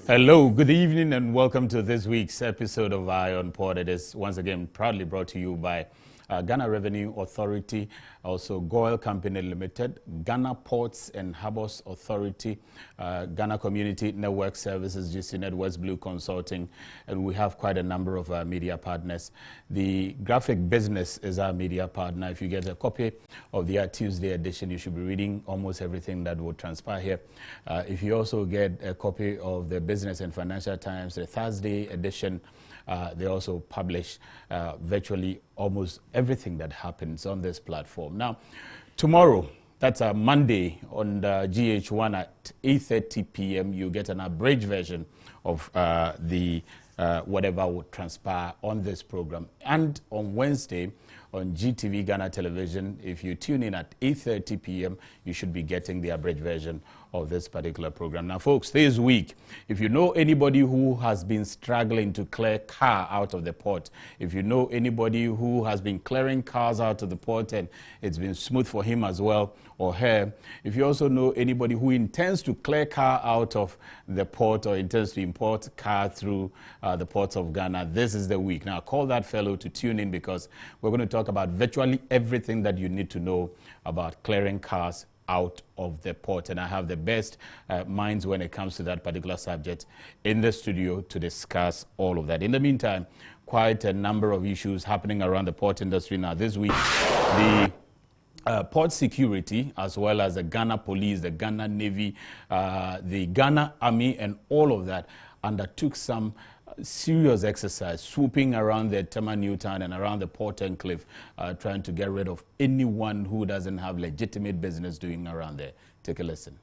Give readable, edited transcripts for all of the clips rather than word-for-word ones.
Hello, good evening, and welcome to this week's episode of Eye on Port. It is once again proudly brought to you by Ghana Revenue Authority, also Goil Company Limited, Ghana Ports and Harbours Authority, Ghana Community Network Services, GC Networks, Blue Consulting, and we have quite a number of media partners. The Graphic Business is our media partner. If you get a copy of the Tuesday edition, you should be reading almost everything that will transpire here. If you also get a copy of the Business and Financial Times, the Thursday edition, they also publish virtually almost everything that happens on this platform. Now, tomorrow, that's a Monday on the GH1 at 8:30 p.m., you get an abridged version of whatever would transpire on this program. And on Wednesday, on GTV Ghana Television, if you tune in at 8:30 p.m., you should be getting the abridged version of this particular program. Now, folks, this week, if you know anybody who has been struggling to clear car out of the port, if you know anybody who has been clearing cars out of the port and it's been smooth for him as well, or her, if you also know anybody who intends to clear car out of the port or intends to import car through the ports of Ghana, this is the week. Now, call that fellow to tune in because we're going to talk about virtually everything that you need to know about clearing cars out of the port. And I have the best minds when it comes to that particular subject in the studio to discuss all of that. In the meantime, quite a number of issues happening around the port industry now. This week, the port security, as well as the Ghana Police, the Ghana Navy, the Ghana Army, and all of that undertook some serious exercise, swooping around the Tema Newtown and around the port enclave, trying to get rid of anyone who doesn't have legitimate business doing around there. Take a listen.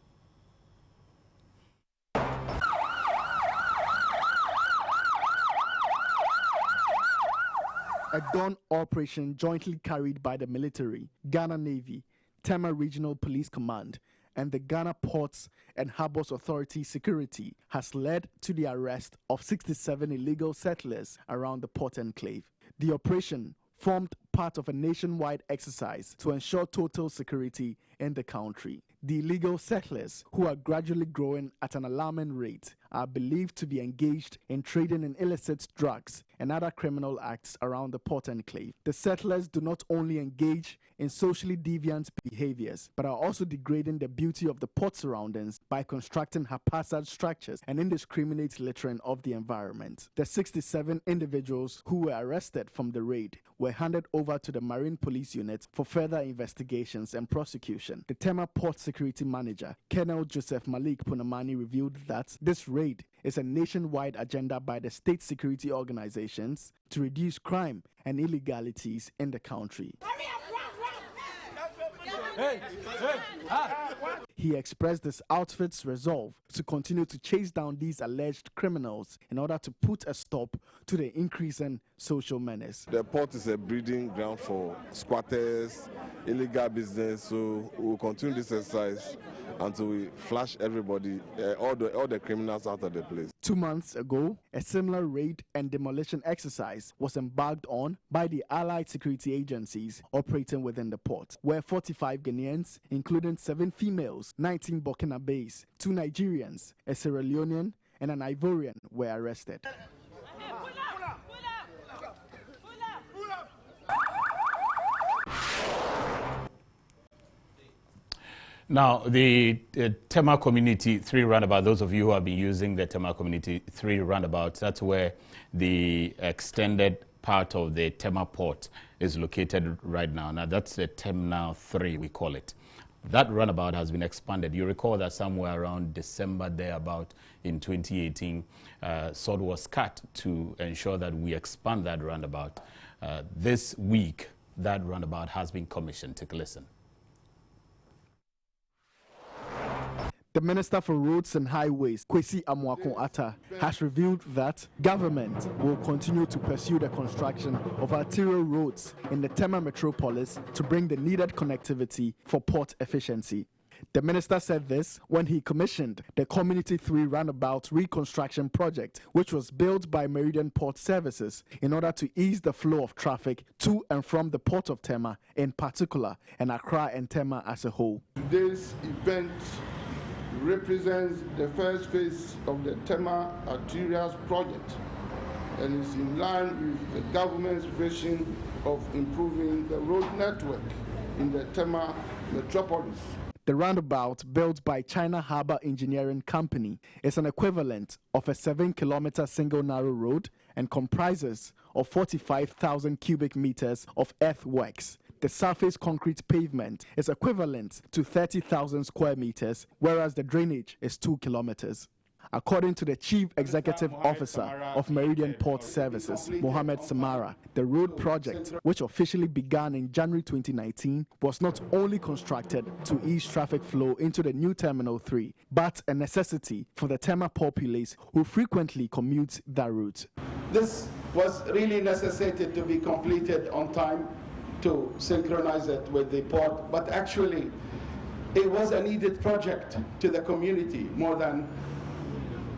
A dawn operation jointly carried by the military, Ghana Navy, Tema Regional Police Command, and the Ghana Ports and Harbours Authority Security has led to the arrest of 67 illegal settlers around the port enclave. The operation formed part of a nationwide exercise to ensure total security in the country. The illegal settlers, who are gradually growing at an alarming rate, are believed to be engaged in trading in illicit drugs and other criminal acts around the port enclave. The settlers do not only engage in socially deviant behaviors, but are also degrading the beauty of the port surroundings by constructing haphazard structures and indiscriminate littering of the environment. The 67 individuals who were arrested from the raid were handed over to the Marine Police Unit for further investigations and prosecution. The Tema Port Security Manager, Colonel Joseph Malik Punamani, revealed that this raid is a nationwide agenda by the state security organizations to reduce crime and illegalities in the country. He expressed his outfit's resolve to continue to chase down these alleged criminals in order to put a stop to the increasing social menace. The port is a breeding ground for squatters, illegal business, so we will continue this exercise until we flush everybody, all the criminals out of the place. 2 months ago, a similar raid and demolition exercise was embarked on by the allied security agencies operating within the port, where 45 Ghanaians, including 7 females, 19 Burkinabés, 2 Nigerians, a Sierra Leonean, and an Ivorian were arrested. Now, the Tema Community 3 roundabout, those of you who have been using the Tema Community 3 roundabout, that's where the extended part of the Tema port is located right now. Now, that's the Terminal 3, we call it. That roundabout has been expanded. You recall that somewhere around December, thereabout in 2018, sword was cut to ensure that we expand that roundabout. This week, that roundabout has been commissioned. Take a listen. The Minister for Roads and Highways, Kwesi Amoako-Atta, has revealed that government will continue to pursue the construction of arterial roads in the Tema metropolis to bring the needed connectivity for port efficiency. The minister said this when he commissioned the Community 3 Roundabout Reconstruction Project, which was built by Meridian Port Services in order to ease the flow of traffic to and from the Port of Tema in particular, and Accra and Tema as a whole. Today's event represents the first phase of the Tema Arterials project and is in line with the government's vision of improving the road network in the Tema metropolis. The roundabout, built by China Harbour Engineering Company, is an equivalent of a 7-kilometer single narrow road and comprises of 45,000 cubic meters of earthworks. The surface concrete pavement is equivalent to 30,000 square meters, whereas the drainage is 2 kilometers. According to the Chief Executive Officer of Meridian Port Services, Mohammed Samara, the road project, which officially began in January 2019, was not only constructed to ease traffic flow into the new Terminal 3, but a necessity for the Tema populace who frequently commute that route. This was really necessitated to be completed on time to synchronize it with the port, but actually it was a needed project to the community more than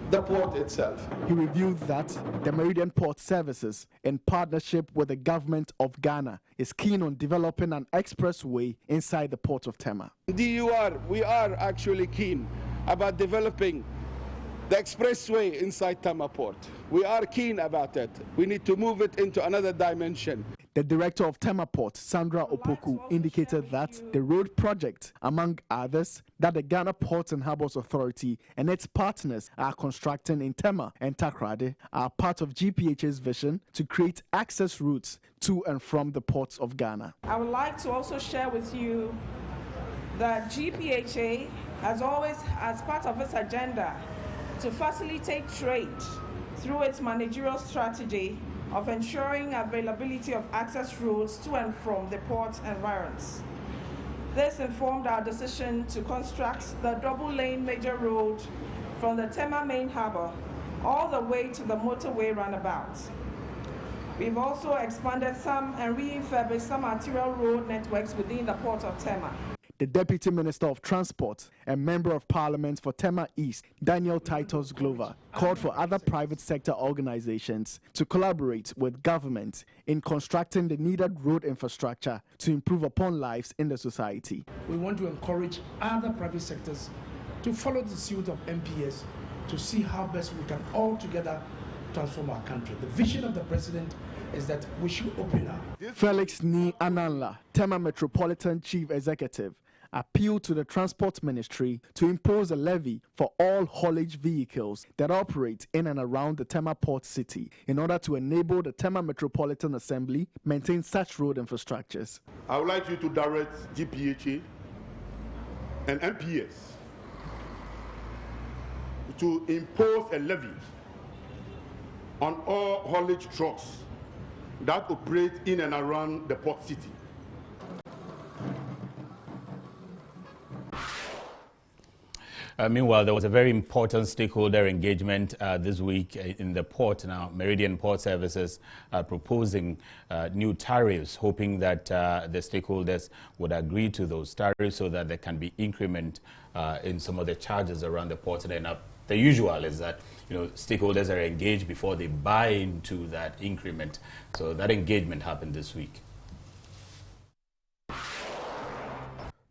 the port itself. He revealed that the Meridian Port Services, in partnership with the government of Ghana, is keen on developing an expressway inside the port of Tema. DUR, we are actually keen about developing the expressway inside Tema Port. We are keen about it. We need to move it into another dimension. The director of Tema Port, Sandra Opoku, indicated that the road project, among others, that the Ghana Ports and Harbours Authority and its partners are constructing in Tema and Takoradi, are part of GPHA's vision to create access routes to and from the ports of Ghana. I would like to also share with you that GPHA has always, as part of its agenda, to facilitate trade through its managerial strategy of ensuring availability of access routes to and from the port environs. This informed our decision to construct the double-lane major road from the Tema main harbour all the way to the motorway roundabout. We've also expanded some and refurbished some arterial road networks within the port of Tema. The Deputy Minister of Transport and Member of Parliament for Tema East, Daniel Titus Glover, called for other private sector organizations to collaborate with government in constructing the needed road infrastructure to improve upon lives in the society. We want to encourage other private sectors to follow the suit of MPS to see how best we can all together transform our country. The vision of the president is that we should open up. Felix Ni Ananla, Tema Metropolitan Chief Executive, appealed to the Transport Ministry to impose a levy for all haulage vehicles that operate in and around the Tema Port City in order to enable the Tema Metropolitan Assembly maintain such road infrastructures. I would like you to direct GPHA and MPS to impose a levy on all haulage trucks that operate in and around the port city. Meanwhile, there was a very important stakeholder engagement this week in the port. Now, Meridian Port Services are proposing new tariffs, hoping that the stakeholders would agree to those tariffs so that there can be increment in some of the charges around the port. And the usual is that stakeholders are engaged before they buy into that increment. So that engagement happened this week.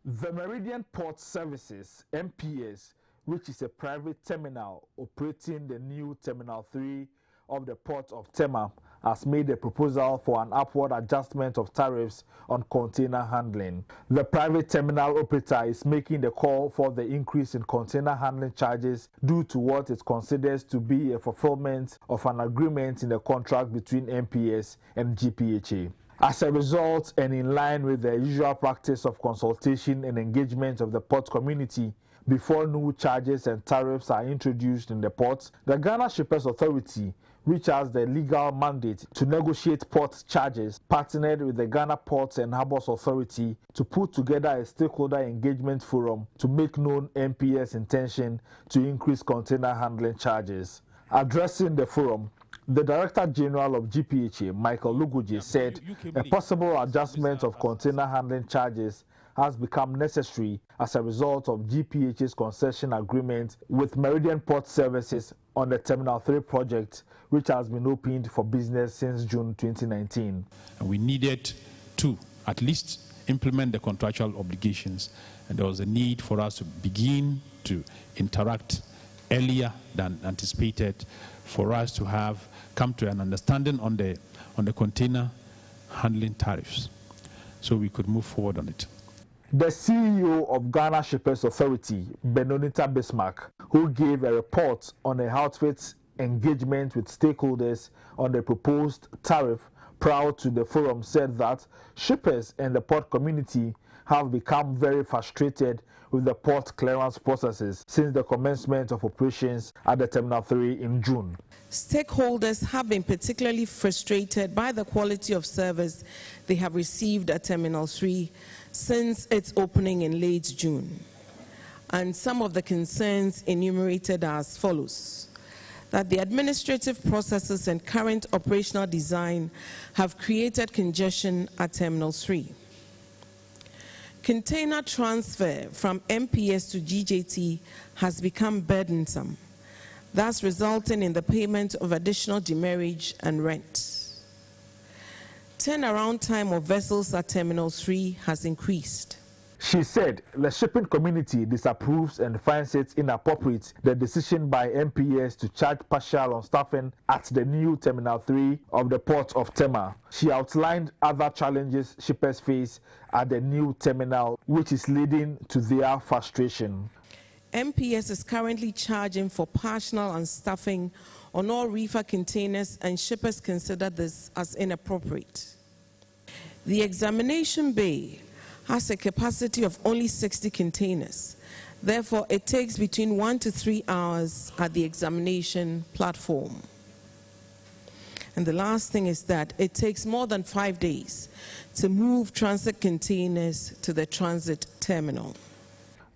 The Meridian Port Services, MPS, which is a private terminal operating the new Terminal 3 of the Port of Tema, has made a proposal for an upward adjustment of tariffs on container handling. The private terminal operator is making the call for the increase in container handling charges due to what it considers to be a fulfillment of an agreement in the contract between MPS and GPHA. As a result, and in line with the usual practice of consultation and engagement of the port community before new charges and tariffs are introduced in the ports, the Ghana Shippers Authority, which has the legal mandate to negotiate port charges, partnered with the Ghana Ports and Harbours Authority to put together a stakeholder engagement forum to make known MPS' intention to increase container handling charges. Addressing the forum, the Director General of GPHA, Michael Lugoje, said a possible adjustment of container handling charges has become necessary as a result of GPHA's concession agreement with Meridian Port Services on the Terminal 3 project, which has been opened for business since June 2019. We needed to at least implement the contractual obligations, and there was a need for us to begin to interact earlier than anticipated for us to come to an understanding on the container handling tariffs, so we could move forward on it. The CEO of Ghana Shippers Authority, Benonita Bismarck, who gave a report on the outfit's engagement with stakeholders on the proposed tariff prior to the forum, said that shippers and the port community have become very frustrated with the port clearance processes since the commencement of operations at the Terminal 3 in June. Stakeholders have been particularly frustrated by the quality of service they have received at Terminal 3 since its opening in late June. And some of the concerns enumerated are as follows: that the administrative processes and current operational design have created congestion at Terminal 3. Container transfer from MPS to GJT has become burdensome, thus resulting in the payment of additional demurrage and rent. Turnaround time of vessels at Terminal 3 has increased. She said the shipping community disapproves and finds it inappropriate the decision by MPS to charge partial on staffing at the new Terminal 3 of the Port of Tema. She outlined other challenges shippers face at the new terminal, which is leading to their frustration. MPS is currently charging for partial unstaffing on all reefer containers, and shippers consider this as inappropriate. The examination bay has a capacity of only 60 containers. Therefore, it takes between 1 to 3 hours at the examination platform. And the last thing is that it takes more than 5 days to move transit containers to the transit terminal.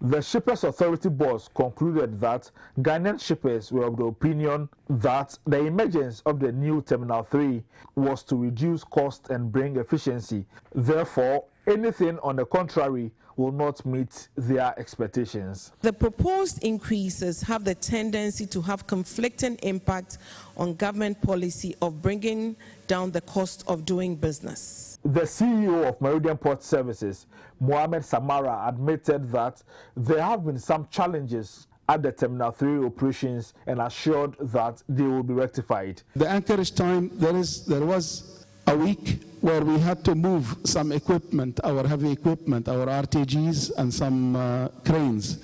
The Shippers Authority boss concluded that Ghanaian shippers were of the opinion that the emergence of the new Terminal 3 was to reduce cost and bring efficiency. Therefore, anything on the contrary will not meet their expectations. The proposed increases have the tendency to have conflicting impact on government policy of bringing down the cost of doing business. The CEO of Meridian Port Services, Mohamed Samara, admitted that there have been some challenges at the Terminal 3 operations and assured that they will be rectified. The anchorage time, there was a week where we had to move some equipment, our heavy equipment, our RTGs and some cranes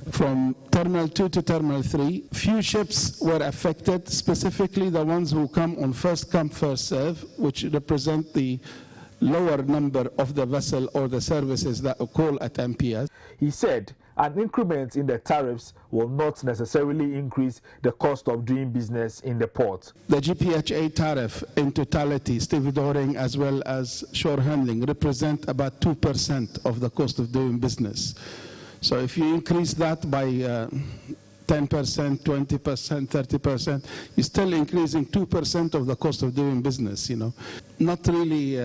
from Terminal 2 to Terminal 3. Few ships were affected, specifically the ones who come on first come, first serve, which represent the lower number of the vessel or the services that call at MPS. He said an increment in the tariffs will not necessarily increase the cost of doing business in the port. The GPHA tariff in totality, stevedoring as well as shore handling, represent about 2% of the cost of doing business. So if you increase that by 10%, 20%, 30%, you're still increasing 2% of the cost of doing business, you know. Not really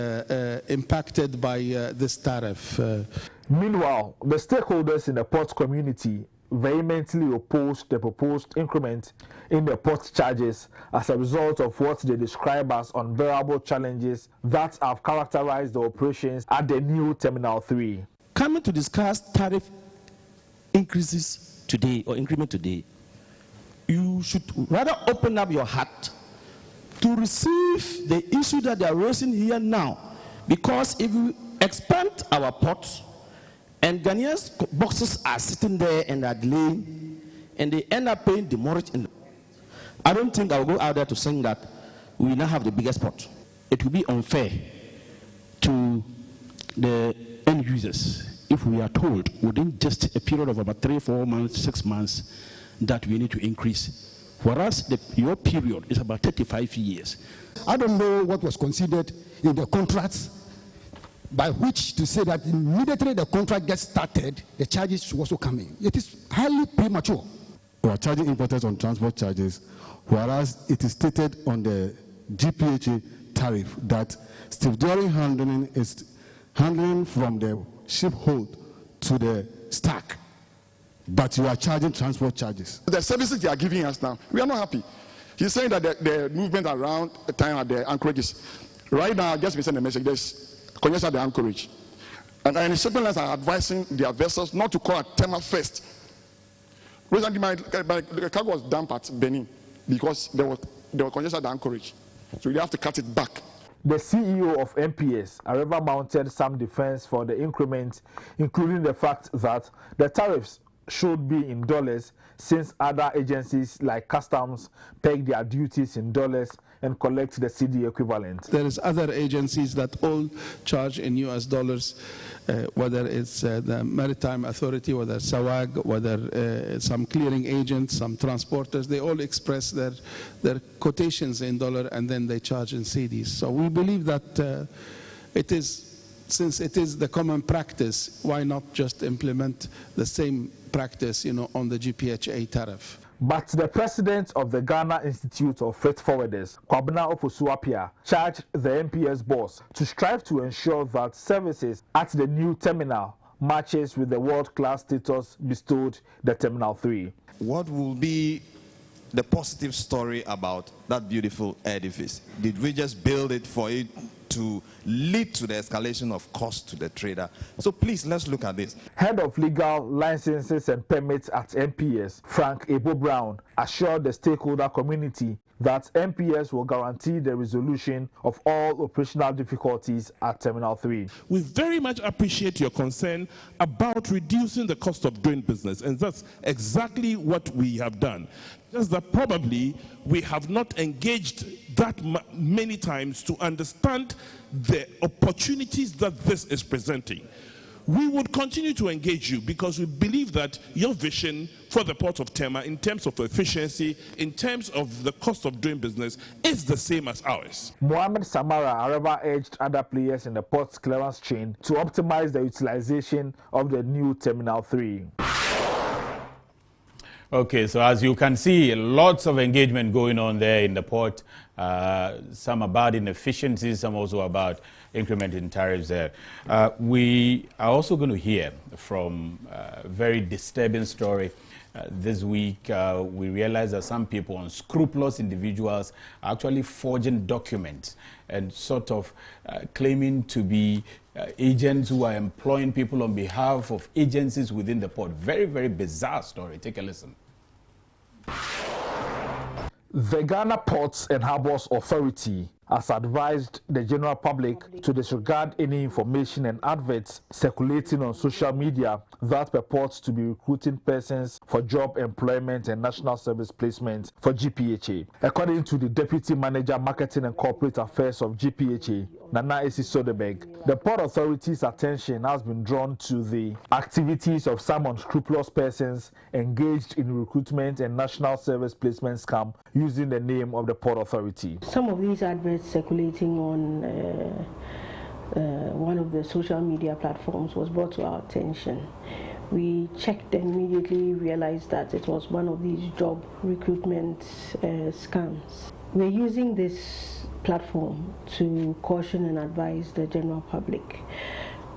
impacted by this tariff. Meanwhile, the stakeholders in the port community vehemently opposed the proposed increment in the port charges as a result of what they describe as unbearable challenges that have characterized the operations at the new Terminal 3. Coming to discuss tariff increases today or increment today, you should rather open up your heart to receive the issue that they are raising here now. Because if we expand our ports and Ghanaians boxes are sitting there and are delaying and they end up paying demurrage, I don't think I'll go out there to saying that we now have the biggest port. It will be unfair to the end users if we are told within just a period of about 3, 4 months, 6 months that we need to increase. Whereas your period is about 35 years. I don't know what was considered in the contracts by which to say that immediately the contract gets started, the charges should also come in. It is highly premature. We are charging importers on transport charges, whereas it is stated on the GPHA tariff that stevedoring handling is handling from the ship hold to the stack, but you are charging transport charges. The services they are giving us now, we are not happy. He's saying that the movement around the time at the anchorages. Right now, I just been sending a message, there's congestion at the anchorage. And the shipping lines are advising their vessels not to call at Tema first, Recently, my cargo was dumped at Benin because there was congestion at Anchorage. So we have to cut it back. The CEO of MPS, however, mounted some defense for the increment, including the fact that the tariffs should be in dollars, since other agencies like customs peg their duties in dollars and collect the CD equivalent. There is other agencies that all charge in US dollars, whether it's the Maritime Authority, whether SAWAG, whether some clearing agents, some transporters, they all express their quotations in dollar and then they charge in CDs. So we believe that since it is the common practice, why not just implement the same practice, on the GPHA tariff? But the president of the Ghana Institute of Freight Forwarders, Kwabena Ofosu-Appiah, charged the MPS boss to strive to ensure that services at the new terminal matches with the world-class status bestowed the Terminal 3. What will be the positive story about that beautiful edifice? Did we just build it for it to lead to the escalation of cost to the trader? So please, let's look at this. Head of Legal Licenses and Permits at MPS, Frank Ebo Brown, assured the stakeholder community that MPS will guarantee the resolution of all operational difficulties at Terminal 3. We very much appreciate your concern about reducing the cost of doing business, and that's exactly what we have done. Just that probably we have not engaged that many times to understand the opportunities that this is presenting. We would continue to engage you because we believe that your vision for the Port of Tema, in terms of efficiency, in terms of the cost of doing business, is the same as ours. Mohamed Samara, however, urged other players in the port's clearance chain to optimize the utilization of the new Terminal 3. Okay, so as you can see, lots of engagement going on there in the port. Some about inefficiencies, some also about incrementing tariffs there. We are also going to hear from a very disturbing story. This week, we realized that some people, unscrupulous individuals, are actually forging documents and sort of claiming to be agents who are employing people on behalf of agencies within the port. Very, very bizarre story. Take a listen. The Ghana Ports and Harbours Authority has advised the general public to disregard any information and adverts circulating on social media that purports to be recruiting persons for job employment and national service placement for GPHA. According to the Deputy Manager, Marketing and Corporate Affairs of GPHA, Nana Esi Soderberg, the Port Authority's attention has been drawn to the activities of some unscrupulous persons engaged in recruitment and national service placement scam using the name of the Port Authority. Some of these adverts circulating on one of the social media platforms was brought to our attention. We checked and immediately realized that it was one of these job recruitment scams. We're using this platform to caution and advise the general public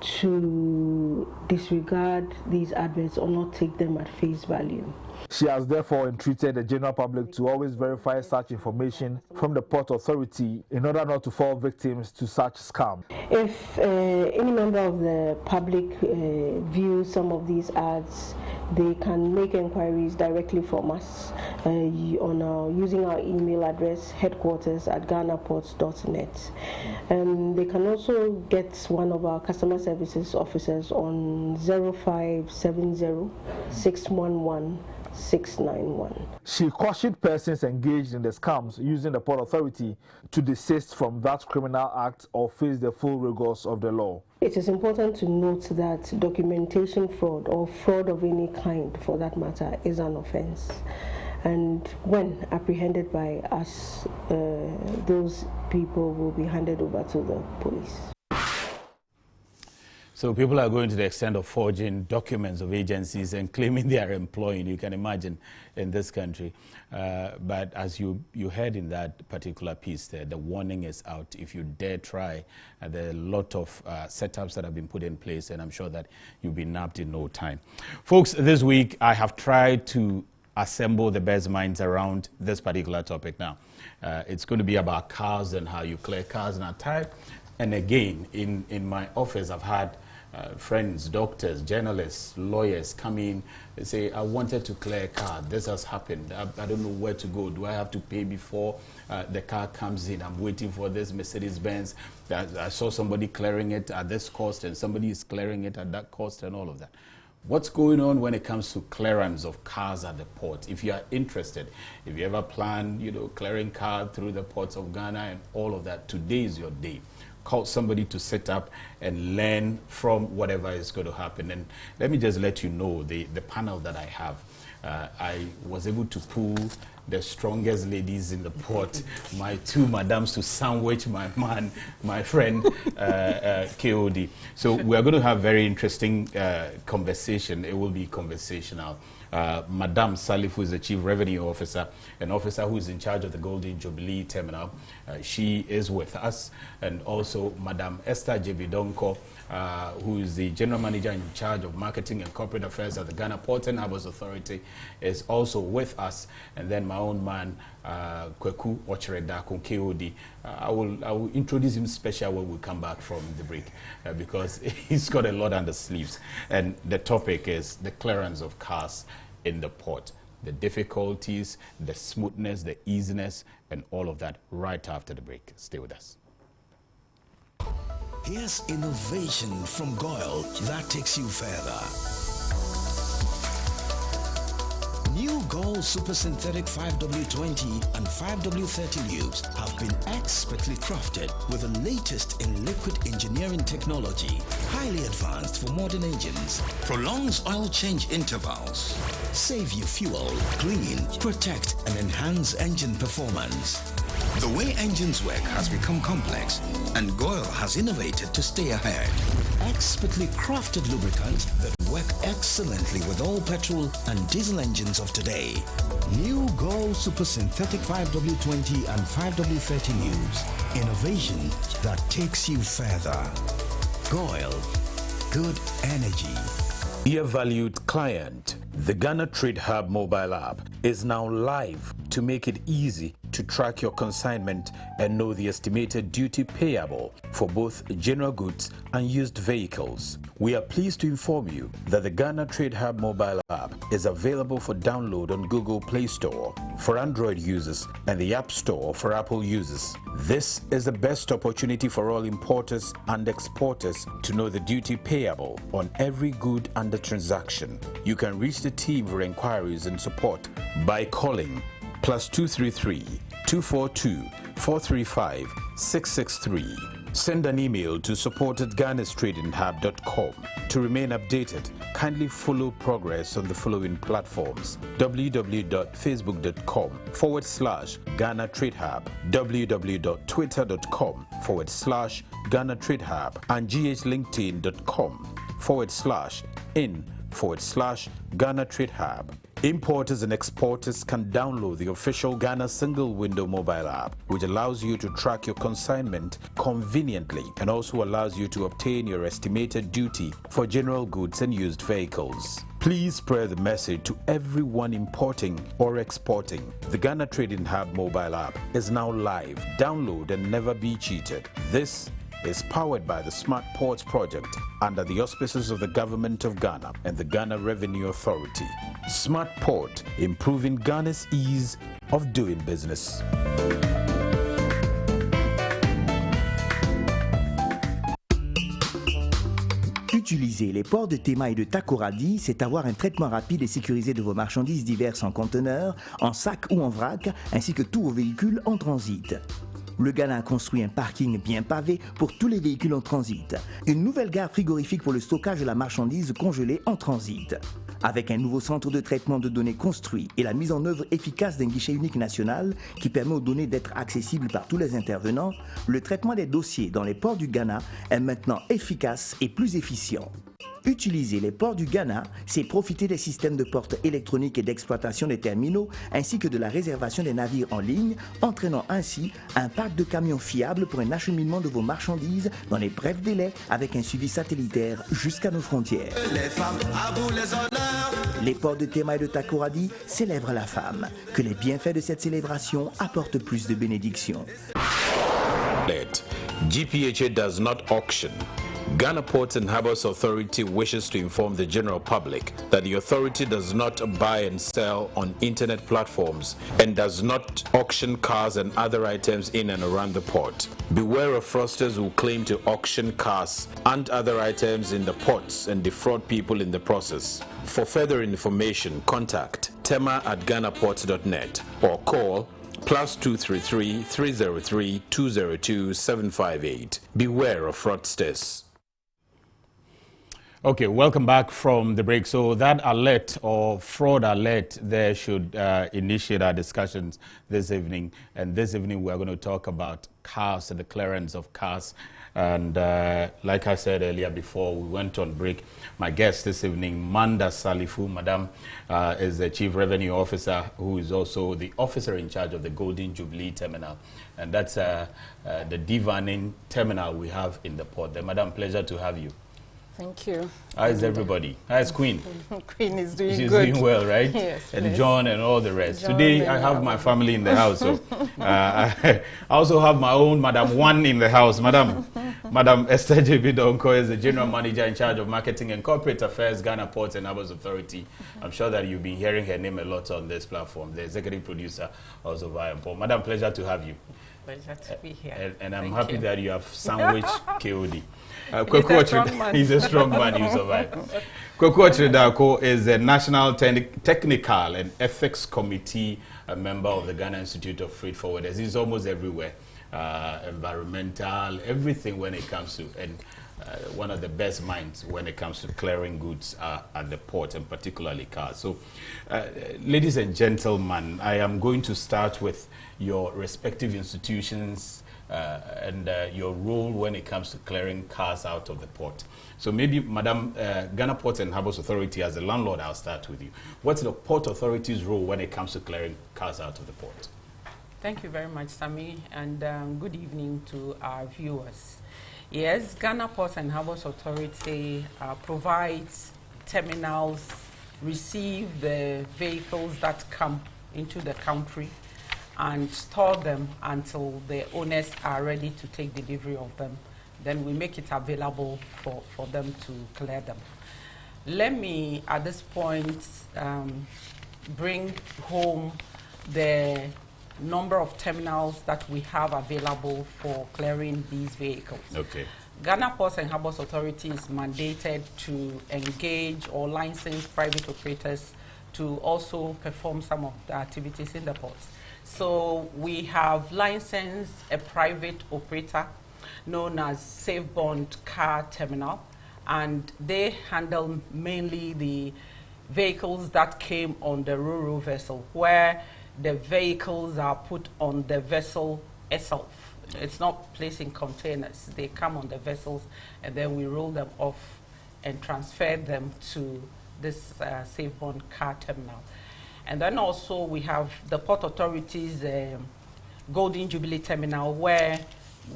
to disregard these adverts or not take them at face value. She has therefore entreated the general public to always verify such information from the Port Authority in order not to fall victims to such scam. If any member of the public views some of these ads, they can make inquiries directly from us using our email address, headquarters@ghanaports.net. They can also get one of our customer services officers on 0570 611 691. She cautioned persons engaged in the scams using the Port Authority to desist from that criminal act or face the full rigors of the law. It is important to note that documentation fraud or fraud of any kind for that matter is an offense. And when apprehended by us, those people will be handed over to the police. So people are going to the extent of forging documents of agencies and claiming they are employing, you can imagine, in this country. But as you heard in that particular piece there, the warning is out. If you dare try, there are a lot of setups that have been put in place, and I'm sure that you'll be nabbed in no time. Folks, this week I have tried to assemble the best minds around this particular topic now. It's going to be about cars and how you clear cars and type. And again, in my office, I've had friends, doctors, journalists, lawyers come in, they say, I wanted to clear a car, this has happened, I don't know where to go, do I have to pay before the car comes in, I'm waiting for this Mercedes-Benz, I saw somebody clearing it at this cost and somebody is clearing it at that cost and all of that. What's going on when it comes to clearance of cars at the port? If you are interested, if you ever plan, clearing cars through the ports of Ghana and all of that, today is your day. Call somebody to set up and learn from whatever is going to happen. And let me just let you know the panel that I have. I was able to pull the strongest ladies in the port, my two madams, to sandwich my man, my friend, KOD. So we're going to have very interesting conversation. It will be conversational. Madame Salif, who is the Chief Revenue Officer, an officer who is in charge of the Golden Jubilee Terminal, she is with us. And also Madame Esther Jebidonko, who is the General Manager in charge of Marketing and Corporate Affairs at the Ghana Port and Harbours Authority, is also with us. And then my own man, Kweku Ocheredako, KOD. I will introduce him special when we come back from the break, because he's got a lot on the sleeves. And the topic is the clearance of cars in the port, the difficulties, the smoothness, the easiness, and all of that right after the break. Stay with us. Here's innovation from GOIL that takes you further. New GOIL Super Synthetic 5W20 and 5W30 lubes have been expertly crafted with the latest in liquid engineering technology, highly advanced for modern engines, prolongs oil change intervals, save you fuel, clean, protect, and enhance engine performance. The way engines work has become complex, and GOIL has innovated to stay ahead. Expertly crafted lubricants that work excellently with all petrol and diesel engines of today. New GOIL Super Synthetic 5W20 and 5W30 lubes. Innovation that takes you further. GOIL. Good energy. Dear valued client, the Ghana Trade Hub mobile app is now live to make it easy to track your consignment and know the estimated duty payable for both general goods and used vehicles. We are pleased to inform you that the Ghana Trade Hub mobile app is available for download on Google Play Store for Android users and the App Store for Apple users. This is the best opportunity for all importers and exporters to know the duty payable on every good under transaction. You can reach the team for inquiries and support by calling +233 242 435 663. Send an email to support@ghanastradinghub.com. To remain updated, kindly follow progress on the following platforms: www.facebook.com/Ghana Trade Hub, www.twitter.com/Ghana Trade Hub, and ghlinkedin.com/in/Ghana Trade Hub. Importers and exporters can download the official Ghana Single Window mobile app, which allows you to track your consignment conveniently and also allows you to obtain your estimated duty for general goods and used vehicles. Please spread the message to everyone importing or exporting. The Ghana Trading Hub mobile app is now live. Download and never be cheated. This is powered by the Smart Ports Project under the auspices of the Government of Ghana and the Ghana Revenue Authority. Smart Port, improving Ghana's ease of doing business. Utiliser les ports de Tema et de Takoradi, c'est avoir un traitement rapide et sécurisé de vos marchandises diverses en conteneurs, en sac ou en vrac, ainsi que tous vos véhicules en transit. Le Ghana a construit un parking bien pavé pour tous les véhicules en transit. Une nouvelle gare frigorifique pour le stockage de la marchandise congelée en transit. Avec un nouveau centre de traitement de données construit et la mise en œuvre efficace d'un guichet unique national qui permet aux données d'être accessibles par tous les intervenants, le traitement des dossiers dans les ports du Ghana est maintenant efficace et plus efficient. Utiliser les ports du Ghana, c'est profiter des systèmes de portes électroniques et d'exploitation des terminaux, ainsi que de la réservation des navires en ligne, entraînant ainsi un parc de camions fiable pour un acheminement de vos marchandises dans les brefs délais avec un suivi satellitaire jusqu'à nos frontières. Les femmes, à vous les honneurs. Les ports de Tema et de Takoradi célèbrent la femme. Que les bienfaits de cette célébration apportent plus de bénédictions. GPHA does not auction, Ghana Ports and Harbours Authority wishes to inform the general public that the authority does not buy and sell on internet platforms and does not auction cars and other items in and around the port. Beware of fraudsters who claim to auction cars and other items in the ports and defraud people in the process. For further information, contact tema@ghanaports.net or call +233 303 202 758. Beware of fraudsters. Okay, welcome back from the break. So that alert or fraud alert there should initiate our discussions this evening. And this evening we're going to talk about cars and the clearance of cars. And like I said earlier before we went on break, my guest this evening, Manda Salifu, Madam, is the Chief Revenue Officer who is also the officer in charge of the Golden Jubilee Terminal. And that's the Divaning Terminal we have in the port. Madam, pleasure to have you. Thank you. How is everybody? How is Queen? Queen is doing She's good. doing well, right? Yes. And please. John and all the rest. John, Today I have my family in the house. So I also have my own Madam One in the house. Madam Esther J.B. Donko is the General Manager in charge of Marketing and Corporate Affairs, Ghana Ports and Harbours Authority. I'm sure that you've been hearing her name a lot on this platform. The Executive Producer also of Iron Paul. Madam, pleasure to have you. Pleasure to be here. And I'm Thank happy you. that you have sandwiched KOD. He's a strong man, you survived. Kwaku Ochredako is the National Technical and Ethics Committee, a member of the Ghana Institute of Freight Forwarders. He's almost everywhere, environmental, everything when it comes to, and one of the best minds when it comes to clearing goods at the port, and particularly cars. So, ladies and gentlemen, I am going to start with your respective institutions and your role when it comes to clearing cars out of the port. So maybe, Madam, Ghana Ports and Harbours Authority, as a landlord, I'll start with you. What's the Port Authority's role when it comes to clearing cars out of the port? Thank you very much, Sammy, and good evening to our viewers. Yes, Ghana Ports and Harbours Authority provides terminals, receive the vehicles that come into the country, and store them until the owners are ready to take delivery of them. Then we make it available for them to clear them. Let me, at this point, bring home the number of terminals that we have available for clearing these vehicles. Okay. Ghana Ports and Harbours Authority is mandated to engage or license private operators to also perform some of the activities in the ports. So we have licensed a private operator known as SafeBond Car Terminal, and they handle mainly the vehicles that came on the Ro-Ro vessel, where the vehicles are put on the vessel itself. It's not placed in containers. They come on the vessels, and then we roll them off and transfer them to this SafeBond Car Terminal. And then also we have the Port Authority's Golden Jubilee Terminal, where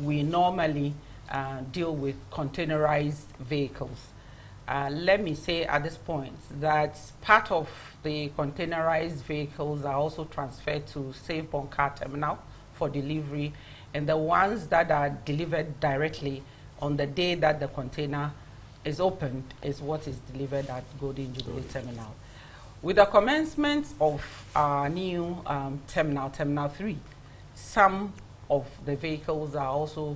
we normally deal with containerized vehicles. Let me say at this point that part of the containerized vehicles are also transferred to SafeBond Car Terminal for delivery, and the ones that are delivered directly on the day that the container is opened is what is delivered at Golden Jubilee Terminal. With the commencement of our new terminal, Terminal 3, some of the vehicles are also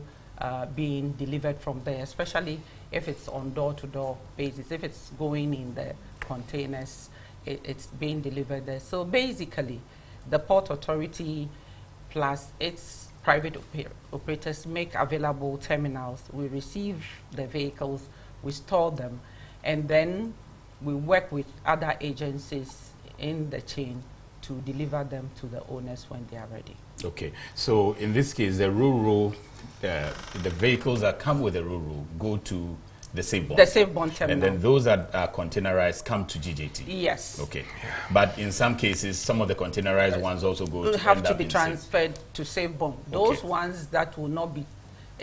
being delivered from there, especially if it's on door-to-door basis. If it's going in the containers, it's being delivered there. So basically, the Port Authority plus its private operators make available terminals. We receive the vehicles, we store them, and then we work with other agencies in the chain to deliver them to the owners when they are ready. Okay, so in this case, the Ro-Ro, the vehicles that come with the Ro-Ro go to the SafeBond. The SafeBond terminal. And then those that are containerized come to GJT. Yes. Okay, but in some cases, some of the containerized ones also go to have to be transferred to SafeBond. Those Okay. ones that will not be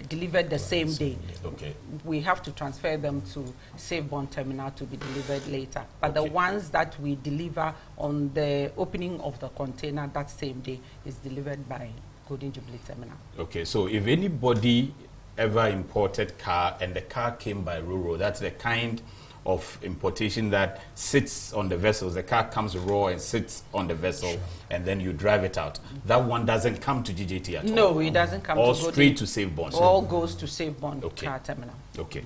delivered the same day, Okay. we have to transfer them to SafeBond terminal to be delivered later. But the ones that we deliver on the opening of the container that same day is delivered by Golden Jubilee Terminal. Okay, so if anybody ever imported car and the car came by Ro-Ro, that's the kind of importation that sits on the vessels. The car comes raw and sits on the vessel, and then you drive it out. That one doesn't come to GJT at all? No, it doesn't come all to straight to Safe Bond. All goes to Safe Bond car terminal. Okay.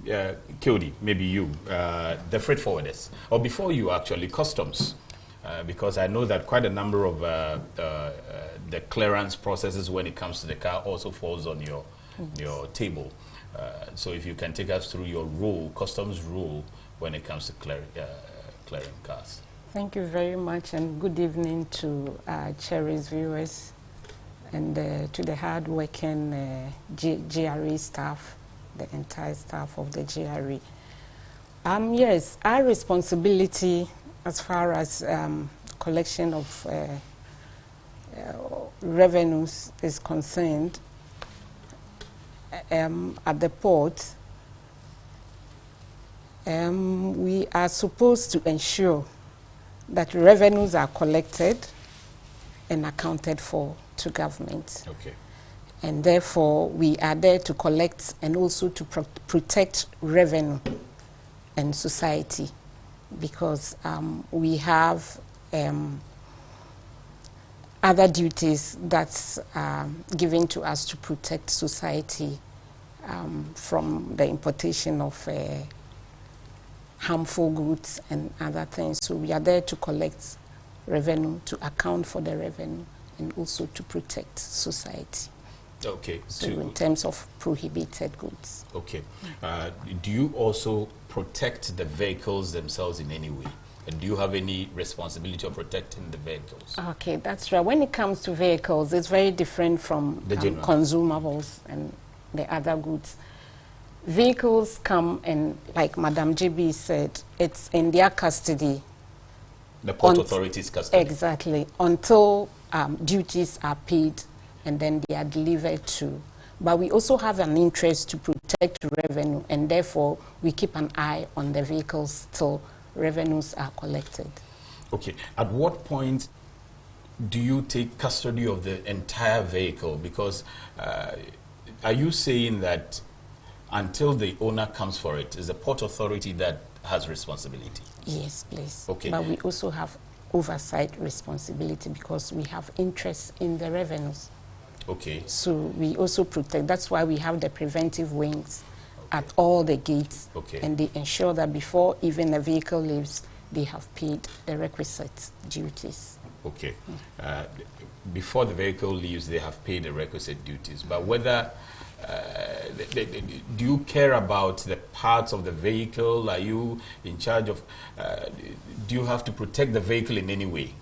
Kody, maybe you, the freight forwarders, or before you actually, customs, because I know that quite a number of the clearance processes when it comes to the car also falls on your table. So if you can take us through your rule, customs rule, when it comes to clearing cars. Thank you very much, and good evening to Cherry's viewers and to the hard-working GRE staff, the entire staff of the GRE. Yes, our responsibility as far as collection of revenues is concerned at the port, we are supposed to ensure that revenues are collected and accounted for to government. Okay. And therefore, we are there to collect and also to protect revenue and society, because we have other duties that's given to us to protect society from the importation of harmful goods and other things. So we are there to collect revenue, to account for the revenue, and also to protect society. Okay. So in terms of prohibited goods. Okay. Do you also protect the vehicles themselves in any way? And do you have any responsibility of protecting the vehicles? Okay, that's right. When it comes to vehicles, it's very different from consumables and the other goods. Vehicles come and, like Madam JB said, it's in their custody. The Port Authority's custody. Exactly, until duties are paid and then they are delivered to. But we also have an interest to protect revenue, and therefore we keep an eye on the vehicles till revenues are collected. Okay. At what point do you take custody of the entire vehicle? Because are you saying that until the owner comes for it, is the Port Authority that has responsibility? Yes, please. Okay. But we also have oversight responsibility because we have interest in the revenues. Okay. So we also protect. That's why we have the preventive wings at all the gates, and they ensure that before even a vehicle leaves, they have paid the requisite duties. Okay. Before the vehicle leaves, they have paid the requisite duties. But whether, do you care about the parts of the vehicle? Are you in charge of, do you have to protect the vehicle in any way?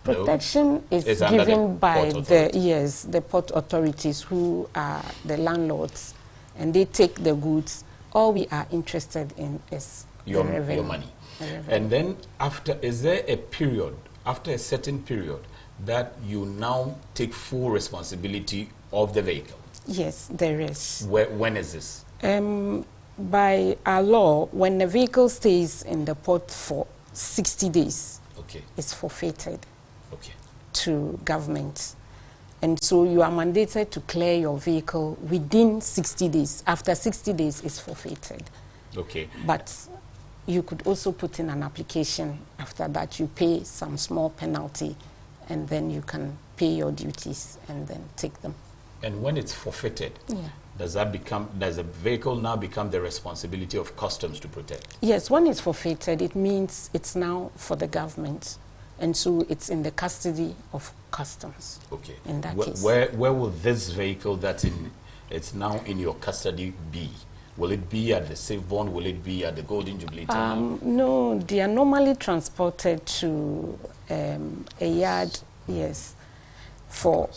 Protection is given by the port authorities, who are the landlords, and they take the goods. All we are interested in is your revenue. Your money. And then after, is there a period, after a certain period, that you now take full responsibility of the vehicle? Yes, there is. When is this? By our law, when the vehicle stays in the port for 60 days, it's forfeited to government. And so you are mandated to clear your vehicle within 60 days. After 60 days, it's forfeited. Okay. But you could also put in an application. After that, you pay some small penalty, and then you can pay your duties and then take them. And when it's forfeited, does the vehicle now become the responsibility of customs to protect? Yes, when it's forfeited, it means it's now for the government. And so it's in the custody of customs. Okay. In that case. Where will this vehicle it's now in your custody be? Will it be at the Safe Bond? Will it be at the Golden Jubilee Terminal? No, they are normally transported to a yard, for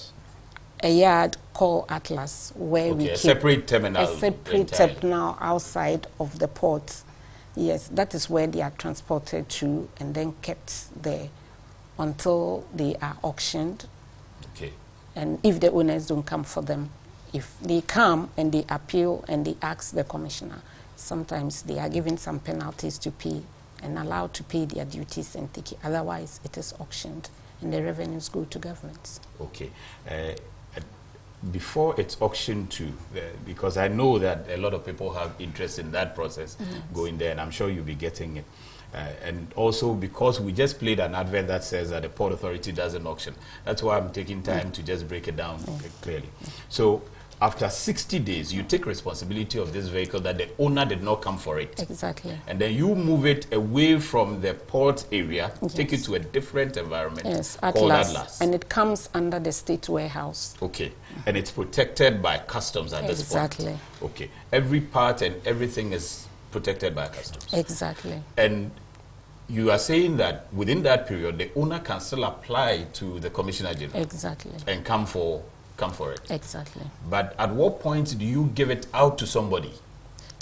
a yard called Atlas, where we keep separate terminal. A separate terminal outside of the port. Yes, that is where they are transported to and then kept there until they are auctioned. Okay. And if the owners don't come for them, if they come and they appeal and they ask the commissioner, sometimes they are given some penalties to pay and allowed to pay their duties and take it. Otherwise, it is auctioned and the revenues go to governments. Okay. before it's auctioned to, because I know that a lot of people have interest in that process going there, and I'm sure you'll be getting it. And also because we just played an advert that says that the Port Authority doesn't auction. That's why I'm taking time to just break it down clearly. So after 60 days, you take responsibility of this vehicle that the owner did not come for it. Exactly. And then you move it away from the port area, take it to a different environment called Atlas. And it comes under the state warehouse. Okay. And it's protected by customs at this point. Exactly. Okay. Every part and everything is protected by customs. Exactly. And you are saying that within that period, the owner can still apply to the Commissioner General. Exactly. And come for it. Exactly. But at what point do you give it out to somebody?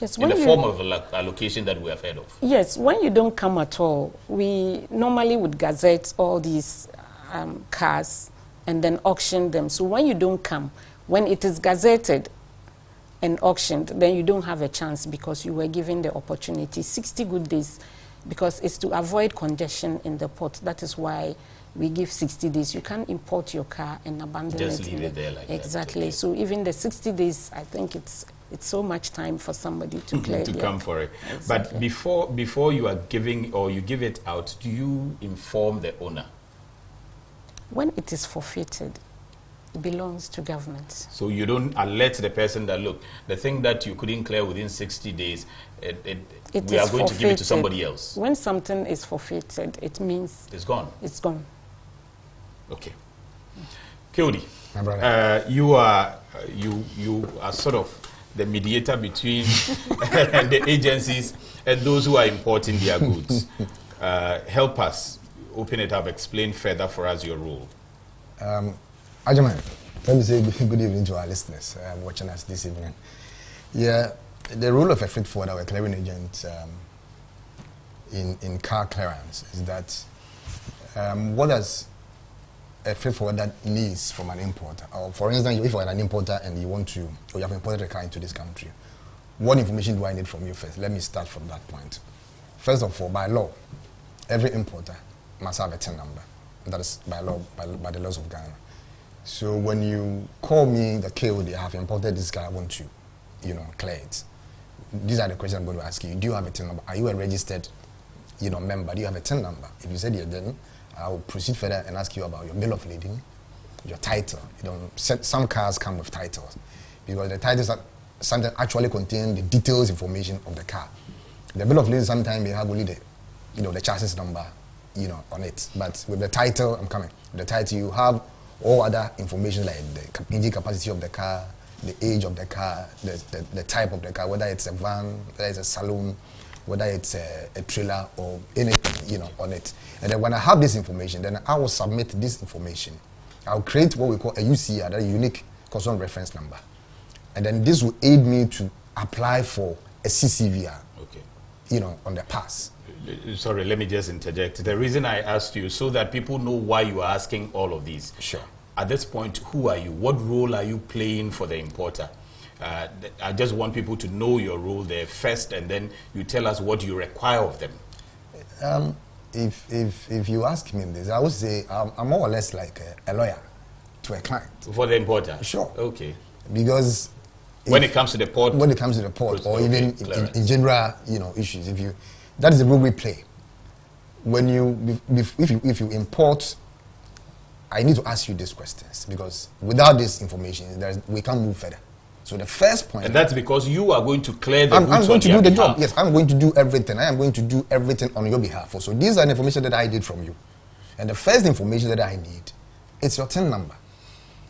Yes, in the form of allocation that we have heard of? Yes, when you don't come at all, we normally would gazette all these cars and then auction them. So when you don't come, when it is gazetted and auctioned, then you don't have a chance because you were given the opportunity. 60 good days, because it's to avoid congestion in the port. That is why we give 60 days. You can't import your car and abandon it. Just leave it there like that. Exactly. Okay. So even the 60 days, I think it's so much time for somebody to clear to come for it. Exactly. But before you are giving or you give it out, do you inform the owner? When it is forfeited, it belongs to government. So you don't alert the person that, look, the thing that you couldn't clear within 60 days, we are going to give it to somebody else. When something is forfeited, it means it's gone. It's gone. Okay. Keodi, my brother, you are sort of the mediator between the agencies and those who are importing their goods. Help us open it up, explain further for us your role. Ajaman, let me say good evening to our listeners watching us this evening. Yeah, the role of a freight forwarder or a clearing agent in car clearance is that what does a freight forwarder needs from an importer? Or for instance, if you're an importer and you want to, or you have imported a car into this country, what information do I need from you first? Let me start from that point. First of all, by law, every importer must have a TIN number. That is by law, by the laws of Ghana. So when you call me, the KOD, I have imported this car, I want to, clear it. These are the questions I'm going to ask you. Do you have a TIN number? Are you a registered, member? Do you have a TIN number? If you said yes, then I will proceed further and ask you about your bill of lading, your title. Some cars come with titles because the titles sometimes actually contain the details information of the car. The bill of lading sometimes may have only the chassis number, on it. But with the title, I'm coming. With the title, you have all other information like the engine capacity of the car, the age of the car, the type of the car, whether it's a van, whether it's a saloon, whether it's a trailer or anything, on it. And then when I have this information, then I will submit this information. I'll create what we call a UCR, that is unique customer reference number. And then this will aid me to apply for a CCVR, on the pass. Sorry, let me just interject. The reason I asked you, so that people know why you are asking all of these. Sure. At this point, who are you? What role are you playing for the importer? I just want people to know your role there first, and then you tell us what you require of them. If you ask me this, I would say I'm more or less like a lawyer to a client. For the importer? Sure. Okay. Because when it comes to the port? When it comes to the port, or even in general, issues, that is the role we play. When if you import, I need to ask you these questions, because without this information, we can't move further. So the first point... And that's because you are going to clear the goods I'm going to do the behalf. job. Yes, I'm going to do everything. I am going to do everything on your behalf. So these are the information that I did from you. And the first information that I need, it's your TIN number.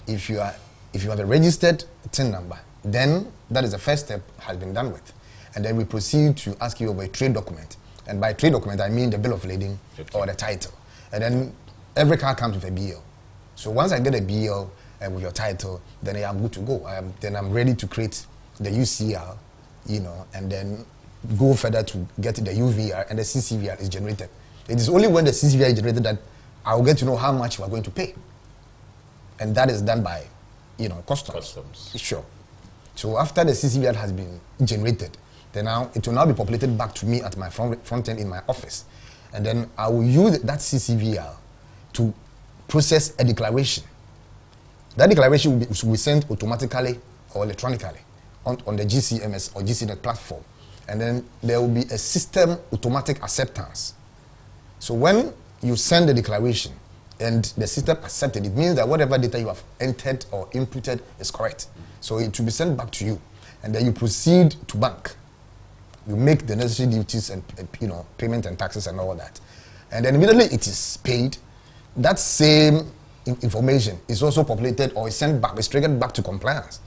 If you have a registered TIN number, then that is the first step has been done with. And then we proceed to ask you over a trade document. And by trade document, I mean the bill of lading or the title. And then every car comes with a BL. So once I get a BL with your title, then I am good to go. Then I'm ready to create the UCR, and then go further to get the UVR, and the CCVR is generated. It is only when the CCVR is generated that I will get to know how much you are going to pay. And that is done by, customs. Sure. So after the CCVR has been generated, then now it will now be populated back to me at my front end in my office. And then I will use that CCVR to process a declaration. That declaration will be sent automatically or electronically on the GCMS or GCNet platform. And then there will be a system automatic acceptance. So when you send the declaration and the system accepted, it means that whatever data you have entered or inputted is correct. So it will be sent back to you. And then you proceed to bank. You make the necessary duties and payment and taxes and all that. And then immediately it is paid. That same information is also populated or is sent back, is triggered back to compliance.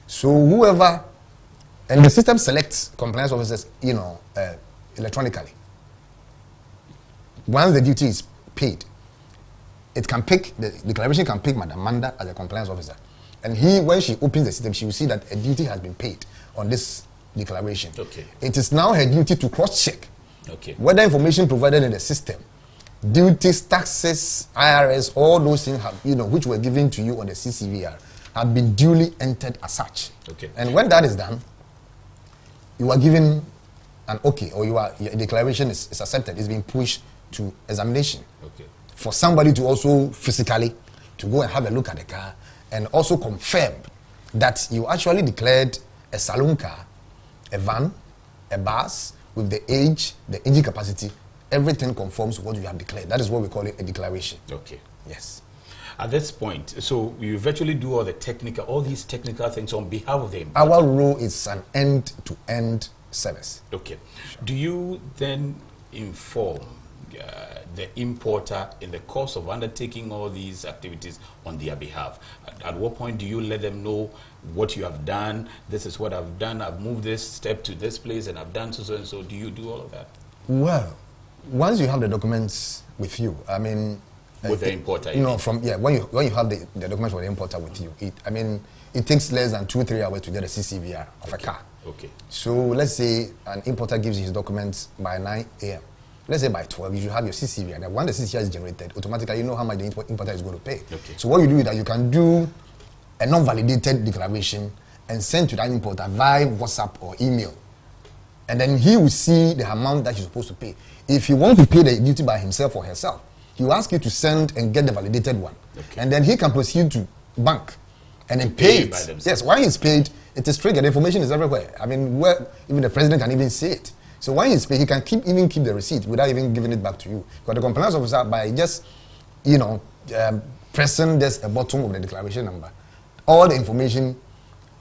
So whoever, and the system selects compliance officers, electronically. Once the duty is paid, it can pick, the declaration can pick Madam Manda as a compliance officer. And when she opens the system, she will see that a duty has been paid on this declaration. Okay. It is now her duty to cross-check whether information provided in the system, duties, taxes, IRS, all those things have, which were given to you on the CCVR, have been duly entered as such. Okay. And when that is done, you are given an okay, or your declaration is accepted, it's being pushed to examination. Okay. For somebody to also physically to go and have a look at the car and also confirm that you actually declared a saloon car, a van, a bus with the age, the engine capacity, everything conforms to what you have declared. That is what we call it a declaration. Okay. Yes. At this point, so you virtually do all these technical things on behalf of the importer. Our role is an end-to-end service. Okay. Sure. Do you then inform the importer in the course of undertaking all these activities on their behalf? At what point do you let them know what you have done? This is what I've done. I've moved this step to this place and I've done so and so. Do you do all of that? Well, once you have the documents with you, I mean, with the importer, when you have the documents for the importer with you, it takes less than 2-3 hours to get a CCVR of a car. Okay. So let's say an importer gives you his documents by 9 a.m. Let's say by 12, you should have your CCVR. And when the CCVR is generated, automatically you know how much the importer is going to pay. Okay. So what you do is that you can do a non-validated declaration and send to that importer via WhatsApp or email. And then he will see the amount that he's supposed to pay. If he wants to pay the duty by himself or herself, he will ask you to send and get the validated one. Okay. And then he can proceed to bank and then pay it. Yes, when he's paid, it is triggered. The information is everywhere. I mean, even the president can even see it. So when he's paid, he can even keep the receipt without even giving it back to you. Because the compliance officer, by just, pressing just a button of the declaration number, all the information,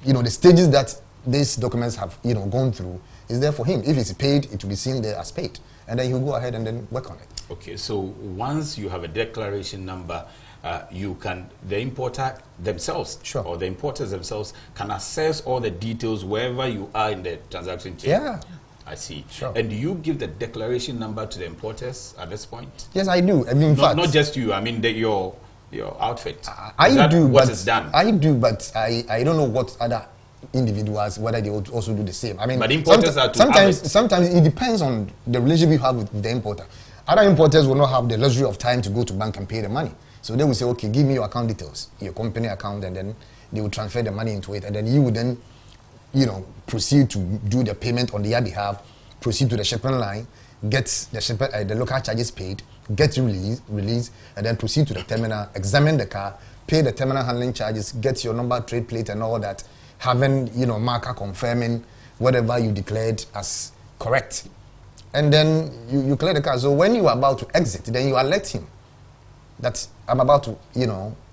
the stages that these documents have, gone through, is there for him. If it's paid, it will be seen there as paid. And then he'll go ahead and then work on it. Okay, so once you have a declaration number, the importer themselves, or the importers themselves, can access all the details wherever you are in the transaction chain. Yeah. I see. Sure. And do you give the declaration number to the importers at this point? Yes, I do. I mean, in fact, not just you. I mean, your outfit. I do, what is done? I do, but I don't know what other individuals, whether they would also do the same. I mean, but importers are sometimes it depends on the relationship you have with the importer. Other importers will not have the luxury of time to go to bank and pay the money. So they will say, okay, give me your account details, your company account, and then they will transfer the money into it. And then you would then, proceed to do the payment on their behalf, proceed to the shipping line, get the local charges paid, get released, and then proceed to the terminal, examine the car, pay the terminal handling charges, get your number, trade plate, and all that, having, marker confirming whatever you declared as correct. And then you clear the car. So when you are about to exit, then you alert him that I'm about to,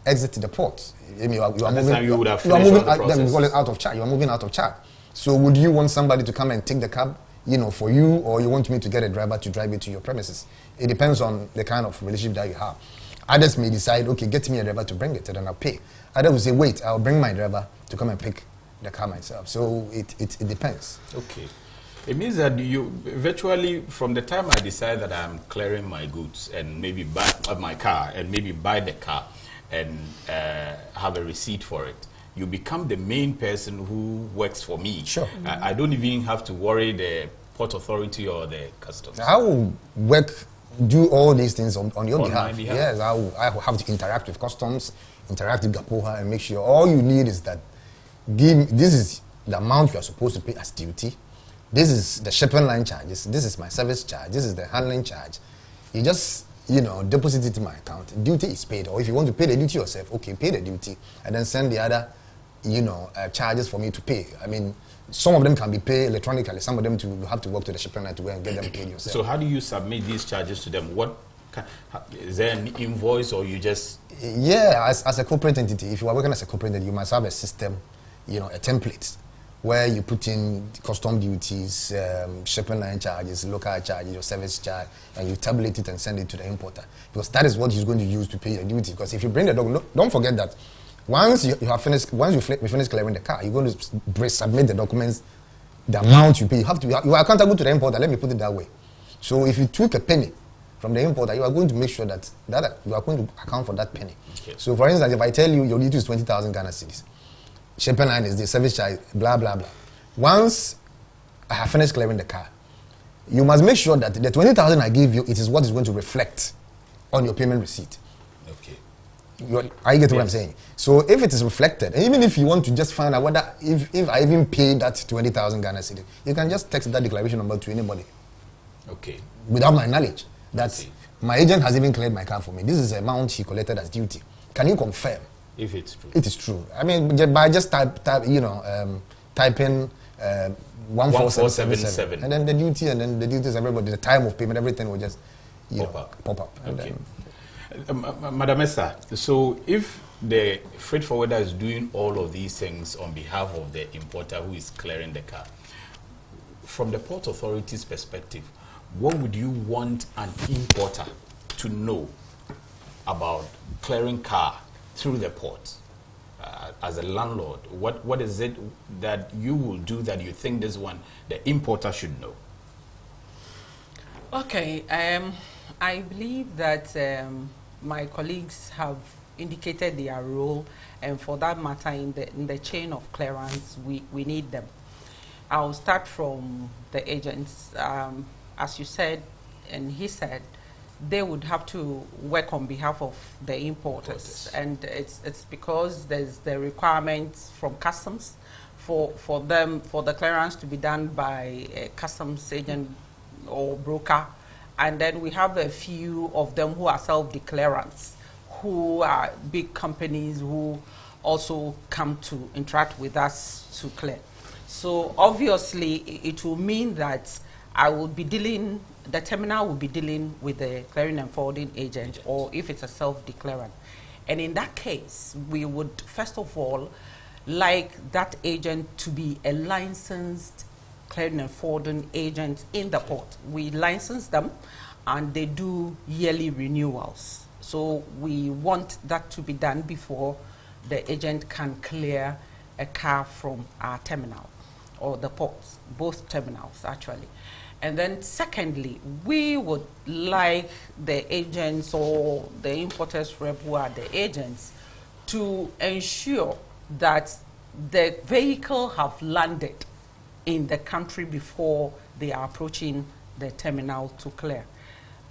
exit the port. You are moving out of charge. You are moving out of charge. So would you want somebody to come and take the cab, for you, or you want me to get a driver to drive it to your premises? It depends on the kind of relationship that you have. Others may decide, okay, get me a driver to bring it, and then I'll pay. Others will say, wait, I'll bring my driver to come and pick the car myself. So it depends. Okay. It means that you virtually, from the time I decide that I'm clearing my goods and maybe buy my car and maybe buy the car and have a receipt for it, you become the main person who works for me. Sure. I don't even have to worry the port authority or the customs. I will do all these things on your behalf. Yes, I will have to interact with customs, interact with GAPOHA, and make sure all you need is that this is the amount you are supposed to pay as duty. This is the shipping line charges. This is my service charge. This is the handling charge. You just, deposit it in my account. Duty is paid. Or if you want to pay the duty yourself, okay, pay the duty and then send the other, charges for me to pay. I mean, some of them can be paid electronically. Some of them you have to work to the shipping line to go and get them paid yourself. So how do you submit these charges to them? Is there an invoice or you just... Yeah, as a corporate entity, if you are working as a corporate entity, you must have a system, a template where you put in custom duties, shipping line charges, local charges, your service charge, and you tabulate it and send it to the importer. Because that is what he's going to use to pay your duty. Because if you bring the document, don't forget that once you finish clearing the car, you're going to submit the documents, the amount you pay. You are accountable to the importer, let me put it that way. So if you took a penny from the importer, you are going to make sure that you are going to account for that penny. Okay. So for instance, if I tell you your duty is 20,000 Ghana cedis, shipping line is the service charge, blah, blah, blah. Once I have finished clearing the car, you must make sure that the 20,000 I give you, it is what is going to reflect on your payment receipt. Okay. Are you getting what I'm saying? So if it is reflected, and even if you want to just find out whether, if I even paid that 20,000 Ghana cedis, you can just text that declaration number to anybody. Okay. Without my knowledge. That my agent has even cleared my car for me. This is the amount he collected as duty. Can you confirm? If it's true. It is true. I mean, by just typing 14777, and then the duty, and then the duties, everybody, the time of payment, everything will just pop up. Okay. Madam Esther, so if the freight forwarder is doing all of these things on behalf of the importer who is clearing the car, from the Port Authority's perspective, what would you want an importer to know about clearing car through the port? As a landlord, what is it that you will do that you think this one, the importer should know? Okay, I believe that my colleagues have indicated their role, and for that matter, in the chain of clearance, we need them. I'll start from the agents. As you said, and he said, they would have to work on behalf of the importers. And it's because there's the requirements from customs for the clearance to be done by a customs agent or broker. And then we have a few of them who are self-declarants, who are big companies who also come to interact with us to clear. So obviously it will mean that the terminal will be dealing with the clearing and forwarding agent, or if it's a self-declarant. And in that case, we would first of all like that agent to be a licensed clearing and forwarding agent in the port. We license them and they do yearly renewals. So we want that to be done before the agent can clear a car from our terminal or the ports, both terminals actually. And then secondly, we would like the agents or the importers rep who are the agents to ensure that the vehicle have landed in the country before they are approaching the terminal to clear.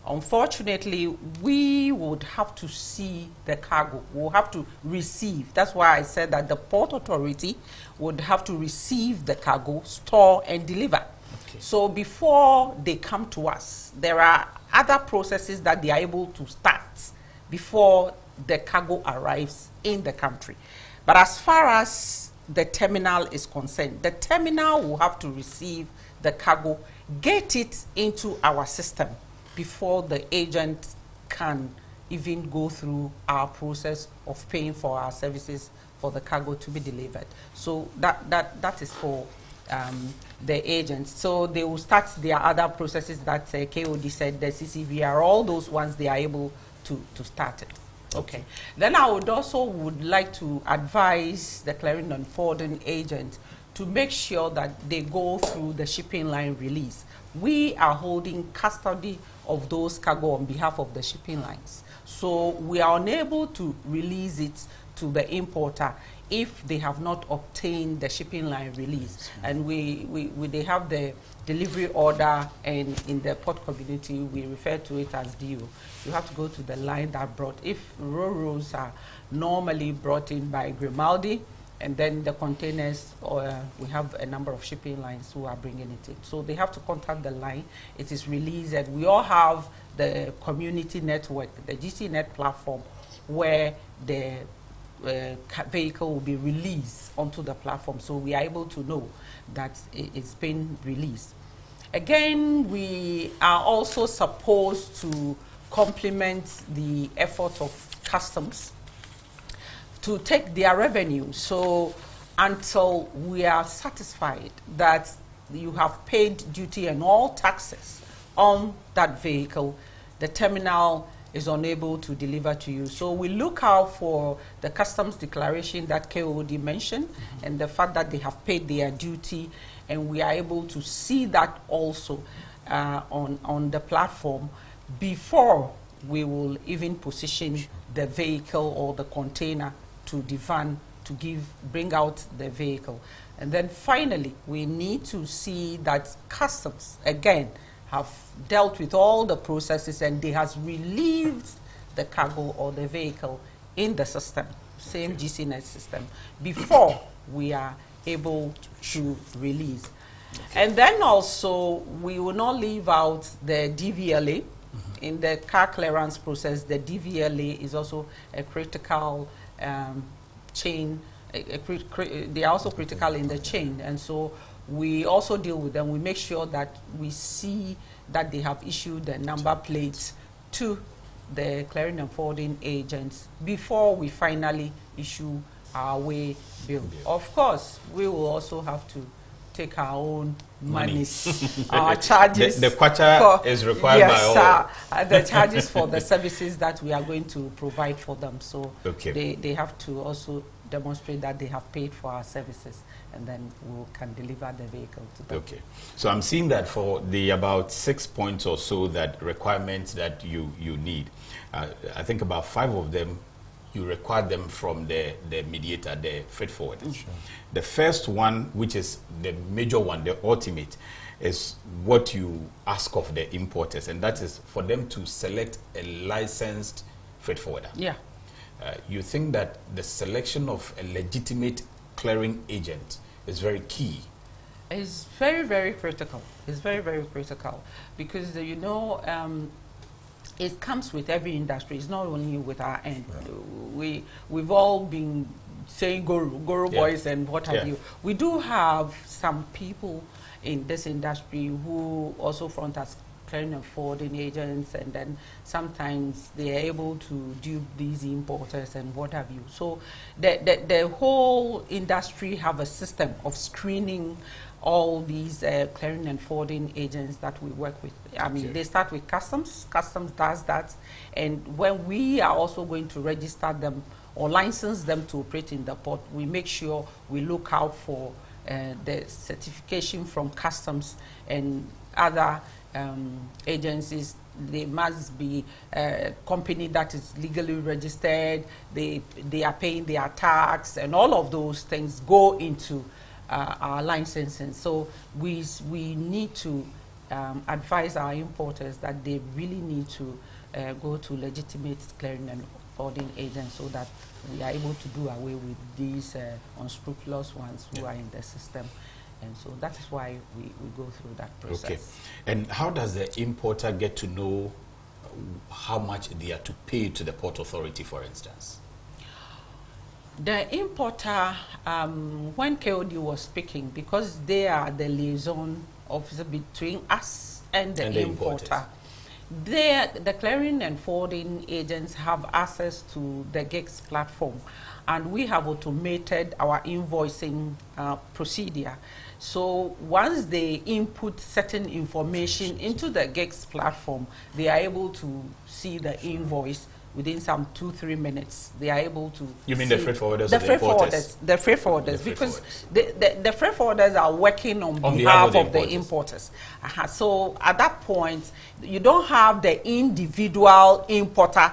Unfortunately, we would have to see the cargo. We'll have to receive. That's why I said that the Port Authority would have to receive the cargo, store and deliver. Okay. So before they come to us, there are other processes that they are able to start before the cargo arrives in the country. But as far as the terminal is concerned, the terminal will have to receive the cargo, get it into our system before the agent can even go through our process of paying for our services for the cargo to be delivered. So that is for the agents. So they will start their other processes that KOD said, the CCVR, all those ones they are able to start it. Okay. Then I would like to advise the clearing and forwarding agent to make sure that they go through the shipping line release. We are holding custody of those cargo on behalf of the shipping lines. So we are unable to release it to the importer if they have not obtained the shipping line release. And they have the delivery order, and in the port community we refer to it as DO. You have to go to the line that brought. If Roros are normally brought in by Grimaldi, and then the containers, we have a number of shipping lines who are bringing it in. So they have to contact the line. It is released, and we all have the community network, the GCNet platform, where the vehicle will be released onto the platform. So we are able to know that it's been released. Again, we are also supposed to complement the effort of customs to take their revenue. So until we are satisfied that you have paid duty and all taxes on that vehicle, the terminal is unable to deliver to you. So we look out for the customs declaration that KOD mentioned, and the fact that they have paid their duty, and we are able to see that also on the platform before we will even position the vehicle or the container to the van to bring out the vehicle. And then finally, we need to see that customs, again, have dealt with all the processes and they has relieved the cargo or the vehicle in the system, same GCNet system, before we are able to release. And then also, we will not leave out the DVLA. In the car clearance process, the DVLA is also a critical chain. They are also critical in the chain, and so we also deal with them. We make sure that we see that they have issued the number plates to the clearing and forwarding agents before we finally issue our way bill. Of course, we will also have to take our own money. Our charges. The kwacha is required by all. The charges for the services that we are going to provide for them. So they have to also demonstrate that they have paid for our services, and then we can deliver the vehicle to them. Okay. So I'm seeing that for the about 6 points or so that requirements that you need, I think about 5 of them you require them from the mediator, the freight forwarder. Sure. The first one, which is the major one, the ultimate, is what you ask of the importers, and that is for them to select a licensed freight forwarder. Yeah. You think that the selection of a legitimate clearing agent is very key? It's very, very critical. It's very, very critical because, you know, it comes with every industry. It's not only with our end. Yeah. We've all been saying Goro boys and what have you. We do have some people in this industry who also front as clearing and forwarding agents, and then sometimes they are able to dupe these importers and what have you. So the whole industry have a system of screening all these clearing and forwarding agents that we work with. I mean, they start with customs. Customs does that. And when we are also going to register them or license them to operate in the port, we make sure we look out for the certification from customs and other agencies. They must be a company that is legally registered. They are paying their tax, and all of those things go into our licensing. So we need to advise our importers that they really need to go to legitimate clearing and forwarding agents so that we are able to do away with these unscrupulous ones who are in the system. And so that is why we go through that process. Okay. And how does the importer get to know how much they are to pay to the Port Authority, for instance? The importer, when KOD was speaking, because they are the liaison officer between us and the importer, the clearing and forwarding agents have access to the GIGS platform, and we have automated our invoicing procedure. So once they input certain information into the GIGS platform, they are able to see the invoice within some 2-3 minutes. They are able to. You mean the freight forwarders? The freight forwarders. The freight forwarders, because the freight forwarders are working on behalf of the importers. So at that point, you don't have the individual importer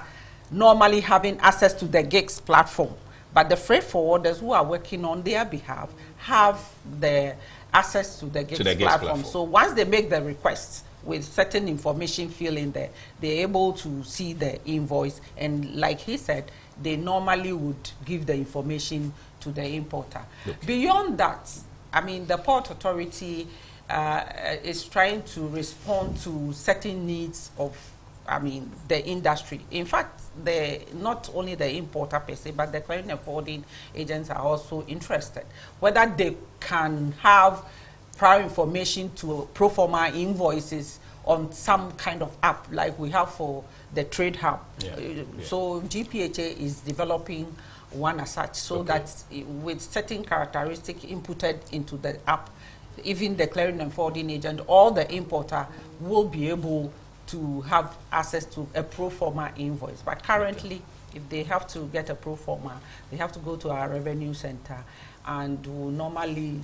normally having access to the GIGS platform, but the freight forwarders who are working on their behalf have the access to the GIGS platform. So once they make the request with certain information fill in there, they're able to see the invoice, and like he said, they normally would give the information to the importer. Okay. Beyond that, I mean, the Port Authority is trying to respond to certain needs of, I mean, the industry. In fact, not only the importer per se, but the clearing and forwarding agents are also interested. Whether they can have prior information to pro forma invoices on some kind of app like we have for the Trade Hub. So GPHA is developing one as such, so that with certain characteristics inputted into the app, even the clearing and forwarding agent or the importer will be able to have access to a pro forma invoice. But currently, if they have to get a pro forma, they have to go to our revenue center, and we'll normally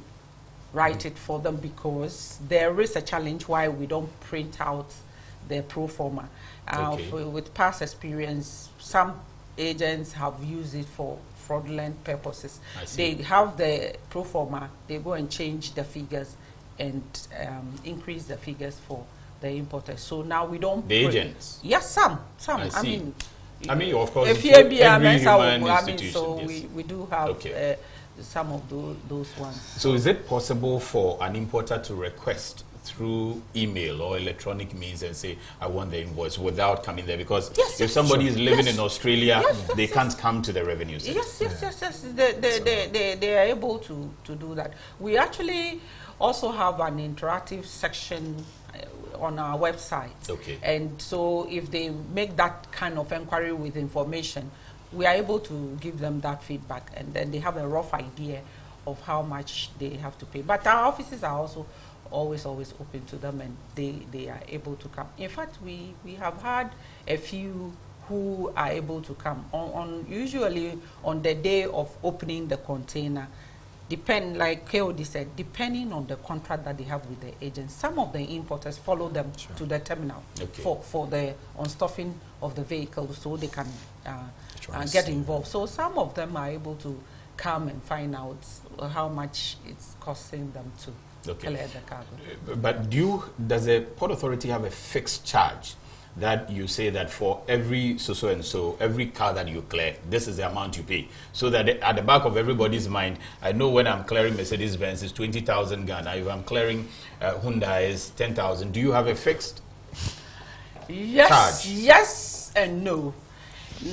write it for them, because there is a challenge why we don't print out the pro forma. With past experience, some agents have used it for fraudulent purposes. They have the pro forma, they go and change the figures and increase the figures for the importers. So now we don't. The agents? Yes, some. I mean, of course, every human so institution, we do have some of those ones. So is it possible for an importer to request through email or electronic means and say, I want the invoice, without coming there? Because if somebody is living in Australia, they can't come to the revenue center. Yes. They are able to do that. We actually also have an interactive section on our website. And so if they make that kind of inquiry with information, we are able to give them that feedback, and then they have a rough idea of how much they have to pay. But our offices are also always open to them, and they are able to come. In fact, we have had a few who are able to come usually on the day of opening the container. Like KOD said, depending on the contract that they have with the agents, some of the importers follow them to the terminal for the unstuffing of the vehicle, so they can get involved. So some of them are able to come and find out how much it's costing them to clear the cargo. But does the Port Authority have a fixed charge that you say that for every so and so, every car that you clear, this is the amount you pay? So that at the back of everybody's mind, I know when I'm clearing Mercedes-Benz, it's 20,000 Ghana. If I'm clearing Hyundai, it's 10,000. Do you have a fixed charge? Yes and no.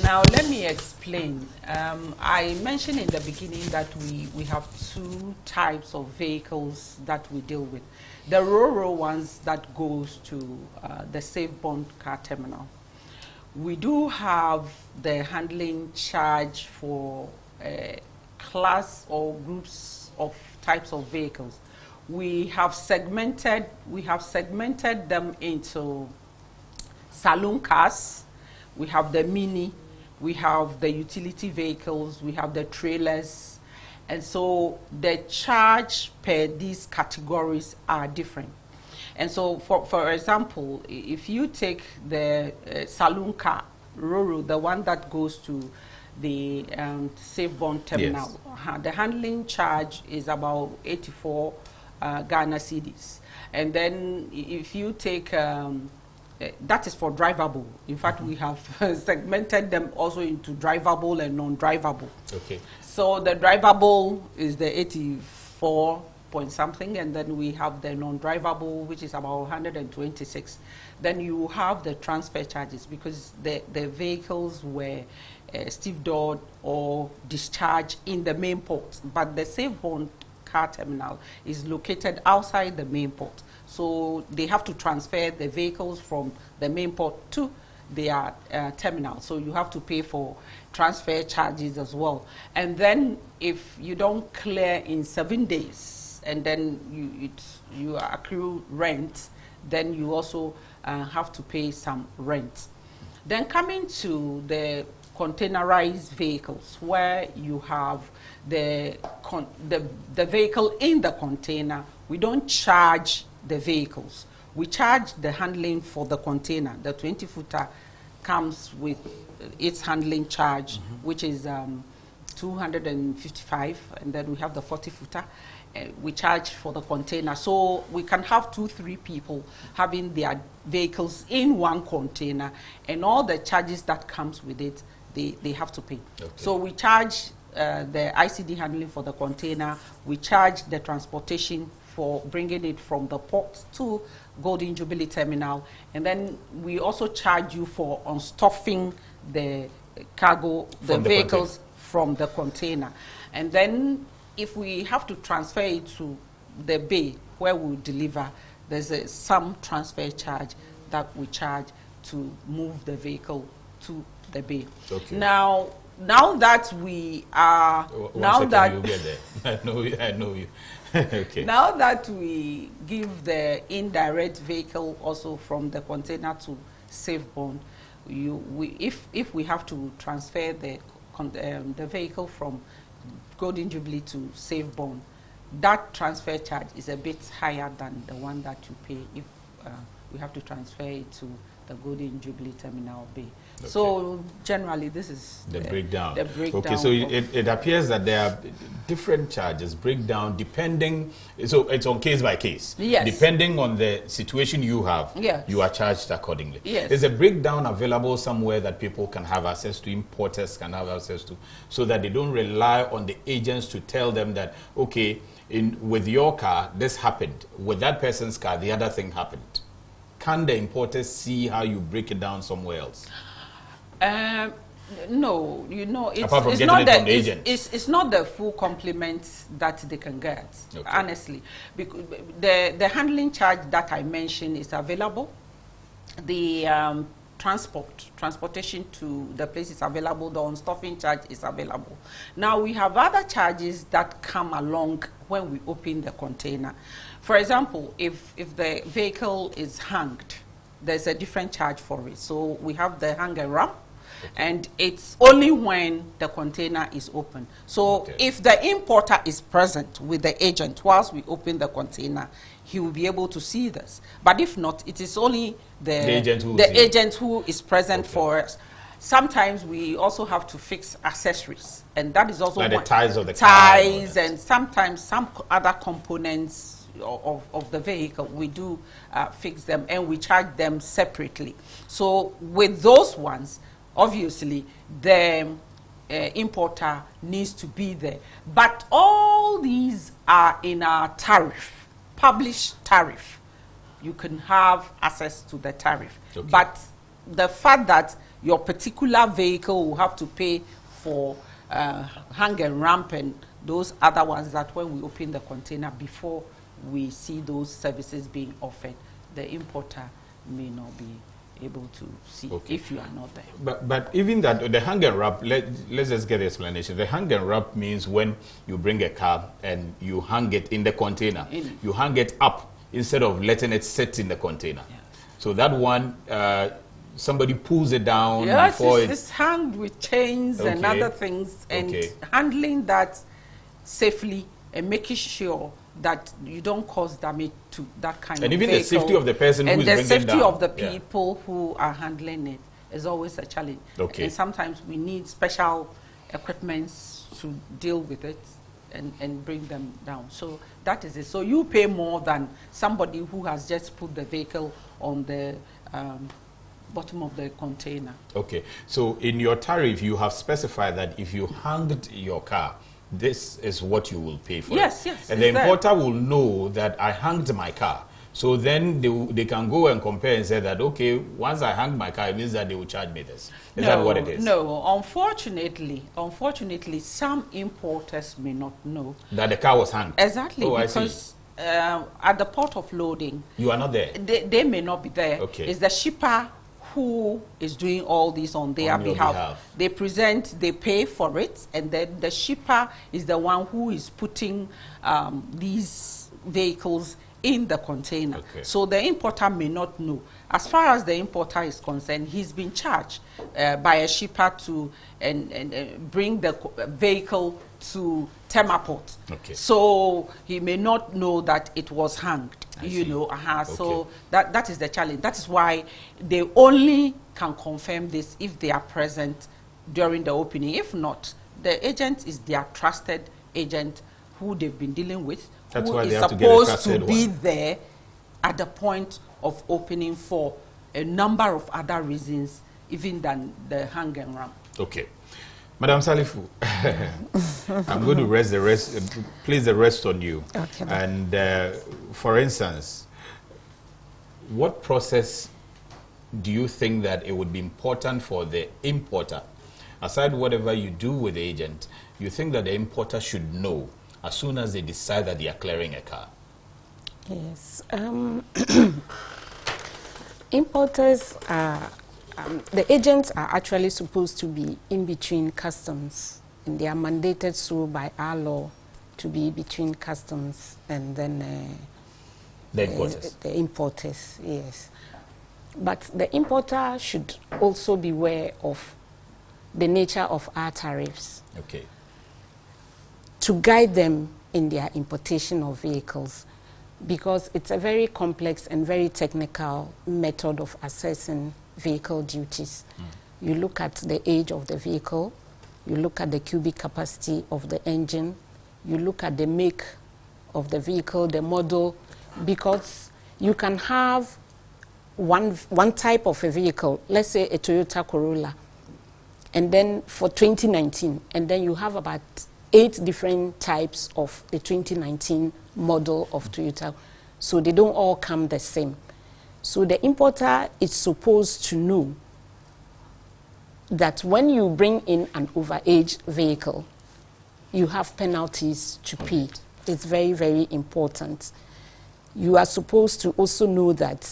Now let me explain. I mentioned in the beginning that we have two types of vehicles that we deal with. The RoRo ones that goes to the Safe Bond car terminal. We do have the handling charge for class or groups of types of vehicles. We have segmented them into saloon cars. We have the mini, we have the utility vehicles, we have the trailers. And so the charge per these categories are different. And so for example, if you take the saloon car, RoRo, the one that goes to the Safe Bond terminal, the handling charge is about 84 Ghana cedis. And then if you take that is for drivable. In fact, we have segmented them also into drivable and non-drivable. So the drivable is the 84 point something, and then we have the non-drivable, which is about 126. Then you have the transfer charges, because the vehicles were stevedored or discharged in the main port, but the Safe Bond car terminal is located outside the main port. So they have to transfer the vehicles from the main port to their terminal. So you have to pay for transfer charges as well. And then if you don't clear in 7 days, and then you accrue rent, then you also have to pay some rent. Then coming to the containerized vehicles, where you have the vehicle in the container, we don't charge the vehicles. We charge the handling for the container. The 20-footer comes with its handling charge, which is 255, and then we have the 40-footer. We charge for the container. So we can have 2-3 people having their vehicles in one container, and all the charges that comes with it they have to pay. Okay. So we charge the ICD handling for the container, we charge the transportation for bringing it from the port to Golden Jubilee Terminal, and then we also charge you for unstuffing the cargo, the vehicles from the container. And then if we have to transfer it to the bay where we deliver, there's some transfer charge that we charge to move the vehicle to the bay. Okay. Now that we are, you get there. I know you. Okay. Now that we give the indirect vehicle also from the container to SafeBond, if we have to transfer the vehicle from Golden Jubilee to SafeBond, that transfer charge is a bit higher than the one that you pay if we have to transfer it to the Golden Jubilee Terminal Bay. Okay. So generally, this is the breakdown. The breakdown. Okay, so it appears that there are different charges, breakdown, depending, so it's on case by case. Yes. Depending on the situation you have, yes, you are charged accordingly. Yes. Is a breakdown available somewhere that people can have access to, importers can have access to, so that they don't rely on the agents to tell them that, okay, with your car, this happened. With that person's car, the other thing happened. Can the importers see how you break it down somewhere else? No, you know, it's not the full complement that they can get, okay, honestly. Because the handling charge that I mentioned is available. The transportation to the place is available. The unstuffing charge is available. Now we have other charges that come along when we open the container. For example, if the vehicle is hanged, there's a different charge for it. So we have the hang and wrap, and it's only when the container is open. So if the importer is present with the agent whilst we open the container, he will be able to see this. But if not, it is only the agent who is present for us. Sometimes we also have to fix accessories, and that is also like the ties of the ties and sometimes some other components of the vehicle. We do fix them, and we charge them separately. So with those ones, obviously the importer needs to be there. But all these are in our tariff, published tariff. You can have access to the tariff. Okay. But the fact that your particular vehicle will have to pay for hang and ramp and those other ones, that when we open the container, before we see those services being offered, the importer may not be able to see if you are not there. But even that, the hang and wrap, let's just get the explanation. The hang and wrap means when you bring a car and you hang it in the container, you hang it up instead of letting it sit in the container. Yeah. So that one, somebody pulls it down. Yes, before it's hanged with chains and other things, and handling that safely and making sure that you don't cause damage to that kind of vehicle. And even the safety of the person who is bringing it down. And the safety of the people who are handling it is always a challenge. Okay. And sometimes we need special equipments to deal with it and bring them down. So that is it. So you pay more than somebody who has just put the vehicle on the bottom of the container. Okay. So in your tariff, you have specified that if you hanged your car, this is what you will pay for. Yes, yes. And the importer will know that I hanged my car. So then they can go and compare and say that, okay, once I hang my car, it means that they will charge me this. Is that what it is? No, unfortunately, some importers may not know that the car was hanged. Exactly, because at the port of loading, you are not there. They may not be there. Okay. It's the shipper who is doing all this on their behalf. They pay for it, and then the shipper is the one who is putting these vehicles in the container. Okay. So the importer may not know. As far as the importer is concerned, he's been charged by a shipper to bring the vehicle to Tema Port. Okay. So he may not know that it was hanged. So that is the challenge. That is why they only can confirm this if they are present during the opening. If not, the agent is their trusted agent who they've been dealing with, that's who why is they have supposed to be there at the point of opening for a number of other reasons, even than the hang and ramp. Okay. Madam Salifu, I'm going to place the rest on you. Okay. And for instance, what process do you think that it would be important for the importer, aside whatever you do with the agent, you think that the importer should know as soon as they decide that they are clearing a car? Yes. Importers are, the agents are actually supposed to be in between customs, and they are mandated so by our law to be between customs and then the importers. The importers, yes. But the importer should also be aware of the nature of our tariffs. Okay. To guide them in their importation of vehicles, because it's a very complex and very technical method of assessing vehicle duties. You look at the age of the vehicle, you look at the cubic capacity of the engine, you look at the make of the vehicle, the model, because you can have one type of a vehicle, let's say a Toyota Corolla, and then for 2019, and then you have about 8 different types of the 2019 model of Toyota, so they don't all come the same. So the importer is supposed to know that when you bring in an overaged vehicle, you have penalties to pay. It's very, very important. You are supposed to also know that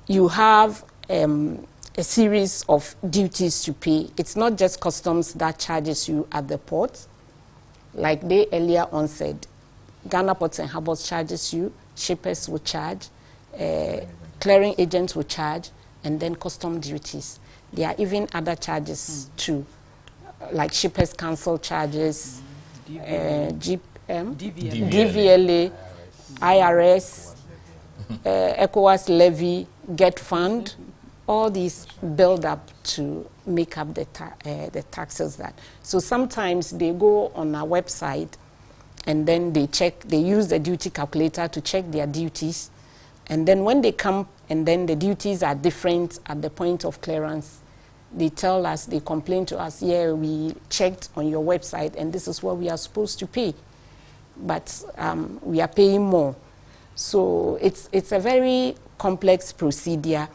you have a series of duties to pay. It's not just customs that charges you at the port. Like they earlier on said, Ghana Ports and Harbors charges you, shippers will charge, clearing agents will charge, and then custom duties. There are even other charges too, like shippers council charges, DVLA, IRS, ECOWAS levy, GET fund. All these build up to make up the taxes that. So sometimes they go on our website and then they use the duty calculator to check their duties. And then when they come and then the duties are different at the point of clearance, they tell us, they complain to us, yeah, we checked on your website and this is what we are supposed to pay. But we are paying more. So it's a very complex procedure.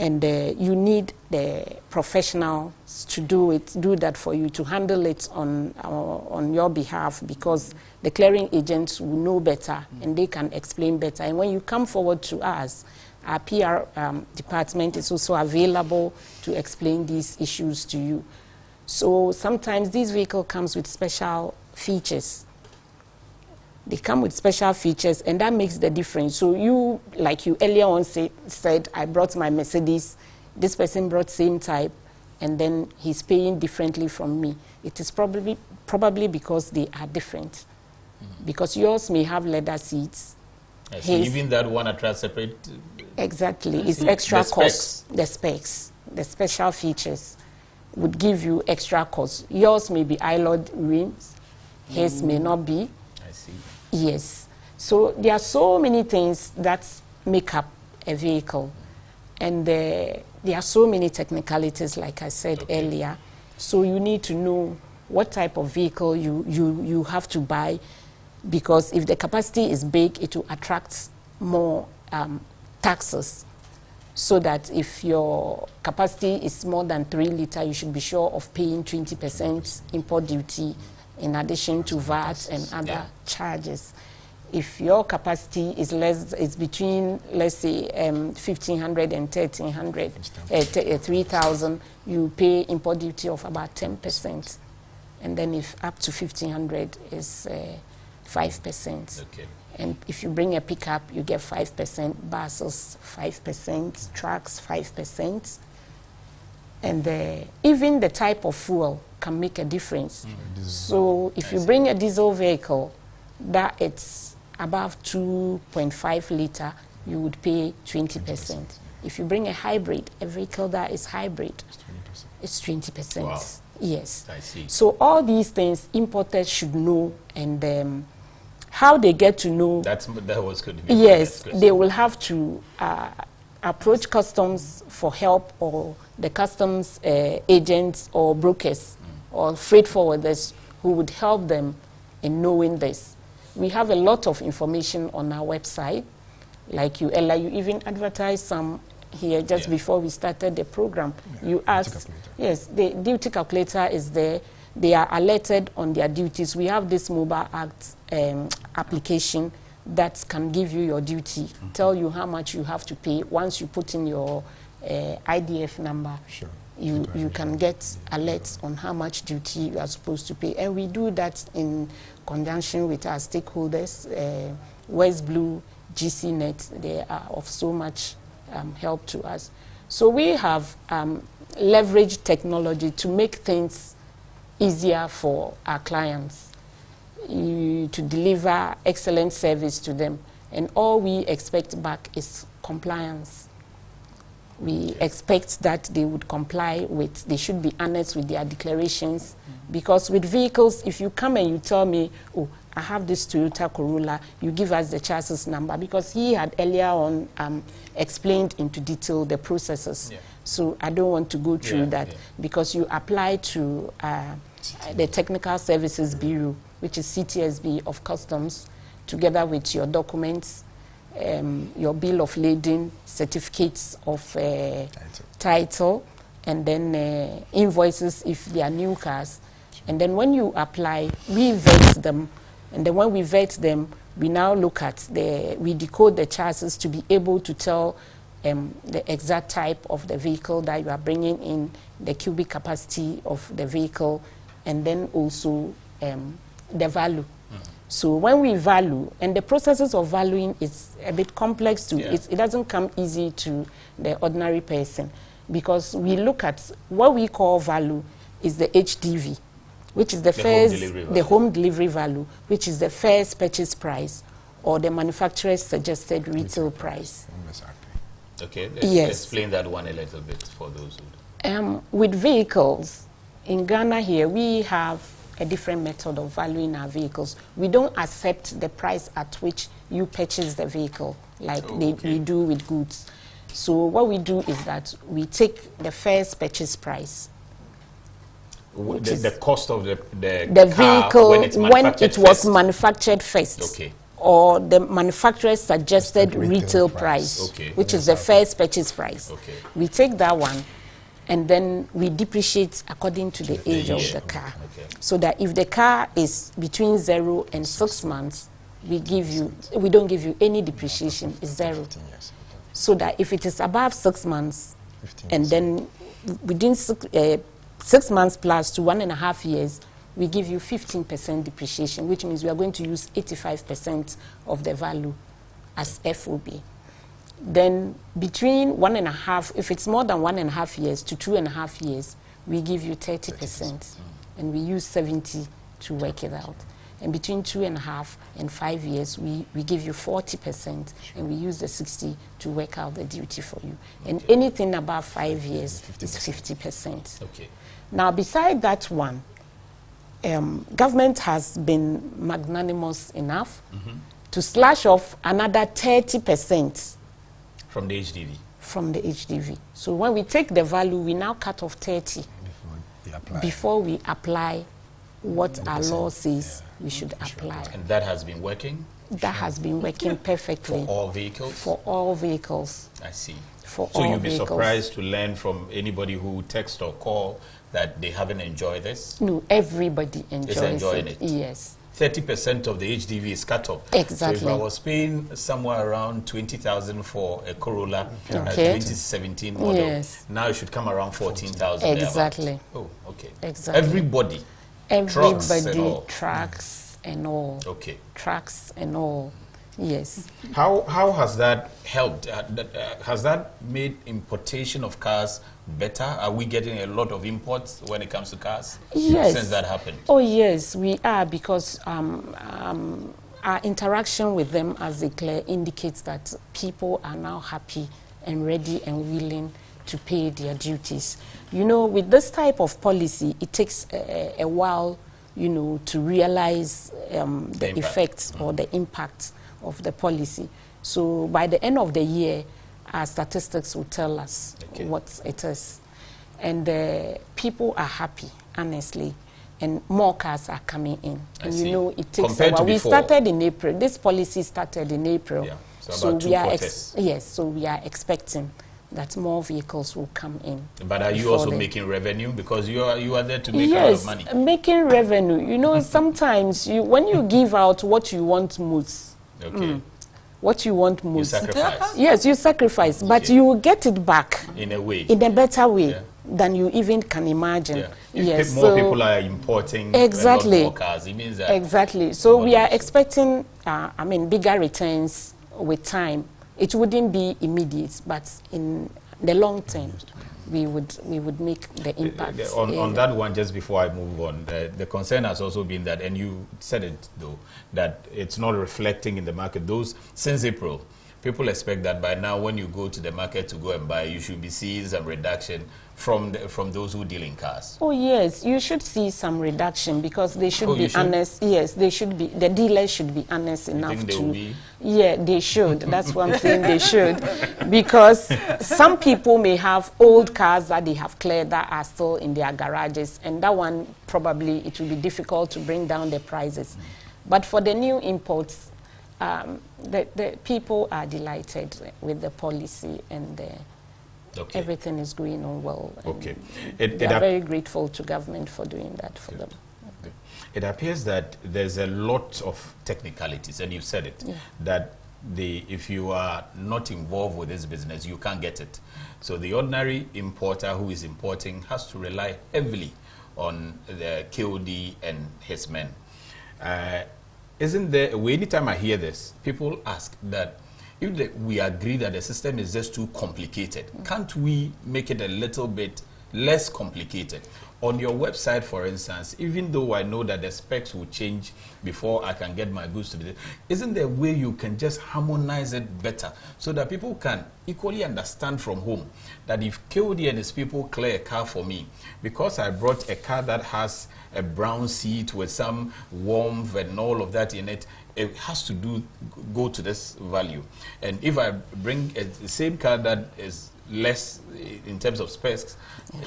And you need the professionals to do that for you, to handle it on your behalf, because the clearing agents will know better and they can explain better. And when you come forward to us, our PR department is also available to explain these issues to you. So sometimes this vehicle comes with special features. They come with special features, and that makes the difference. So you, like you earlier on said, I brought my Mercedes, this person brought same type, and then he's paying differently from me. It is probably because they are different. Because yours may have leather seats. So even that one attracts separate... Exactly. It's extra cost. The specs, the special features would give you extra cost. Yours may be alloyed rims, his may not be. I see. Yes. So there are so many things that make up a vehicle. And there are so many technicalities, like I said earlier. So you need to know what type of vehicle you have to buy, because if the capacity is big, it will attract more taxes. So that if your capacity is more than 3 liters, you should be sure of paying 20% import duty in addition to VAT and other charges. If your capacity is between, let's say, 1,500 and 1,300, 3,000, you pay import duty of about 10%. And then if up to 1,500 is 5%. Okay. And if you bring a pickup, you get 5%, buses 5%, trucks 5%. And even the type of fuel can make a difference. So if you bring a diesel vehicle that it's above 2.5 liter, you would pay 20%. If you bring a hybrid, a vehicle that is hybrid, it's 20%. Wow. Yes. I see. So all these things importers should know, and how they get to know. That was good to be. Yes, they will have to approach customs for help, or the customs agents or brokers or freight forwarders who would help them in knowing this. We have a lot of information on our website. Like you, Ella, you even advertised some here just before we started the program. You asked, yes, the duty calculator is there. They are alerted on their duties. We have this Mobile Act application that can give you your duty, tell you how much you have to pay. Once you put in your IDF number, you can get alerts on how much duty you are supposed to pay. And we do that in conjunction with our stakeholders, West Blue, GCNet. They are of so much help to us. So we have leveraged technology to make things easier for our clients, to deliver excellent service to them. And all we expect back is compliance. We expect that they would comply with, they should be honest with their declarations. Because with vehicles, if you come and you tell me, oh, I have this Toyota Corolla, you give us the chassis number, because he had earlier on explained into detail the processes. So I don't want to go through that, because you apply to the Technical Services Bureau, which is CTSB of Customs, together with your documents, your bill of lading, certificates of title, and then invoices if they are new cars. And then when you apply, we vet them. And then when we vet them, we now look at we decode the chassis to be able to tell the exact type of the vehicle that you are bringing in, the cubic capacity of the vehicle, and then also the value. So when we value, and the processes of valuing is a bit complex too. It doesn't come easy to the ordinary person, because we look at what we call value is the HDV, which is the home delivery value, which is the first purchase price or the manufacturer's suggested retail price. Okay, yes. Explain that one a little bit for those who... With vehicles, in Ghana here, we have a different method of valuing our vehicles. We don't accept the price at which you purchase the vehicle, like we do with goods. So what we do is that we take the first purchase price. The cost of the vehicle when it was manufactured first. Or the manufacturer's suggested retail price, which is the first purchase price. We take that one, and then we depreciate according to the age of the car. So that if the car is between 0 and 6 months, we don't give you any depreciation, it's 0. So that if it is above 6 months, and then within 6 months plus to 1.5 years, we give you 15% depreciation, which means we are going to use 85% of the value as FOB. Then between 1.5, if it's more than 1.5 years to 2.5 years, we give you 30%, and we use 70 to work it out. And between 2.5 and 5 years, we give you 40%, and we use the 60 to work out the duty for you. And anything above 5 years is 50%. Now, beside that one, government has been magnanimous enough to slash off another 30% from the HDV. From the HDV. So when we take the value, we now cut off 30 before we apply what our law says we should apply. And that has been working? That has been working perfectly. For all vehicles? For all vehicles. I see. For so all you'll be vehicles. surprised to learn from anybody who text or call that they haven't enjoyed this? No, everybody enjoys it. Yes. 30% of the HDV is cut off. Exactly. So if I was paying somewhere around 20,000 for a Corolla 2017 model, now it should come around 14,000. Exactly. Oh, okay. Exactly. Everybody. Trucks and all. Okay. Trucks and all. Yes. How has that helped? Has that made importation of cars better? Are we getting a lot of imports when it comes to cars? Yes. Since that happened? Oh, yes, we are, because our interaction with them, as they declare, indicates that people are now happy and ready and willing to pay their duties. You know, with this type of policy, it takes a while, you know, to realize the effects or the impact of the policy. So by the end of the year, our statistics will tell us what it is. And people are happy, honestly. And more cars are coming in. And you know, it takes a while. We started in April. This policy started in April. Yeah. So about 2 quarters. Yes, so we are expecting that more vehicles will come in. But are you also making revenue? Because you are there to make a lot of money. Yes, making revenue. You know, sometimes when you give out what you want most, what you want most. You sacrifice. Yes, you sacrifice, but you will get it back. In a way. In a better way than you even can imagine. If more people are importing more cars, it means that... Exactly. So we are expecting, bigger returns with time. It wouldn't be immediate, but in the long term, we would make the impact. On that one, just before I move on, the concern has also been that, and you said it though, that it's not reflecting in the market. Since April, people expect that by now, when you go to the market to go and buy, you should be seeing some reduction from those who deal in cars. Oh yes, you should see some reduction because they should be honest. Yes, they should be. The dealers should be honest enough to. Yeah, they should. That's what I'm saying. They should, because some people may have old cars that they have cleared that are still in their garages, and that one probably it will be difficult to bring down the prices. But for the new imports, the people are delighted with the policy and everything is going on well. Okay. They are very grateful to government for doing that for them. Okay. It appears that there's a lot of technicalities, and you said it, that if you are not involved with this business, you can't get it. So the ordinary importer who is importing has to rely heavily on the KOD and his men. Isn't there a way, anytime I hear this, people ask that if we agree that the system is just too complicated, can't we make it a little bit less complicated? On your website, for instance, even though I know that the specs will change before I can get my goods to be there, isn't there a way you can just harmonize it better so that people can equally understand from home that if KOD and his people clear a car for me, because I brought a car that has a brown seat with some warmth and all of that in it, it has to go to this value. And if I bring the same car that is less in terms of specs,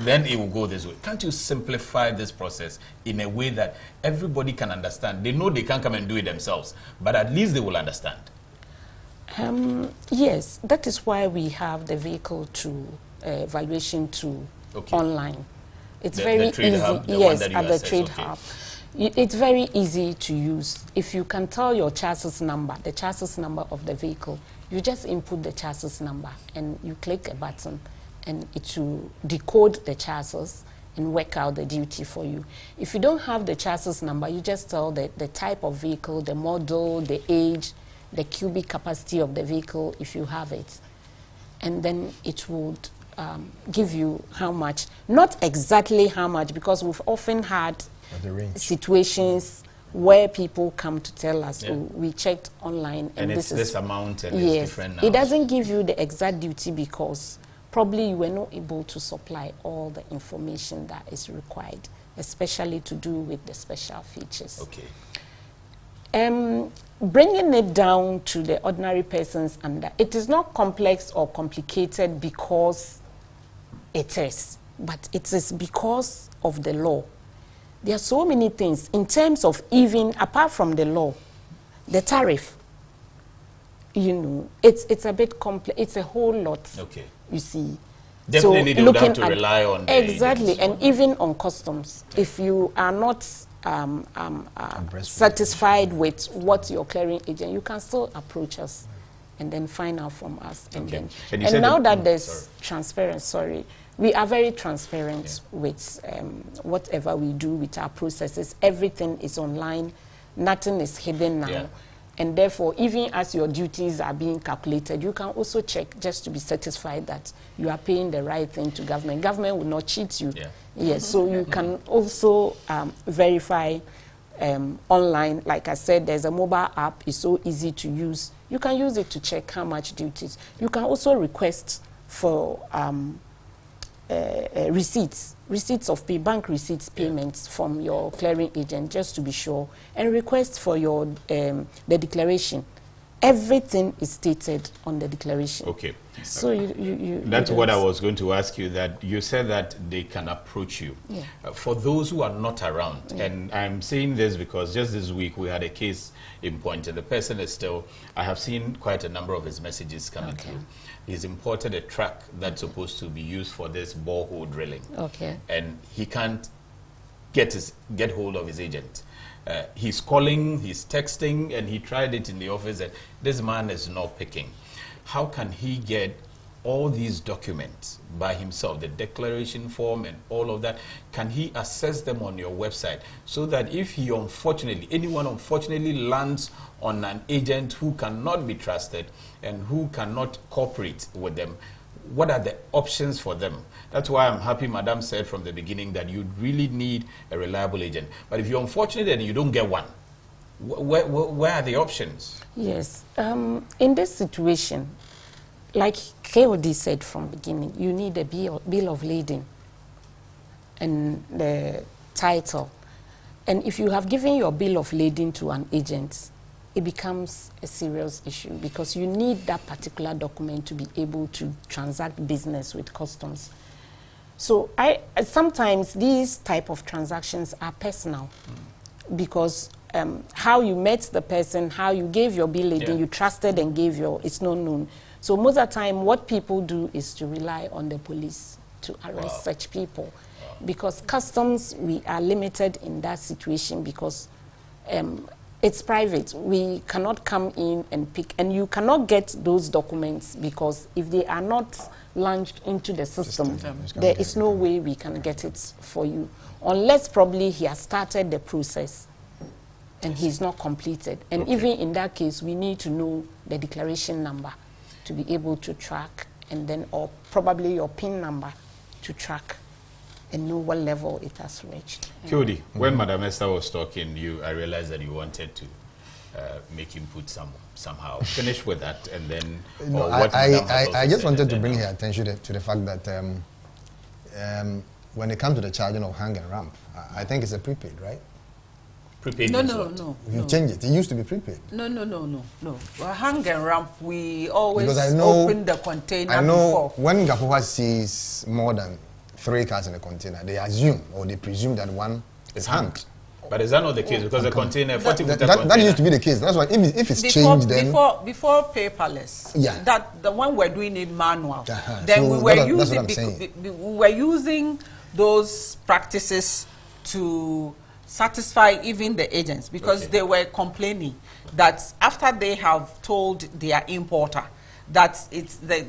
then it will go this way. Can't you simplify this process in a way that everybody can understand? They know they can't come and do it themselves, but at least they will understand. Yes, that is why we have the vehicle to evaluation tool online. It's very easy. Yes, at the trade hub. It's very easy to use. If you can tell your chassis number, the chassis number of the vehicle, you just input the chassis number and you click a button and it will decode the chassis and work out the duty for you. If you don't have the chassis number, you just tell the type of vehicle, the model, the age, the cubic capacity of the vehicle if you have it. And then it would give you how much, not exactly how much, because we've often had situations where people come to tell us, oh, we checked online and it's this is this amount and it's different now. It doesn't give you the exact duty because probably you were not able to supply all the information that is required, especially to do with the special features. Okay. Bringing it down to the ordinary person's under, it is not complex or complicated because it is, but it is because of the law. There are so many things in terms of, even apart from the law, the tariff, you know, it's a bit complex. It's a whole lot. Okay. You see. Definitely, they would have to rely on the exactly, and even on customs. If you are not satisfied with what your clearing agent, you can still approach us and then find out from us. And then, and now that there's transparency, we are very transparent with whatever we do with our processes. Everything is online. Nothing is hidden now. And therefore, even as your duties are being calculated, you can also check just to be satisfied that you are paying the right thing to government. Government will not cheat you. Yes, so you can also verify online. Like I said, there's a mobile app. It's so easy to use. You can use it to check how much duties. You can also request for receipts of bank receipts payments from your clearing agent, just to be sure, and request for your the declaration everything is stated on the declaration. Okay. So that's what I was going to ask you, that you said that they can approach you. Yeah. For those who are not around, and I'm saying this because just this week we had a case in Point, and the person is still, I have seen quite a number of his messages coming through. He's imported a truck that's supposed to be used for this borehole drilling. Okay. And he can't get hold of his agent. He's calling, he's texting, and he tried it in the office, and this man is not picking. How can he get all these documents by himself, the declaration form and all of that? Can he access them on your website so that if he anyone unfortunately lands on an agent who cannot be trusted and who cannot cooperate with them, what are the options for them? That's why I'm happy Madam said from the beginning that you really need a reliable agent. But if you're unfortunate and you don't get one, where are the options? Yes. In this situation, like KOD said from the beginning, you need a bill of lading and the title. And if you have given your bill of lading to an agent, it becomes a serious issue because you need that particular document to be able to transact business with customs. So sometimes these type of transactions are personal because how you met the person, how you gave your bill lading, you trusted and gave it's not known. So most of the time what people do is to rely on the police to arrest such people. Because customs, we are limited in that situation because it's private. We cannot come in and pick, and you cannot get those documents because if they are not launched into the system, there is no way we can get it for you. Unless probably he has started the process and he's not completed. And even in that case, we need to know the declaration number to be able to track, and then, or probably your PIN number to track and know what level it has reached. Kyodi, when Madam Esther was talking, I realized that you wanted to make him put somehow. Finish with that, and then. No, I just wanted to bring her attention to the fact that when it comes to the charging of hang and ramp, I think it's a prepaid, right? Prepaid? No. You change it. It used to be prepaid. No. Well, hang and ramp, we always open the container before. When Gapoha sees more than 3 cars in a container, they assume or they presume that one is hanged. But is that not the case? Because the container, 40-footer container. That used to be the case. That's why if it's changed, then before paperless, the one we're doing it manual, then so we were using those practices to satisfy even the agents because they were complaining that after they have told their importer that the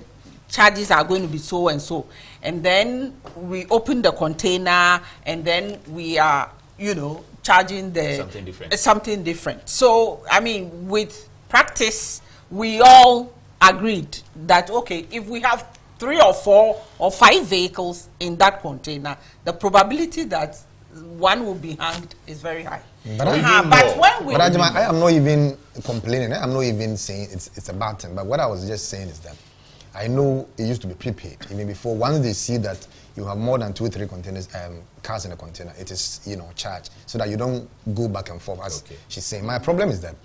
charges are going to be so and so, and then we open the container and then we are, charging something different. So, I mean, with practice, we all agreed that, okay, if we have 3 or 4 or 5 vehicles in that container, the probability that one will be hanged is very high. But I am not even complaining. I'm not even saying it's a bad thing. But what I was just saying is that I know it used to be prepaid. Even before, once they see that you have more than 2 or 3 containers, cars in a container, it is charged so that you don't go back and forth. As she's saying, my problem is that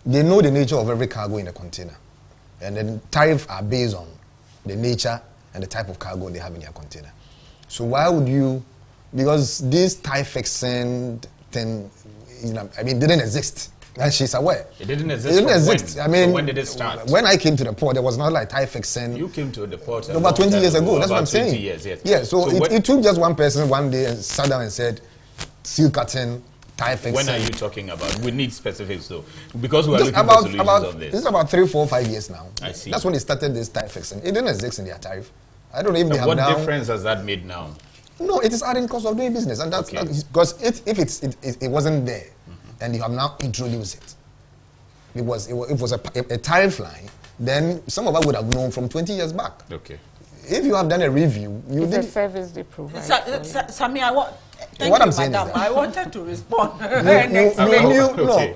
they know the nature of every cargo in a container, and then tariffs are based on the nature and the type of cargo they have in their container. So why would you? Because this tie fixing thing, didn't exist. And she's aware. It didn't exist. When? When did it start? When I came to the port, there was not like tie fixing. You came to the port about 20 years ago. That's what I'm saying. 20 years, yes. Yeah. So it took just one person one day and sat down and said, seal cutting, tie fixing. When are you talking about? We need specifics though, because we are looking for solutions of this. This is about 3, 4, 5 years now. I see. That's when they started this tie fixing. It didn't exist in their tariff. I don't know if they have now. What difference has that made now? No, it is adding cost of doing business, and that's because if it wasn't there, and you have now introduced it. It was a tariff line, then some of us would have known from 20 years back. Okay. If you have done a review, you did. The service they provide. Sami, I wanted to respond. No,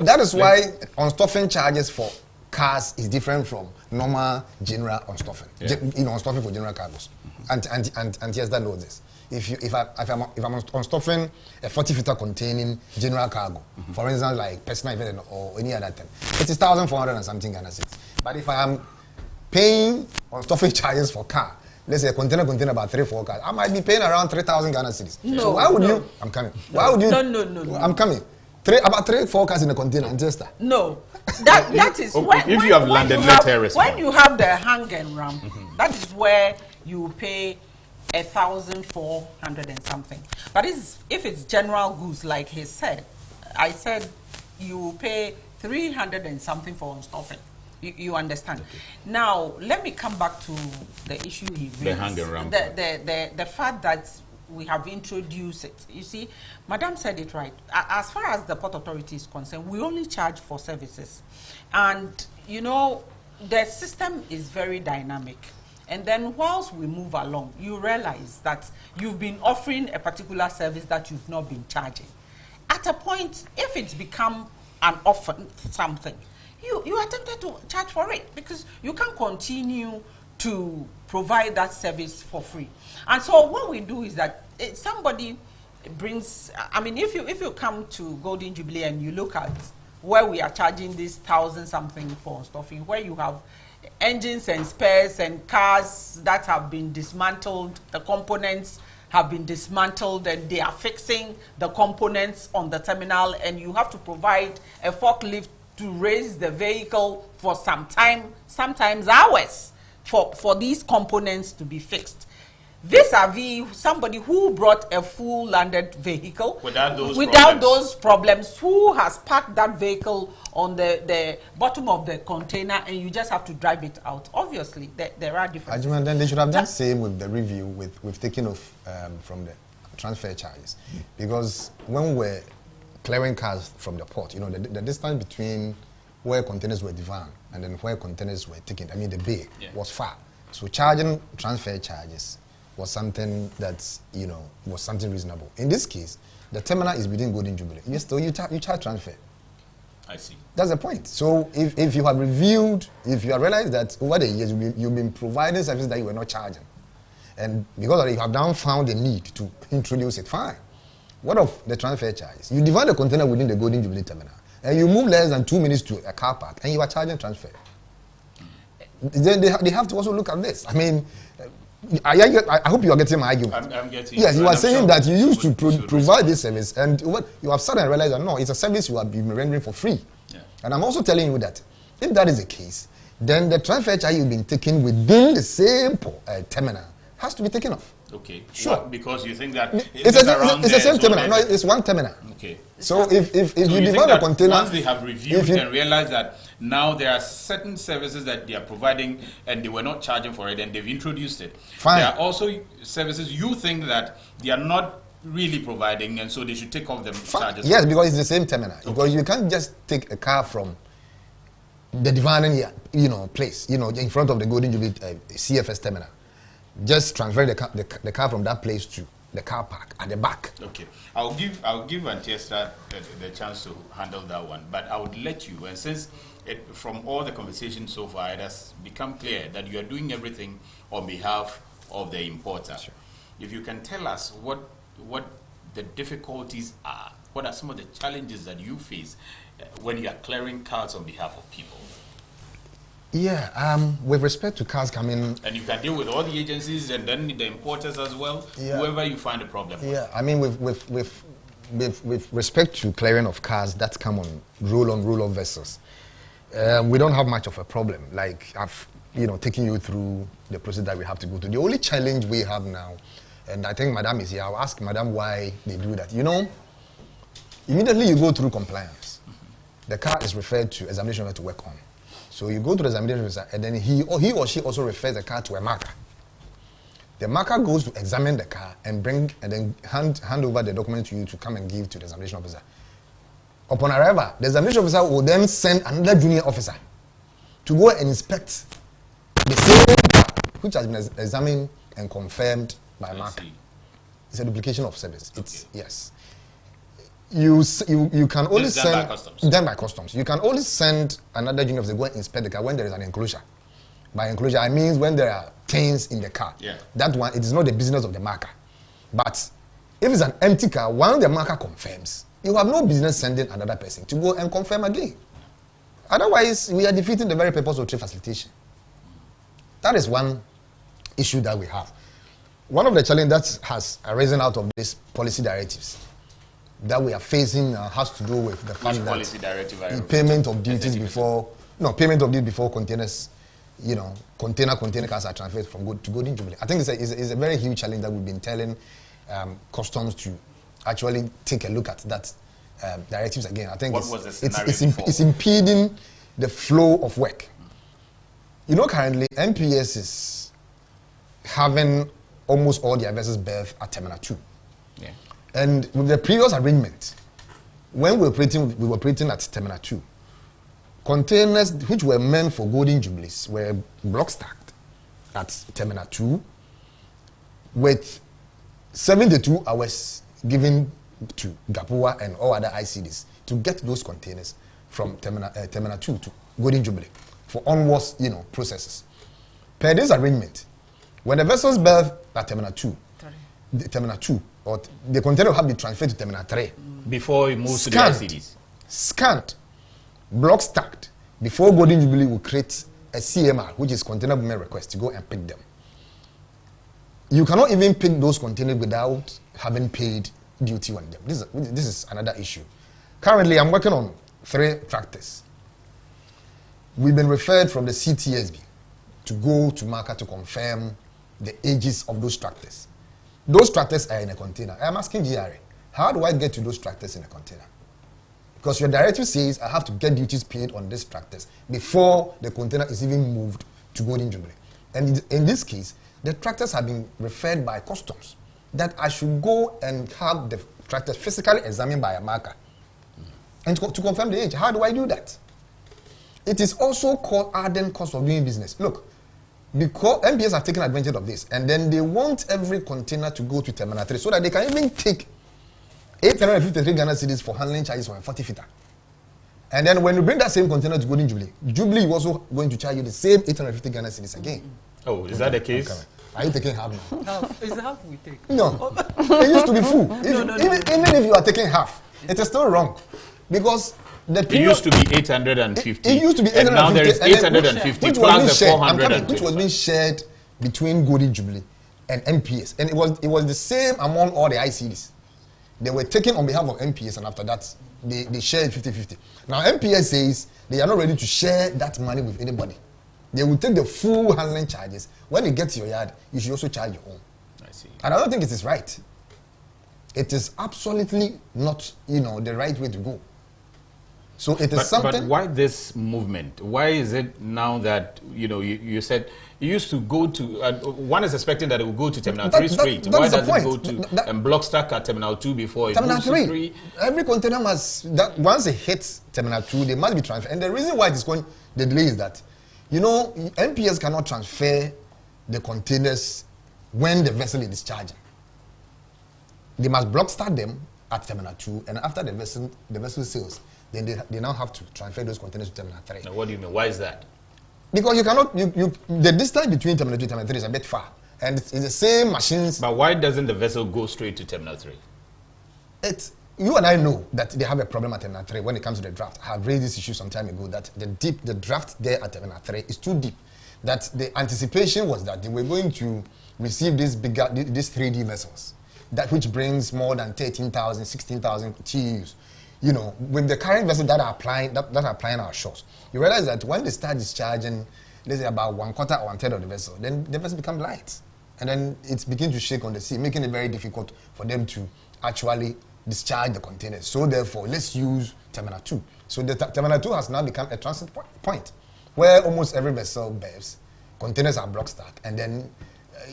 that is why unstuffing charges for cars is different from normal general unstuffing. Unstuffing for general cargos. And yes, that knows this. if I'm unstuffing a 40-footer containing general cargo, for instance, like personal event or any other thing, it is 1,400 and something Ghana cedis. But if I am paying unstuffing charges for car, let's say a container about 3-4 cars, I might be paying around 3,000 Ghana cedis. No, so why would you? I'm coming. Why would you? No. I'm coming. About 3-4 cars in a container in Chester. No, that is if you have landed, let her respond. When you have the hang and ramp, that is where you pay 1,400 and something. But if it's general goods, like he said, I said you pay 300 and something for unstuffing. You understand? Okay. Now let me come back to the issue he raised. The hang and ramp. The fact that we have introduced it. You see, Madam said it right. As far as the Port Authority is concerned, we only charge for services. And, you know, the system is very dynamic. And then whilst we move along, you realize that you've been offering a particular service that you've not been charging. At a point, if it's become an offer, something, you are tempted to charge for it because you can't continue to provide that service for free. And so what we do is that somebody brings, I mean, if you come to Golden Jubilee and you look at where we are charging this 1,000 something for stuffing, where you have engines and spares and cars that have been dismantled, the components have been dismantled and they are fixing the components on the terminal, and you have to provide a forklift to raise the vehicle for some time, sometimes hours, for these components to be fixed. Vis-a-vis somebody who brought a full landed vehicle without those problems, who has parked that vehicle on the bottom of the container and you just have to drive it out. Obviously, there are differences. Then they should have done the same with the review with taking off from the transfer charges. Because when we're clearing cars from the port, you know, the distance between where containers were divan and then where containers were taken, I mean the bay, was far. So charging transfer charges was something that, you know, was something reasonable. In this case, the terminal is within Golden Jubilee. You charge transfer. I see. That's the point. So if you have reviewed, if you have realized that over the years you've been providing services that you were not charging, and because of it, you have now found the need to introduce it, fine. What of the transfer charges? You divide the container within the Golden Jubilee terminal, and you move less than 2 minutes to a car park, and you are charging transfer. Then they have to also look at this. I mean, I hope you are getting my argument. I'm getting. Yes, you are saying that you used to provide this service, and what you have suddenly realized that no, it's a service you have been rendering for free. Yeah. And I'm also telling you that if that is the case, then the transfer charge you've been taking within the same terminal has to be taken off. Okay. Sure. Well, because you think that it's the same terminal. No, it's one terminal. Okay. So if you divide the container, once they have reviewed and realized that now there are certain services that they are providing and they were not charging for it and they've introduced it. Fine. There are also services you think that they are not really providing, and so they should take off the charges. Yes, because it's the same terminal. Okay. Because you can't just take a car from the dividing, place, in front of the Golden Jubilee CFS terminal. Just transfer the car from that place to the car park at the back. Okay, I'll give Antiesta the chance to handle that one, but I would let you, and since from all the conversation so far, it has become clear that you are doing everything on behalf of the importer. Sure. If you can tell us what the difficulties are, what are some of the challenges that you face when you are clearing cars on behalf of people? Yeah, with respect to cars coming... And you can deal with all the agencies and then the importers as well, whoever you find a problem with. Yeah, I mean, with respect to clearing of cars that come on roll-off vessels, we don't have much of a problem. Like, I've taken you through the process that we have to go through. The only challenge we have now, and I think Madam is here, I'll ask Madam why they do that. Immediately you go through compliance. The car is referred to examination to work on. So you go to the examination officer, and then he or she also refers the car to a marker. The marker goes to examine the car and then hand over the document to you to come and give to the examination officer. Upon arrival, the examination officer will then send another junior officer to go and inspect the same car which has been examined and confirmed by a marker. It's a duplication of service. It's yes. You can only send done by customs. You can only send another junior officer to go and inspect the car when there is an enclosure. By enclosure, I mean when there are things in the car. Yeah. That one, it is not the business of the marker. But if it's an empty car, once the marker confirms, you have no business sending another person to go and confirm again. Otherwise, we are defeating the very purpose of trade facilitation. That is one issue that we have. One of the challenges that has arisen out of these policy directives that we are facing has to do with the fact that payment of duties before containers, container cars are transferred from good to Golden Jubilee. I think it's a very huge challenge that we've been telling customs to actually take a look at that directives again. I think it's impeding the flow of work. Currently MPS is having almost all their vessels berth at Terminal 2. Yeah. And with the previous arrangement, when we were operating at Terminal 2, containers which were meant for Golden Jubilees were block stacked at Terminal 2 with 72 hours given to GAPUA and all other ICDs to get those containers from Terminal 2 to Golden Jubilee for onwards, processes. Per this arrangement, when the vessels berth at Terminal 2, or the container will have to be transferred to Terminal 3. Before it moves to the ICDs. Scanned, block stacked, before Golden Jubilee will create a CMR, which is container movement request, to go and pick them. You cannot even pick those containers without having paid duty on them. This is another issue. Currently, I'm working on 3 tractors. We've been referred from the CTSB to go to market to confirm the ages of those tractors. Those tractors are in a container. I'm asking GRA, how do I get to those tractors in a container? Because your directive says I have to get duties paid on these tractors before the container is even moved to Golden Jubilee. And in this case, the tractors have been referred by customs that I should go and have the tractors physically examined by a marker and to confirm the age. How do I do that? It is also called ardent cost of doing business. Look, because MPS have taken advantage of this, and then they want every container to go to Terminal 3 so that they can even take 853 Ghana cedis for handling charges for a 40-footer. And then when you bring that same container to Golden Jubilee, Jubilee is also going to charge you the same 850 Ghana cedis again. Oh, is that the case? Okay. Are you taking half now? Half. Is half we take? No. It used to be full. Even if you are taking half, it is still wrong. Because it used to be 850. It used to be 850. And now there is 850 plus the 400. Which was being shared between Golden Jubilee and MPS. And it was the same among all the ICDs. They were taken on behalf of MPS, and after that, they shared 50-50. Now, MPS says they are not ready to share that money with anybody. They will take the full handling charges. When you get to your yard, you should also charge your own. I see. And I don't think it is right. It is absolutely not, the right way to go. So it is something. But why this movement? Why is it now that, you said it used to go to, one is expecting that it will go to Terminal 3 straight. Why does it go to block stack at Terminal 2 before it moves to 3? Every container must, once it hits Terminal 2, they must be transferred. And the reason why it is going, the delay is that, MPS cannot transfer the containers when the vessel is discharging. They must block start them at Terminal 2, and after the vessel sails, then they now have to transfer those containers to Terminal 3. Now, what do you mean? Why is that? Because you cannot, the distance between Terminal 2 and Terminal 3 is a bit far. And it's the same machines. But why doesn't the vessel go straight to Terminal 3? You and I know that they have a problem at Terminal 3 when it comes to the draft. I have raised this issue some time ago that the draft there at Terminal 3 is too deep. That the anticipation was that they were going to receive these 3D vessels, that which brings more than 13,000, 16,000 TEUs. With the current vessels that are applying our shores, you realize that when they start discharging, let's say about 1/4 or 1/3 of the vessel, then the vessel becomes light. And then it begins to shake on the sea, making it very difficult for them to actually discharge the containers. So therefore, let's use Terminal 2. So the Terminal 2 has now become a transit point where almost every vessel berths, containers are block stacked, and then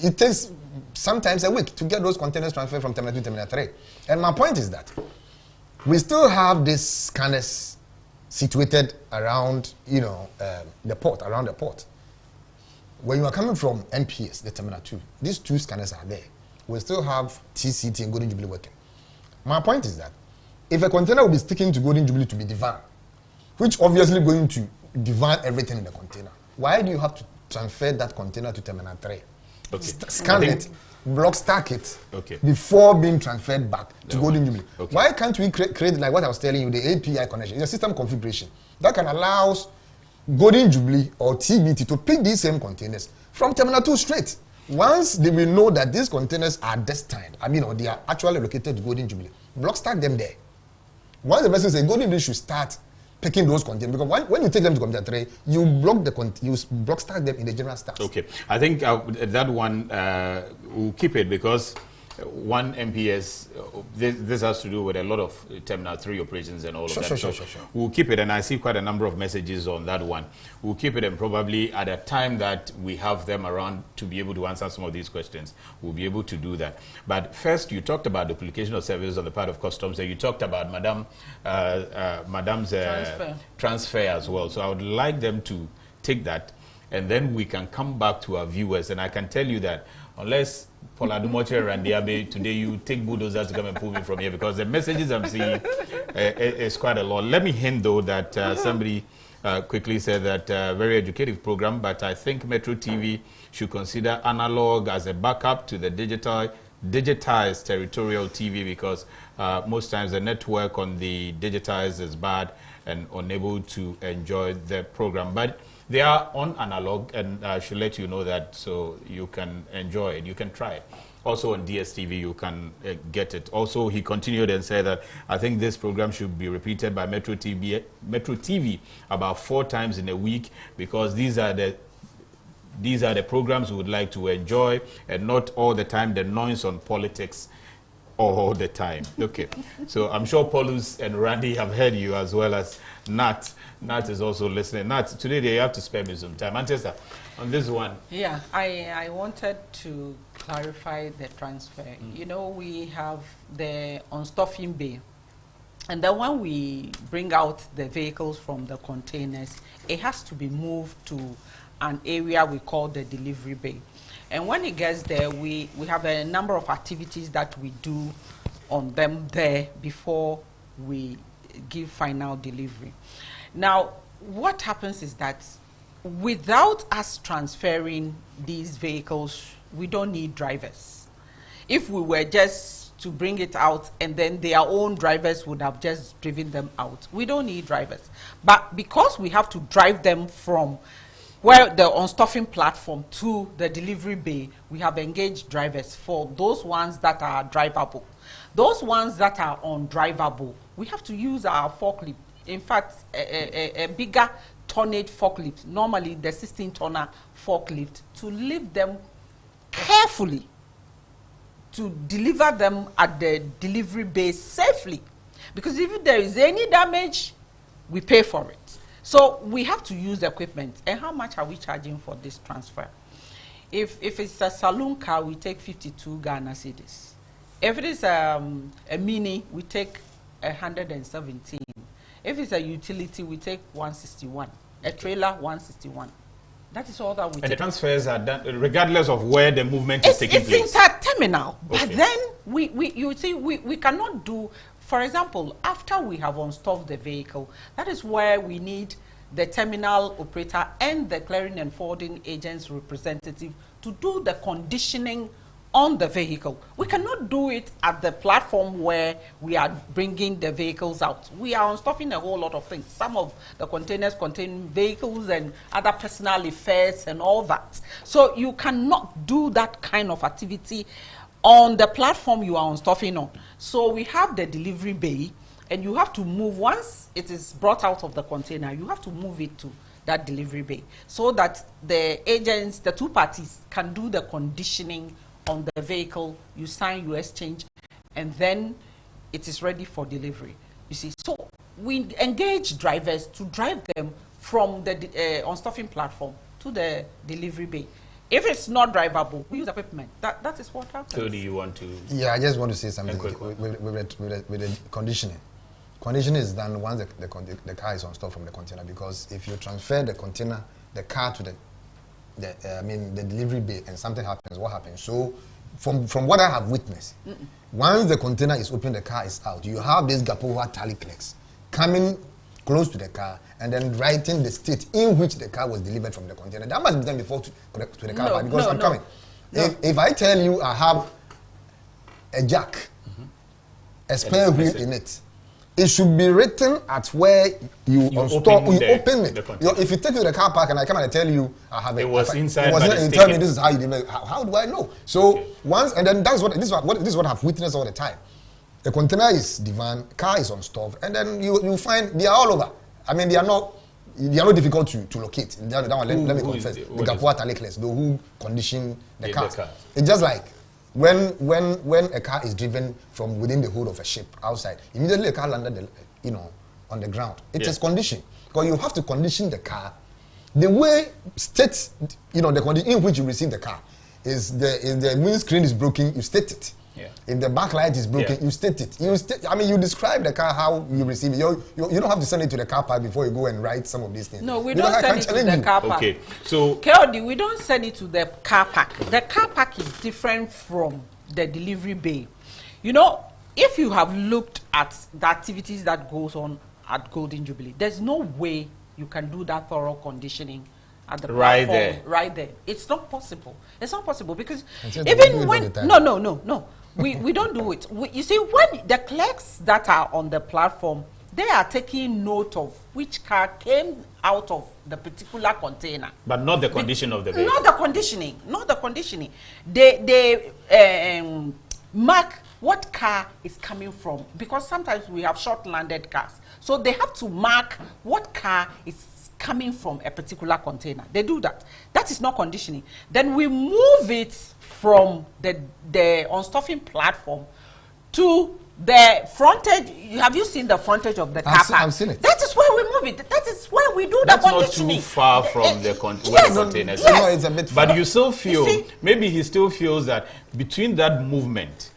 it takes sometimes a week to get those containers transferred from Terminal 2 to Terminal 3. And my point is that we still have these scanners situated around, the port, around the port. When you are coming from MPS, the Terminal 2, these 2 scanners are there. We still have TCT and Golden Jubilee working. My point is that if a container will be sticking to Golden Jubilee to be divan, which obviously going to divan everything in the container, why do you have to transfer that container to Terminal 3? Okay. Scan it, block stack it before being transferred back to Golden Jubilee. Why can't we create, like what I was telling you, the API connection? It's a system configuration that can allow Golden Jubilee or TBT to pick these same containers from Terminal 2 straight. Once they will know that these containers are destined, or they are actually located to Golden Jubilee, block stack them there. Once the person says Golden Jubilee should start picking those containers, because when you take them to computer tray, you block stack them in the general stacks. Okay, I think that one we'll keep it, because one MPS, this has to do with a lot of Terminal 3 operations and all of that. Sure. We'll keep it, and I see quite a number of messages on that one. We'll keep it, and probably at a time that we have them around to be able to answer some of these questions, we'll be able to do that. But first, you talked about duplication of services on the part of customs, and you talked about Madam's transfer as well. So I would like them to take that, and then we can come back to our viewers. And I can tell you that unless Paula Dumoche and Randiabe, today you take bulldozers to come and pull me from here, because the messages I'm seeing is quite a lot. Let me hint, though, that somebody quickly said that very educative program, but I think Metro TV should consider analog as a backup to the digitized territorial TV, because most times the network on the digitized is bad and unable to enjoy the program. But they are on analog, and I should let you know that, so you can enjoy it. You can try it. Also on DSTV, you can get it. Also, he continued and said that I think this program should be repeated by Metro TV about 4 times in a week, because these are the programs we would like to enjoy, and not all the time the noise on politics all the time. Okay, so I'm sure Paulus and Randy have heard you, as well as Nat. Nat is also listening. Nat, today they have to spare me some time. Manchester, on this one. Yeah, I wanted to clarify the transfer. You know, we have the unstuffing bay, and then when we bring out the vehicles from the containers, it has to be moved to an area we call the delivery bay. And when it gets there, we have a number of activities that we do on them there before we give final delivery. Now, what happens is that without us transferring these vehicles, we don't need drivers. If we were just to bring it out and then their own drivers would have just driven them out, we don't need drivers. But because we have to drive them from where the unstuffing platform to the delivery bay, we have engaged drivers for those ones that are drivable. Those ones that are undrivable, we have to use our forklift. In fact, a bigger tonnage forklift, normally the 16-tonner forklift, to lift them carefully, to deliver them at the delivery bay safely. Because if there is any damage, we pay for it. So we have to use the equipment. And how much are we charging for this transfer? If it's a saloon car, we take 52 Ghana cedis. If it is a mini, we take 117. If it's a utility, we take 161. A trailer, 161. That is all that we take. And the transfers are done regardless of where the movement is taking place? It's inter-terminal. Okay. But then, you see, we cannot do, for example, after we have unstuffed the vehicle, that is where we need the terminal operator and the clearing and forwarding agent's representative to do the conditioning on the vehicle. We cannot do it at the platform where we are bringing the vehicles out. We are unstuffing a whole lot of things. Some of the containers contain vehicles and other personal effects and all that. So you cannot do that kind of activity on the platform you are unstuffing on. So we have the delivery bay, and you have to move, once it is brought out of the container, you have to move it to that delivery bay so that the agents, the two parties, can do the conditioning on the vehicle. You sign, you exchange, and then it is ready for delivery. You see, so we engage drivers to drive them from the unstuffing platform to the delivery bay. If it's not drivable, we use equipment. That is what happens. So do you want to? Yeah, I just want to say something with the conditioning. Conditioning is done once the car is unstuffed from the container, because if you transfer the container, the car to the delivery bay, and something happens, what happens? So from what I have witnessed, once the container is open, the car is out. You have this Gapowa tally clerks coming close to the car and then writing the state in which the car was delivered from the container. That must be done before to the car, because I'm coming. If I tell you I have a jack, a spare wheel in it, it should be written at where you open it. If you take it to the car park and I come and I tell you I have it was inside, it wasn't, and tell me this is how you did it. How do I know? So once, and then that's what this is what I've witnessed all the time. The container is divan, car is on stove, and then you find they are all over. I mean, they are not difficult to locate. That one, let me confess. The Gapua Talecless, the who condition the car. It's just like when a car is driven from within the hood of a ship outside, immediately a car landed, on the ground. It is conditioned because you have to condition the car the way state, the condition in which you receive the car is the windscreen is broken, you state it. Yeah. If the backlight is broken, you state it. You describe the car how you receive it. You don't have to send it to the car park before you go and write some of these things. No, we don't send it to the car park. Okay, so Keodi, we don't send it to the car park. The car park is different from the delivery bay. If you have looked at the activities that goes on at Golden Jubilee, there's no way you can do that thorough conditioning at the platform right there. It's not possible. It's not possible because even when no. We don't do it. You see, when the clerks that are on the platform, they are taking note of which car came out of the particular container. But not the condition of the vehicle. Not the conditioning. Not the conditioning. They mark what car is coming from, because sometimes we have short-landed cars. So they have to mark what car is coming from a particular container. They do that. That is not conditioning. Then we move it from the unstuffing platform to the frontage. Have you seen the frontage of the car park? I've seen it. That is where we move it. That is where we do the conditioning. Not too far from the container. Yes. No, it's a bit far. But you still feel, maybe he still feels that between that movement,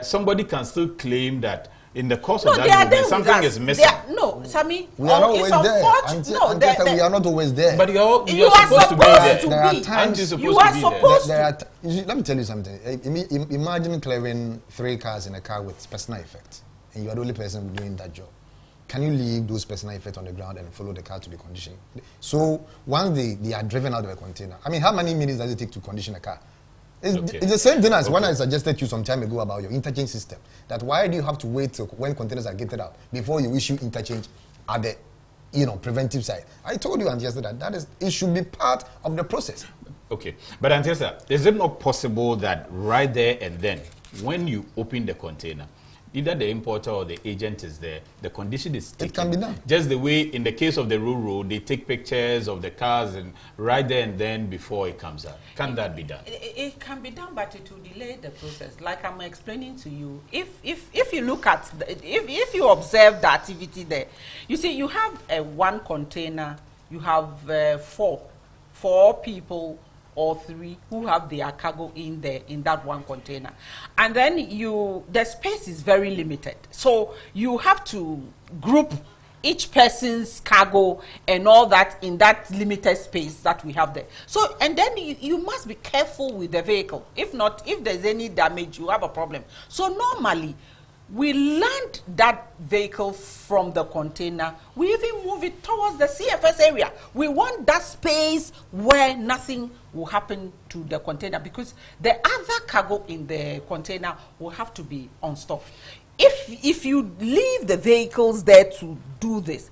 somebody can still claim that in the course of that movement, something is missing. No, Sammy, we are not always there. We are not always there. But you are supposed to be there. There are times you are supposed to. Let me tell you something. Imagine clearing 3 cars in a car with personal effect, and you are the only person doing that job. Can you leave those personal effects on the ground and follow the car to the condition? So once they are driven out of a container, I mean, how many minutes does it take to condition a car? It's the same thing as when I suggested to you some time ago about your interchange system. That why do you have to wait till when containers are gated out before you issue interchange at the preventive side? I told you yesterday that it should be part of the process. Okay, but Antessa, is it not possible that right there and then, when you open the container, either the importer or the agent is there, the condition is taken? It can be done. Just the way, in the case of the rural, they take pictures of the cars and right there and then before it comes out. Can that be done? It can be done, but it will delay the process. Like I'm explaining to you, if you look at, if you observe the activity there, you see you have one container, you have 4 people or 3 who have their cargo in there in that one container, and then the space is very limited, so you have to group each person's cargo and all that in that limited space that we have there. So, and then you must be careful with the vehicle. If not, if there's any damage, you have a problem. So normally we land that vehicle from the container. We even move it towards the CFS area. We want that space where nothing will happen to the container, because the other cargo in the container will have to be unstuffed. If you leave the vehicles there to do this,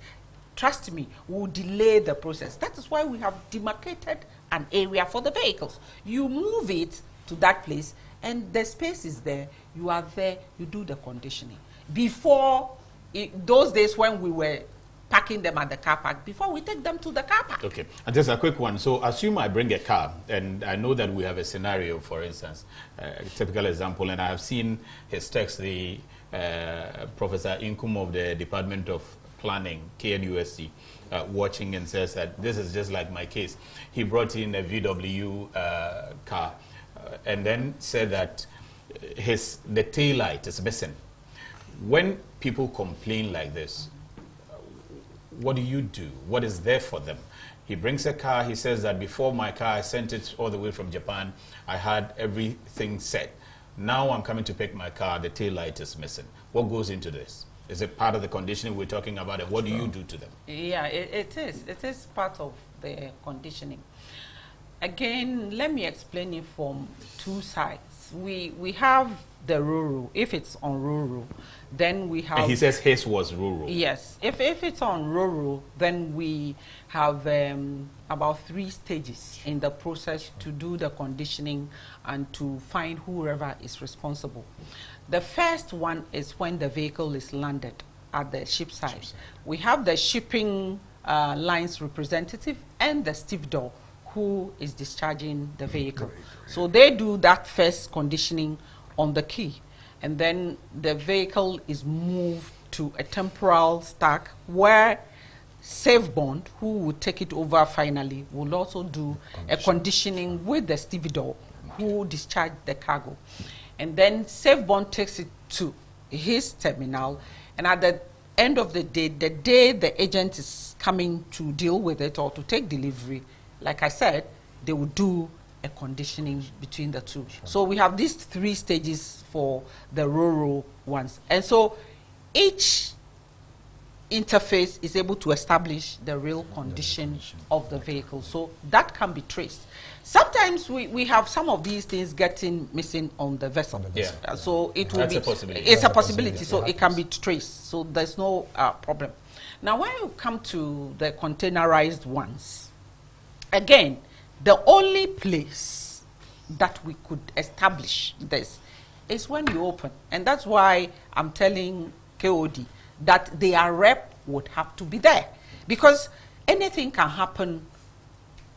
trust me, we'll delay the process. That is why we have demarcated an area for the vehicles. You move it to that place, and the space is there. You are there, you do the conditioning. Before, those days when we were parking them at the car park, before we take them to the car park. Okay, and just a quick one. So assume I bring a car, and I know that we have a scenario, for instance, a typical example, and I have seen his text, the Professor Inkum of the Department of Planning, KNUSC, watching, and says that this is just like my case. He brought in a VW car and then said that the tail light is missing. When people complain like this, what do you do? What is there for them? He brings a car. He says that before my car, I sent it all the way from Japan. I had everything set. Now I'm coming to pick my car. The tail light is missing. What goes into this? Is it part of the conditioning we're talking about? And what do you do to them? Yeah, it is. It is part of the conditioning. Again, let me explain it from two sides. We have the rural. If it's on rural, then we have... And he says his was rural. Yes. If it's on rural, then we have about 3 stages in the process to do the conditioning and to find whoever is responsible. The first one is when the vehicle is landed at the ship site. We have the shipping lines representative and the stevedore who is discharging the vehicle. So they do that first conditioning on the quay, and then the vehicle is moved to a temporal stack where SafeBond, who will take it over finally, will also do a conditioning with the stevedore who discharged the cargo. And then SafeBond takes it to his terminal, and at the end of the day the agent is coming to deal with it or to take delivery, like I said, they will do a conditioning between the two. Sure. So we have these 3 stages for the rural ones. And so each interface is able to establish the real condition of the vehicle. So that can be traced. Sometimes we have some of these things getting missing on the vessel. Yeah. So it will That's be... a possibility. It's a possibility, so it can be traced. So there's no problem. Now when you come to the containerized ones, again, the only place that we could establish this is when you open. And that's why I'm telling KOD that their rep would have to be there. Because anything can happen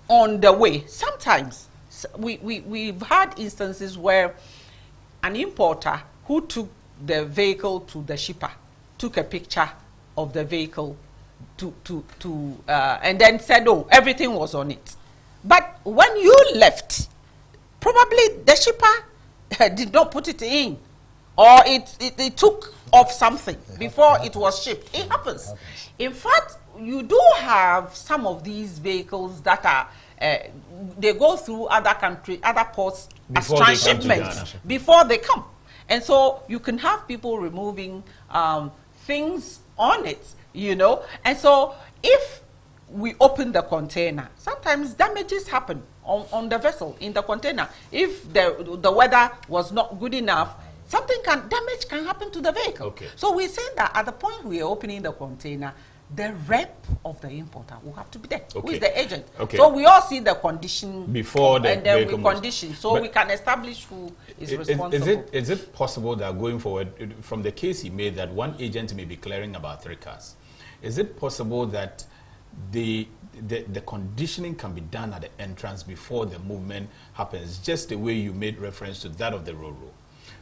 on the way. Sometimes we've had instances where an importer who took the vehicle to the shipper took a picture of the vehicle and then said, oh, everything was on it. But when you left, probably the shipper did not put it in, or it took off something before it was shipped. It happens. In fact, you do have some of these vehicles that are, they go through other countries, other ports as transshipment before they come. And so you can have people removing things on it, you know. And so if we open the container, sometimes damages happen on the vessel, in the container. If the weather was not good enough, damage can happen to the vehicle. Okay. So we're saying that at the point we are opening the container, the rep of the importer will have to be there. Okay. Who is the agent? Okay. So we all see the condition before the and then we condition. So we can establish who is responsible. Is it possible that going forward, from the case he made, that one agent may be clearing about 3 cars? Is it possible that the conditioning can be done at the entrance before the movement happens, just the way you made reference to that of the Roro?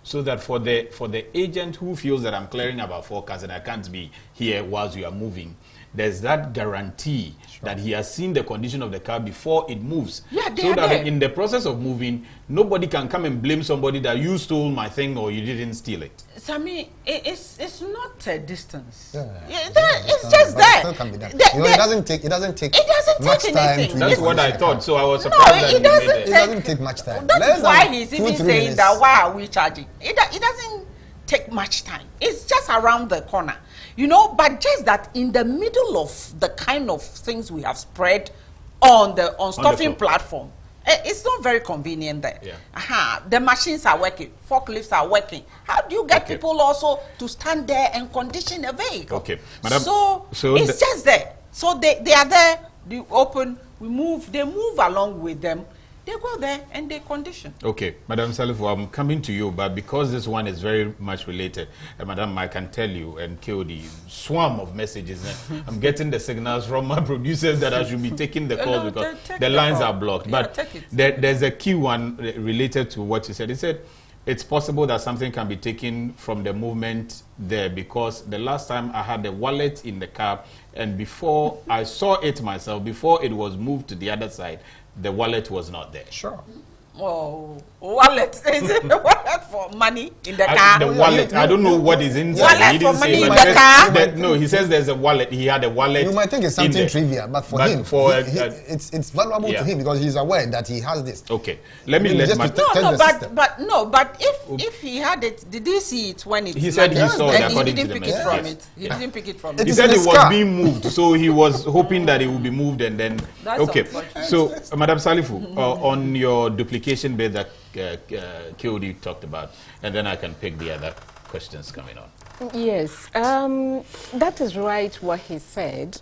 So that for the agent who feels that I'm clearing about 4 cars and I can't be here whilst you are moving, there's that guarantee that he has seen the condition of the car before it moves. Yeah, so that in the process of moving, nobody can come and blame somebody that you stole my thing or you didn't steal it. Sami, it's not a distance. It's just there. It still can be done. It doesn't take much time. That's what I thought. So I was surprised that it doesn't take much time. That's why he's even saying that why are we charging? It doesn't take much time. It's just around the corner. You know, but just that in the middle of the kind of things we have spread on stuffing platform, it's not very convenient there. Yeah. The machines are working, forklifts are working. How do you get people also to stand there and condition a vehicle? Okay, Madam, so it's just there. So they are there, they open, we move, they move along with them. They go there and they condition. Okay, Madam Salifu, I'm coming to you, but because this one is very much related, Madam, I can tell you, and KOD, swarm of messages. I'm getting the signals from my producers that I should be taking the calls because the lines are blocked. Yeah, but there's a key one related to what you said. He said it's possible that something can be taken from the movement there, because the last time I had the wallet in the car, and before I saw it myself, before it was moved to the other side, the wallet was not there. Sure. Oh, wallet. Is it the wallet for money in the car? The wallet. I don't know what is inside. Wallet He didn't for money say, in but the car? no, he says there's a wallet. He had a wallet. You might think it's something trivial, but for him, it's valuable to him because he's aware that he has this. Okay, let me let my... But if he had it, did he see it when it? He said he saw it according to the message. He didn't pick it from it. He said it was being moved, so he was hoping that it would be moved and then... Okay, so Madam Salifu, on your duplication bit that KOD talked about, and then I can pick the other questions coming on. Yes, that is right what he said,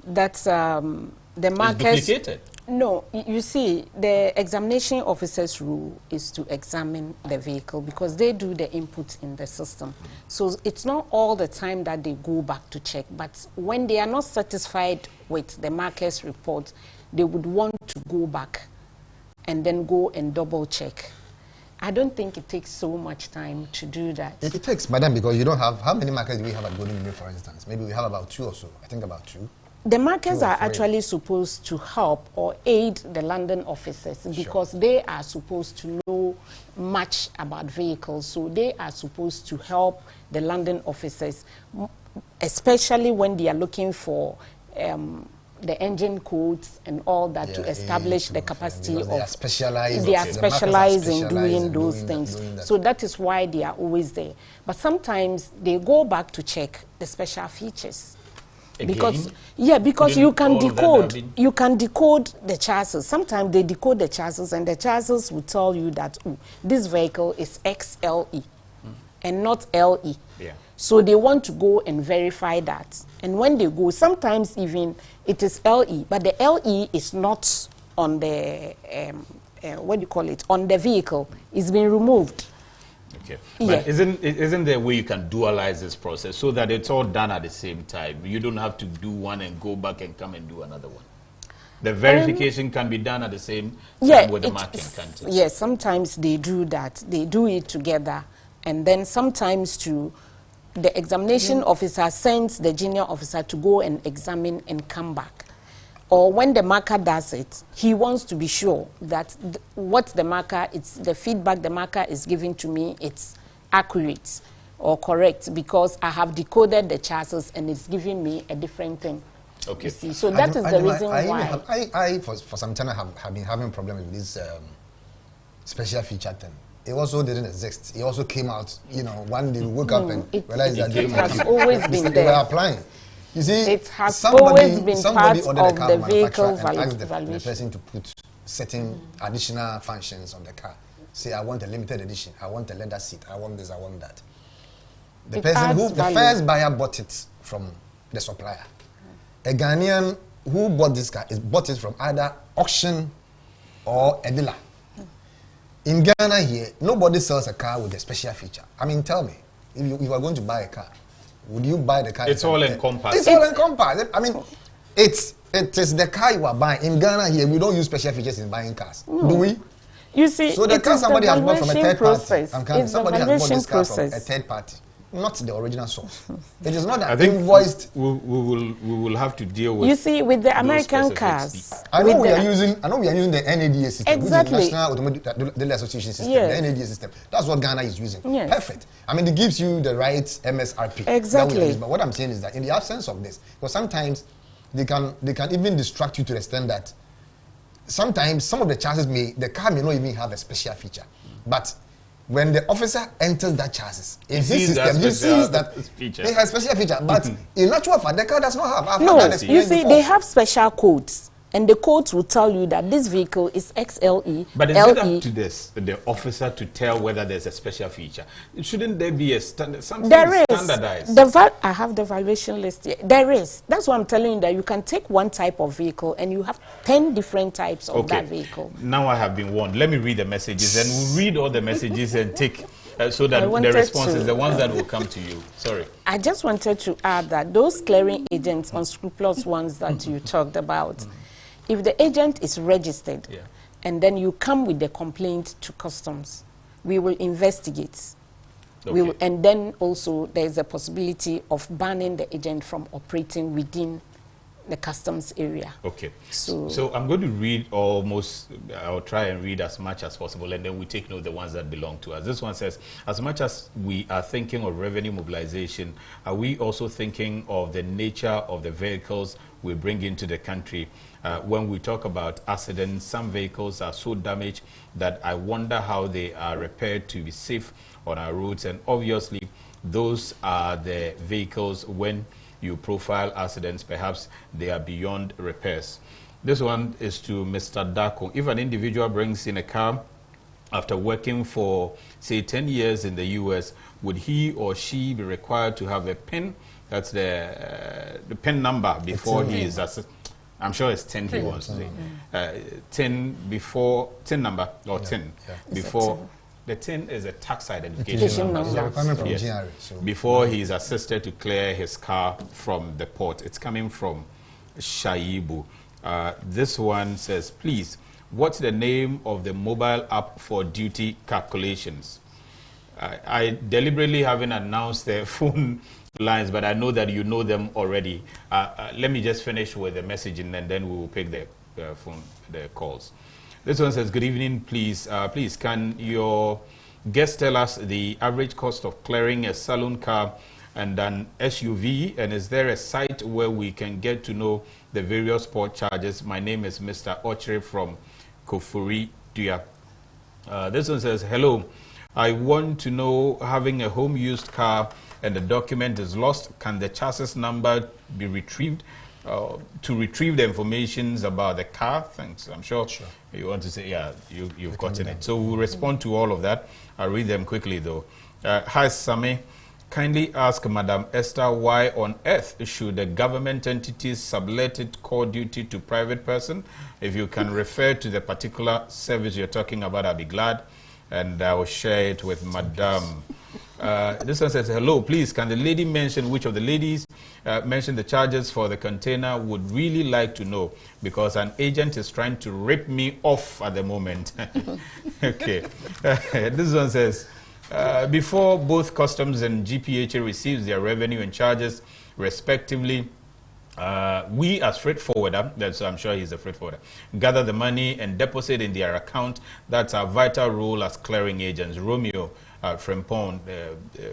that the markets... It's duplicated. No, you see, the examination officer's role is to examine the vehicle because they do the input in the system. So it's not all the time that they go back to check, but when they are not satisfied with the market's report, they would want to go back and then go and double check. I don't think it takes so much time to do that. It takes, madam, because you don't have, how many markets do we have at Golden Union, for instance? Maybe we have about 2 or so. I think about 2. The markets are actually supposed to help or aid the London officers because they are supposed to know much about vehicles. So they are supposed to help the London officers, especially when they are looking for the engine codes and all that to establish the capacity of... They are specialized. They are specialized in doing those things. So that is why they are always there. But sometimes they go back to check the special features. Because you can decode the chassis. Sometimes they decode the chassis and the chassis will tell you that this vehicle is XLE and not LE. So they want to go and verify that. And when they go, sometimes even it is LE, but the LE is not on the what do you call it, on the vehicle. It's been removed. Okay. But isn't there a way you can dualize this process so that it's all done at the same time? You don't have to do one and go back and come and do another one. The verification can be done at the same time with the marking, can't it? Yes, sometimes they do that. They do it together. And then sometimes the examination officer sends the junior officer to go and examine and come back. Or when the marker does it, he wants to be sure that what the marker, the feedback the marker is giving to me, it's accurate or correct because I have decoded the chassis and it's giving me a different thing. Okay. So that is the reason why. I for some time, have been having problems with this special feature thing. It also didn't exist. It also came out, one day we woke up and realized that it has always been there. They were applying. You see, it has always been part of the vehicle valuation. The person to put certain additional functions on the car. Say, I want a limited edition. I want a leather seat. I want this. I want that. The first buyer bought it from the supplier. A Ghanaian who bought this car bought it from either auction or a dealer. In Ghana here, nobody sells a car with a special feature. I mean, tell me, if you are going to buy a car, would you buy the car? It's all encompassed. It's all encompassed. I mean, it is the car you are buying. In Ghana here, we don't use special features in buying cars, do we? You see, so the car somebody has bought from a third party. Somebody has bought this car from a third party, not the original source. It is not that invoiced. We will have to deal with. You see, with the American cars, I know we are using the NADA system, exactly. which is National Automotive Dealer Association system, the NADA system. That's what Ghana is using. Perfect. I mean, it gives you the right MSRP. Exactly. But what I'm saying is that in the absence of this, because sometimes they can even distract you to the extent that sometimes some of the chassis the car may not even have a special feature, but when the officer enters that chassis in his system, he sees that it has special feature. But in actual fact, the car does not have. You see, they have special codes, and the codes will tell you that this vehicle is XLE. But is it up to the officer to tell whether there's a special feature? Shouldn't there be a something standardized? I have the valuation list here. There is. That's why I'm telling you that you can take one type of vehicle and you have 10 different types of that vehicle. Now I have been warned. Let me read the messages, and we'll read all the messages and take so that the responses, the ones that will come to you. Sorry. I just wanted to add that those clearing agents, unscrupulous ones that you talked about, if the agent is registered and then you come with the complaint to customs, we will investigate. And then also there's a possibility of banning the agent from operating within the customs area. Okay. So I'm going to read almost, I'll try and read as much as possible, and then we take note the ones that belong to us. This one says, as much as we are thinking of revenue mobilization, are we also thinking of the nature of the vehicles we bring into the country? When we talk about accidents, some vehicles are so damaged that I wonder how they are repaired to be safe on our roads. And obviously, those are the vehicles when you profile accidents, perhaps they are beyond repairs. This one is to Mr. Dako. If an individual brings in a car after working for, say, 10 years in the U.S., would he or she be required to have a PIN? That's the PIN number before he is assessed. I'm sure it's 10 he wants to say. 10 before, 10 number, or 10 before. The 10 is a tax identification number. From yes. GRA, so. Before he is assisted to clear his car from the port. It's coming from Shaibu. This one says, please, what's the name of the mobile app for duty calculations? I deliberately haven't announced the phone lines, but I know that you know them already. Let me just finish with the messaging, and then we will pick the the calls. This one says, good evening, please. Please, can your guest tell us the average cost of clearing a saloon car and an SUV? And is there a site where we can get to know the various port charges? My name is Mr. Ochre from Kofuri Dua. This one says, hello. I want to know, having a home used car and the document is lost, can the chassis number be retrieved? To retrieve the information about the car? Thanks. I'm sure you want to say, yeah, you've gotten it. So we'll respond to all of that. I'll read them quickly, though. Hi, Sami. Kindly ask Madam Esther why on earth should the government entities sublet it core duty to private person? If you can refer to the particular service you're talking about, I'll be glad. And I will share it with Madam. This one says, hello, please, can the lady mention which of the ladies mentioned the charges for the container? Would really like to know, because an agent is trying to rip me off at the moment. Okay. This one says, before both customs and GPHA receives their revenue and charges respectively, we as freight forwarder, that's I'm sure he's a freight forwarder, gather the money and deposit in their account. That's our vital role as clearing agents. Romeo Frempon,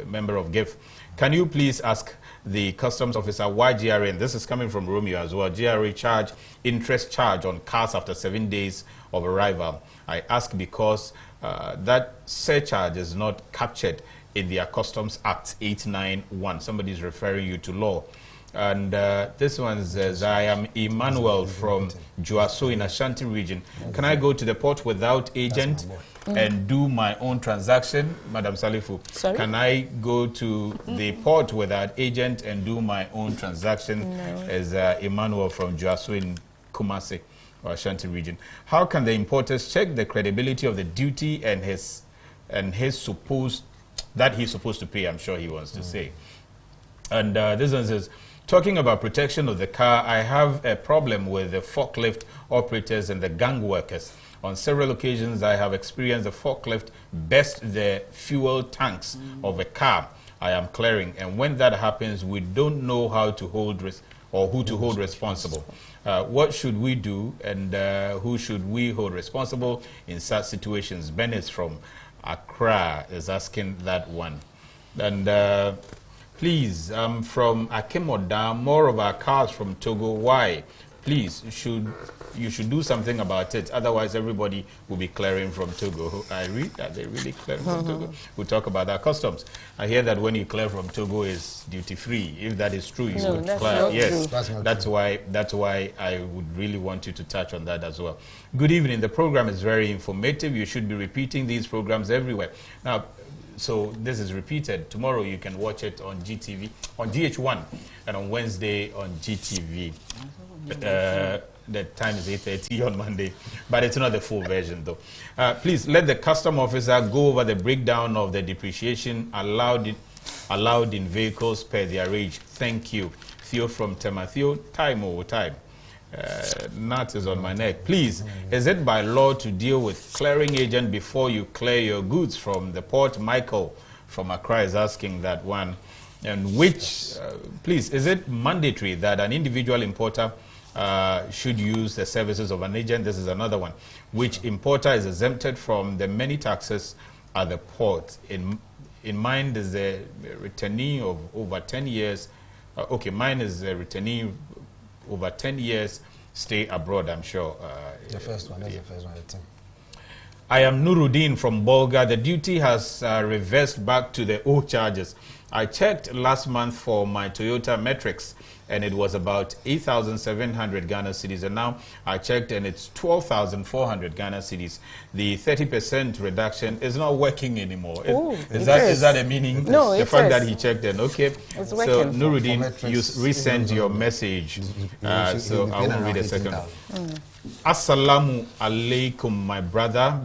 member of GIF. Can you please ask the customs officer why GRA, and this is coming from Romeo as well, GRA charge interest charge on cars after 7 days of arrival? I ask because that surcharge is not captured in their Customs Act 891. Somebody is referring you to law. And this one says, I am Emmanuel from Juaso in Ashanti region. Can I go to the port without agent and do my own transaction? Madam Salifu, sorry? Can I go to the port without agent and do my own transaction? No. As Emmanuel from Juaso in Kumasi or Ashanti region. How can the importers check the credibility of the duty and his supposed, that he's supposed to pay? I'm sure he wants to say. And this one says, talking about protection of the car, I have a problem with the forklift operators and the gang workers. On several occasions, I have experienced the forklift burst the fuel tanks of a car I am clearing. And when that happens, we don't know how to hold who to hold responsible. What should we do, and who should we hold responsible in such situations? Bennett from Accra is asking that one. And please, from Akemoda, more of our cars from Togo. Why? Please, you should do something about it. Otherwise, everybody will be clearing from Togo. I read that they really clearing from Togo. We'll talk about our customs. I hear that when you clear from Togo, is duty free. If that is true, you would clear. Yes, that's why I would really want you to touch on that as well. Good evening. The program is very informative. You should be repeating these programs everywhere. Now, so this is repeated. Tomorrow you can watch it on GTV, on GH1, and on Wednesday on GTV. The time is 8:30 on Monday, but it's not the full version though. Please let the custom officer go over the breakdown of the depreciation allowed in vehicles per their age. Thank you. Theo from Tema. Theo, time over time. Nat is on my neck. Please, is it by law to deal with clearing agent before you clear your goods from the port? Michael from Accra is asking that one. And which, please, is it mandatory that an individual importer should use the services of an agent? This is another one. Which importer is exempted from the many taxes at the port? In mind is a returnee of over 10 years. Okay, mine is a returnee over 10 years stay abroad, I'm sure. The first one, that's the first one, I think. I am Nuruddin from Bolga. The duty has reversed back to the old charges. I checked last month for my Toyota Matrix and it was about 8,700 Ghana cedis. And now I checked and it's 12,400 Ghana cedis. The 30% reduction is not working anymore. Is that a meaning? No, the fact that he checked in. Okay. It's so Nuruddin, you resend your message. So I will read a second. Assalamu alaikum, my brother.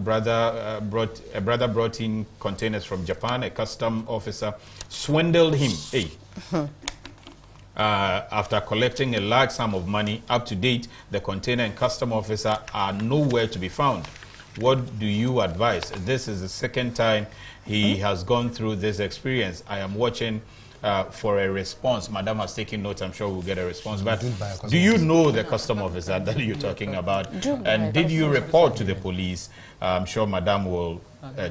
A brother brought in containers from Japan. A custom officer swindled him. Hey. After collecting a large sum of money. Up to date, the container and custom officer are nowhere to be found. What do you advise? This is the second time he has gone through this experience. I am watching for a response. Madam has taken notes. I'm sure we'll get a response. But do you know the custom officer that you're talking about? And did you report to the police? I'm sure Madam will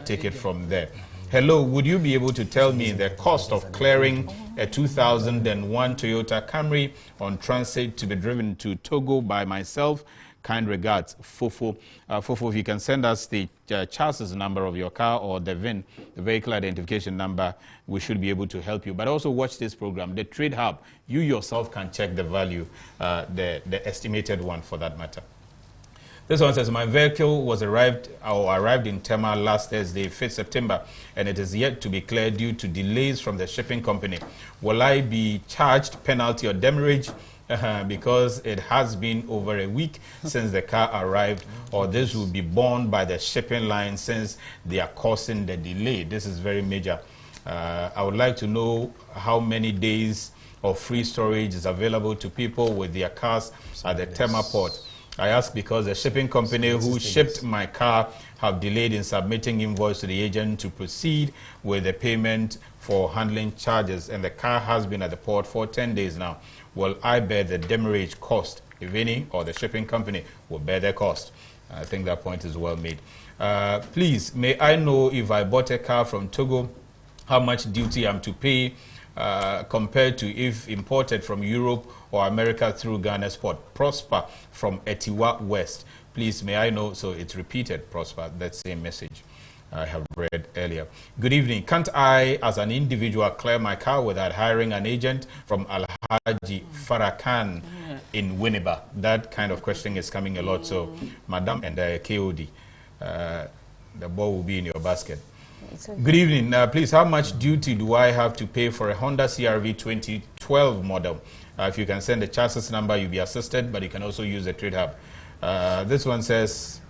take it from there. Hello, would you be able to tell me the cost of clearing a 2001 Toyota Camry on transit to be driven to Togo by myself? Kind regards, Fofo. Fofo, if you can send us the chassis number of your car or the VIN, the vehicle identification number, we should be able to help you. But also watch this program, the Trade Hub. You yourself can check the value, the estimated one for that matter. This one says, my vehicle was arrived in Tema last Thursday, 5th September, and it is yet to be cleared due to delays from the shipping company. Will I be charged penalty or demurrage because it has been over a week since the car arrived, or this will be borne by the shipping line since they are causing the delay? This is very major. I would like to know how many days of free storage is available to people with their cars at the Tema port. I ask because the shipping company who shipped my car have delayed in submitting invoice to the agent to proceed with the payment for handling charges, and the car has been at the port for 10 days now. Will I bear the demurrage cost, if any, or the shipping company will bear the cost? I think that point is well made. Please, may I know if I bought a car from Togo, how much duty I'm to pay compared to if imported from Europe or America through Ghana's port? Prosper from Etiwa West. Please, may I know? So it's repeated, Prosper, that same message I have read earlier. Good evening. Can't I, as an individual, clear my car without hiring an agent? From Alhaji Farrakhan in Winneba. That kind of question is coming a lot. So, Madam and KOD, the ball will be in your basket. Good evening. Please, how much duty do I have to pay for a Honda CR-V 2012 model? If you can send the chassis number, you'll be assisted, but you can also use the Trade Hub. This one says,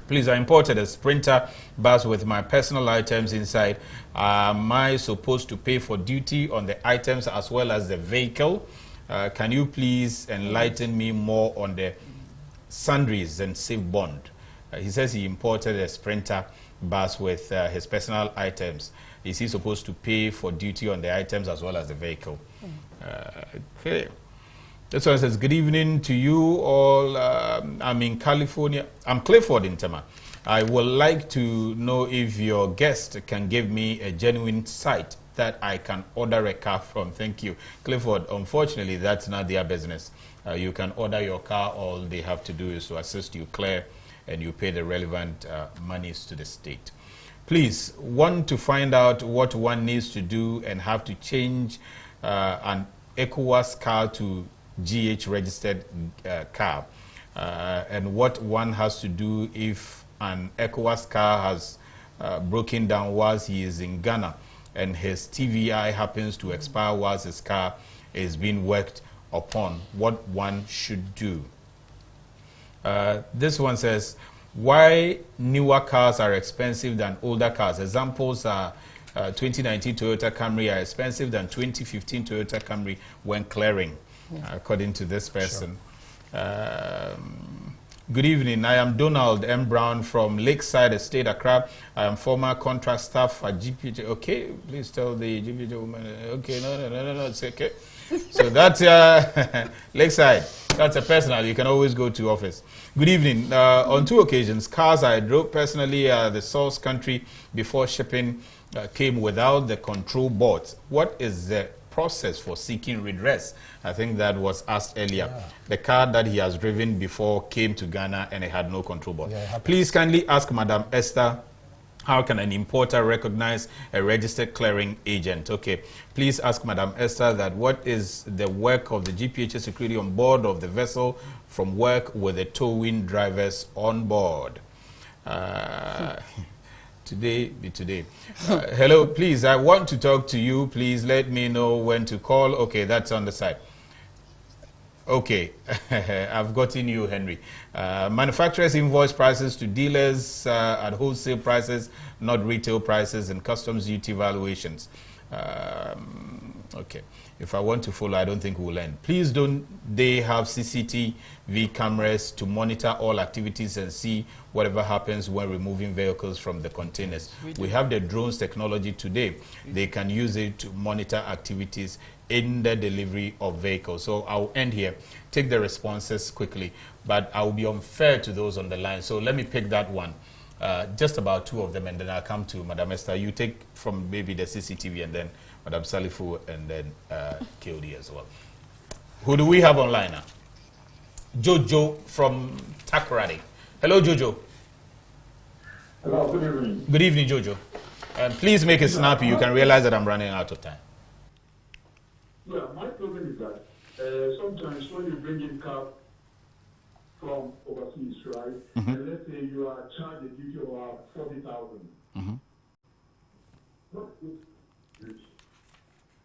please, I imported a Sprinter bus with my personal items inside. Am I supposed to pay for duty on the items as well as the vehicle? Can you please enlighten me more on the sundries and safe bond? He says he imported a Sprinter bus with his personal items. Is he supposed to pay for duty on the items as well as the vehicle? Okay. This one says, good evening to you all. I'm in California. I'm Clifford in Tema. I would like to know if your guest can give me a genuine site that I can order a car from. Thank you. Clifford, unfortunately, that's not their business. You can order your car. All they have to do is to assist you clear, and you pay the relevant monies to the state. Please, want to find out what one needs to do and have to change an ECOWAS car to GH registered car, and what one has to do if an ECOWAS car has broken down whilst he is in Ghana and his TVI happens to expire whilst his car is being worked upon, what one should do. This one says, why newer cars are expensive than older cars? Examples are 2019 Toyota Camry are expensive than 2015 Toyota Camry when clearing, according to this person. Sure. Good evening. I am Donald M. Brown from Lakeside Estate, Accra. I am former contract staff at GPJ. Okay, please tell the GPJ woman. Okay, no, it's okay. So that's Lakeside. That's a personal. You can always go to office. Good evening. On 2 occasions, cars I drove personally the source country before shipping came without the control boards. What is the process for seeking redress? I think that was asked earlier. Yeah. The car that he has driven before came to Ghana and it had no control board. Yeah, please kindly ask Madam Esther, how can an importer recognize a registered clearing agent? Okay, please ask Madam Esther that what is the work of the GPHA security on board of the vessel from work with the towing drivers on board. Today be today. Hello, please, I want to talk to you. Please let me know when to call. Okay, that's on the side. Okay, I've gotten you, Henry. Manufacturers invoice prices to dealers at wholesale prices, not retail prices, and customs duty valuations. Okay, if I want to follow, I don't think we'll end. Please don't they have CCTV cameras to monitor all activities and see whatever happens when removing vehicles from the containers? We have the drones technology today. They can use it to monitor activities in the delivery of vehicles. So I'll end here. Take the responses quickly, but I'll be unfair to those on the line. So let me pick that one. Just about 2 of them, and then I'll come to Madam Esther. You take from maybe the CCTV, and then Madam Salifu, and then KOD as well. Who do we have online now? Jojo from Takoradi. Hello, Jojo. Hello, good evening. Good evening, Jojo. Please make it snappy. You can realize that I'm running out of time. Yeah, my problem is that sometimes when you bring in car from overseas, right, and let's say you are charged a duty of 40,000.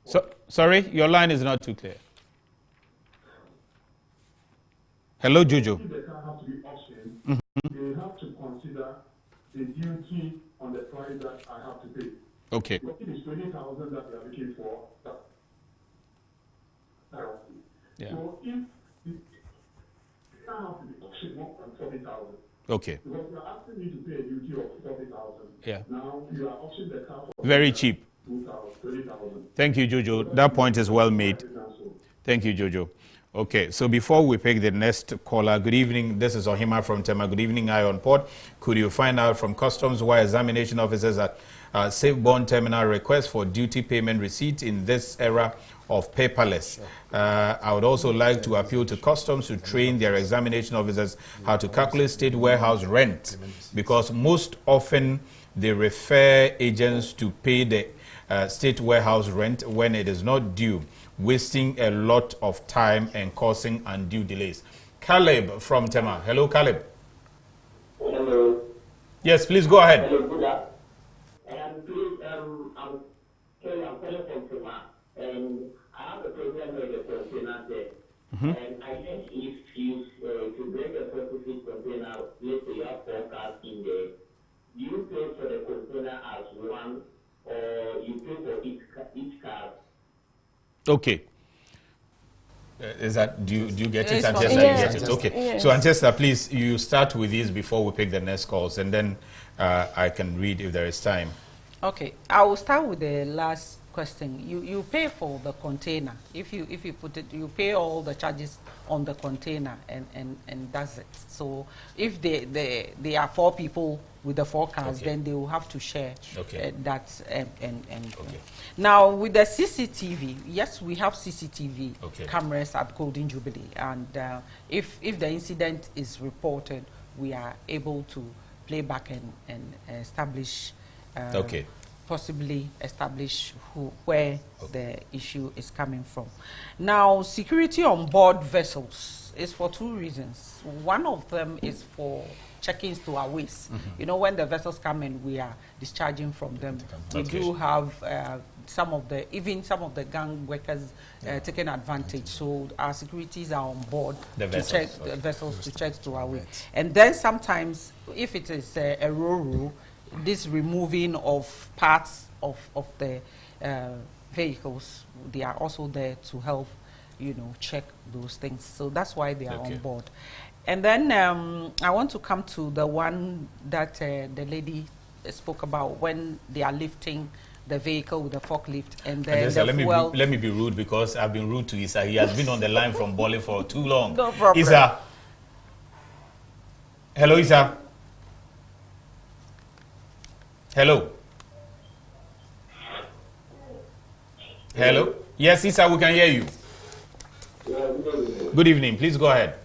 So, sorry, your line is not too clear. Hello, Jojo. If the car has to be auctioned, they have to consider the duty on the price that I have to pay. Okay. But it is 20,000 that we are looking for. Yeah. So if the car has to be auctioned more than 40,000. Okay. Because you are asking me to pay a duty of 40,000. Yeah. Now you are auctioning the car for very cheap. 20,000. Thank you, Jojo. That point is well made. Thank you, Jojo. Okay, so before we pick the next caller, good evening. This is Ohima from Tema. Good evening, Ion Port. Could you find out from customs why examination officers at Safe-Born Terminal request for duty payment receipt in this era of paperless? I would also like to appeal to customs to train their examination officers how to calculate state warehouse rent, because most often they refer agents to pay the state warehouse rent when it is not due, wasting a lot of time and causing undue delays. Caleb from Tema. Hello, Caleb. Hello. Yes, please go ahead. Hello, good afternoon. Please, I'm calling from Tema, and I have a problem with the container there. And I think if you bring a specific container, let's say you have 4 cars in there, do you pay for the container as one, or you pay for each car? Okay. Is that, do you get it, Antessa? Yes. You get it. Okay. Yes. So Antessa, please, you start with these before we pick the next calls, and then I can read if there is time. Okay. I will start with the last question. You pay for the container. If you put it, you pay all the charges on the container, and that's it. So if they are 4 people with the 4 cars, then they will have to share that. Now with the CCTV, yes, we have CCTV cameras at Golden Jubilee, and if the incident is reported, we are able to play back and establish. Possibly establish where the issue is coming from. Now, security on board vessels is for 2 reasons. One of them is for check-ins to our waste. You know, when the vessels come in, we are discharging from them. We do have some of the gang workers taking advantage. So our securities are on board to check the vessels to check to our waste. And then sometimes, if it is a RoRo, this removing of parts of the vehicles, they are also there to help you know, check those things. So that's why they are on board. And then I want to come to the one that the lady spoke about when they are lifting the vehicle with the forklift, and then let me be rude, because I've been rude to Isa. He has been on the line from Boli for too long. No problem. Isa. Hello, Isa. Hello. Hello. Yes, Isa, we can hear you. Good evening. Please go ahead.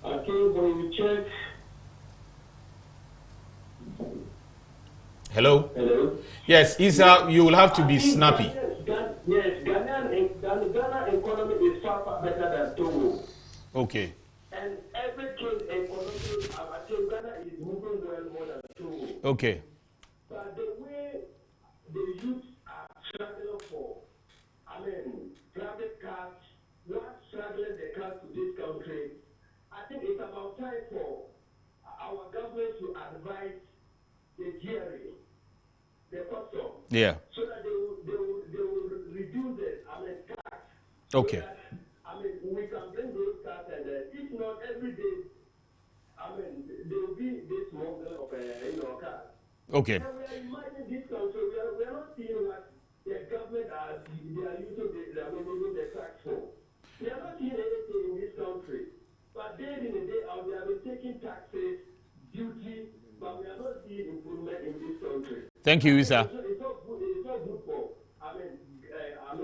Okay, when you check. Hello? Hello? Yes, Isa, you will have to be snappy. Yes, Ghana economy is far better than Togo. Okay. And every case economy, I think Ghana is moving well more than Togo. Okay. But the way the youth are struggling for, private cars, not struggling the cars to this country, I think it's about time for our government to advise the GRA, the custom, yeah, so that they will reduce it, tax. Okay. So that, we can bring those cars, and if not every day, there will be this model of cars. Okay. And we are imagining this country, we are not seeing what the government they are using the tax for. We are not seeing anything in this country. But day in and day out, we have been taking taxes, duty, but we are not seeing improvement in this country. Thank you, Isa. It's not good for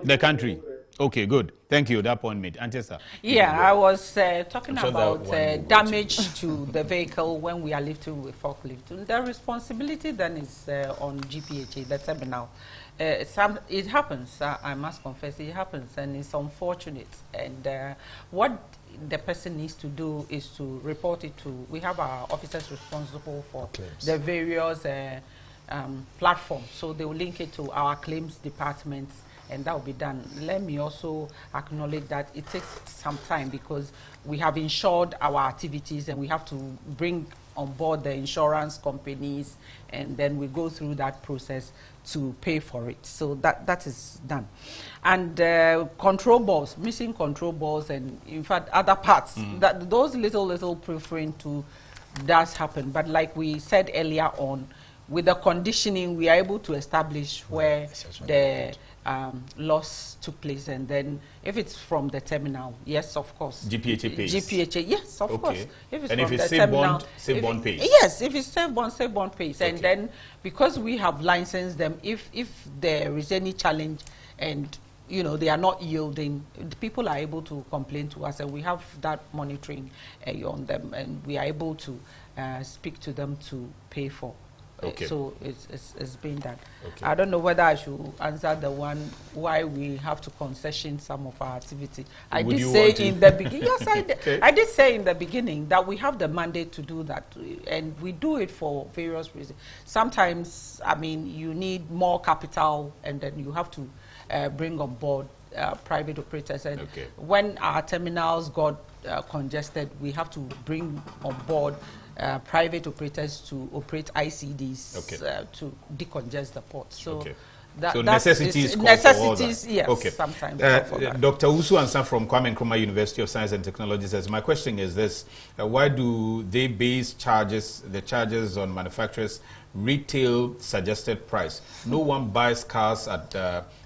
the country. Okay, good. Thank you. That point made. Antessa. Yeah, I was talking about damage to the vehicle when we are lifting with forklift. The responsibility then is on GPHA, the terminal. It happens, I must confess, it happens, and it's unfortunate. And what the person needs to do is to report it to, we have our officers responsible for the various platforms, so they will link it to our claims departments, and that will be done. Let me also acknowledge that it takes some time because we have insured our activities and we have to bring on board the insurance companies, and then we go through that process to pay for it. So that is done. And control balls, missing control balls, and in fact other parts, those little preferring to does happen. But like we said earlier on, with the conditioning, we are able to establish where the loss took place, and then if it's from the terminal, yes, of course. GPHA pays. GPHA, yes, of course. If it's from the terminal, save bond pays. Yes, if it's save bond pays, and then because we have licensed them, if there is any challenge, and they are not yielding, the people are able to complain to us, and we have that monitoring on them, and we are able to speak to them to pay for. Okay. So it's been done. Okay. I don't know whether I should answer the one why we have to concession some of our activity. I did say in the beginning, yes, I did. Okay. I did say in the beginning that we have the mandate to do that, and we do it for various reasons. Sometimes, you need more capital, and then you have to bring on board private operators. And when our terminals got congested, we have to bring on board private operators to operate ICDs to decongest the port. So, so necessities, yes, sometimes. Dr. Usu Ansah from Kwame Nkrumah University of Science and Technology says, my question is this, why do they base the charges on manufacturers' retail suggested price? No one buys cars at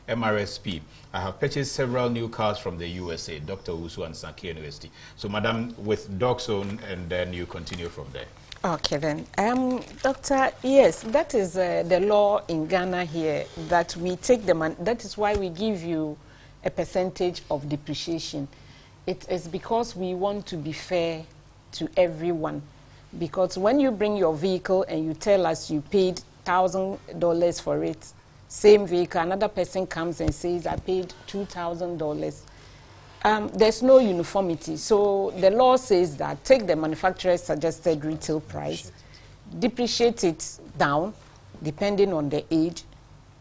MRSP. I have purchased several new cars from the USA. Dr. Usu Ansah, University. So, Madam, with Doxone, and then you continue from there. Okay, then. Doctor, yes, that is the law in Ghana here, that we take the money. That is why we give you a percentage of depreciation. It is because we want to be fair to everyone. Because when you bring your vehicle and you tell us you paid $1,000 for it, same vehicle, another person comes and says, I paid $2,000. There's no uniformity. So the law says that take the manufacturer's suggested retail price, depreciate it down, depending on the age,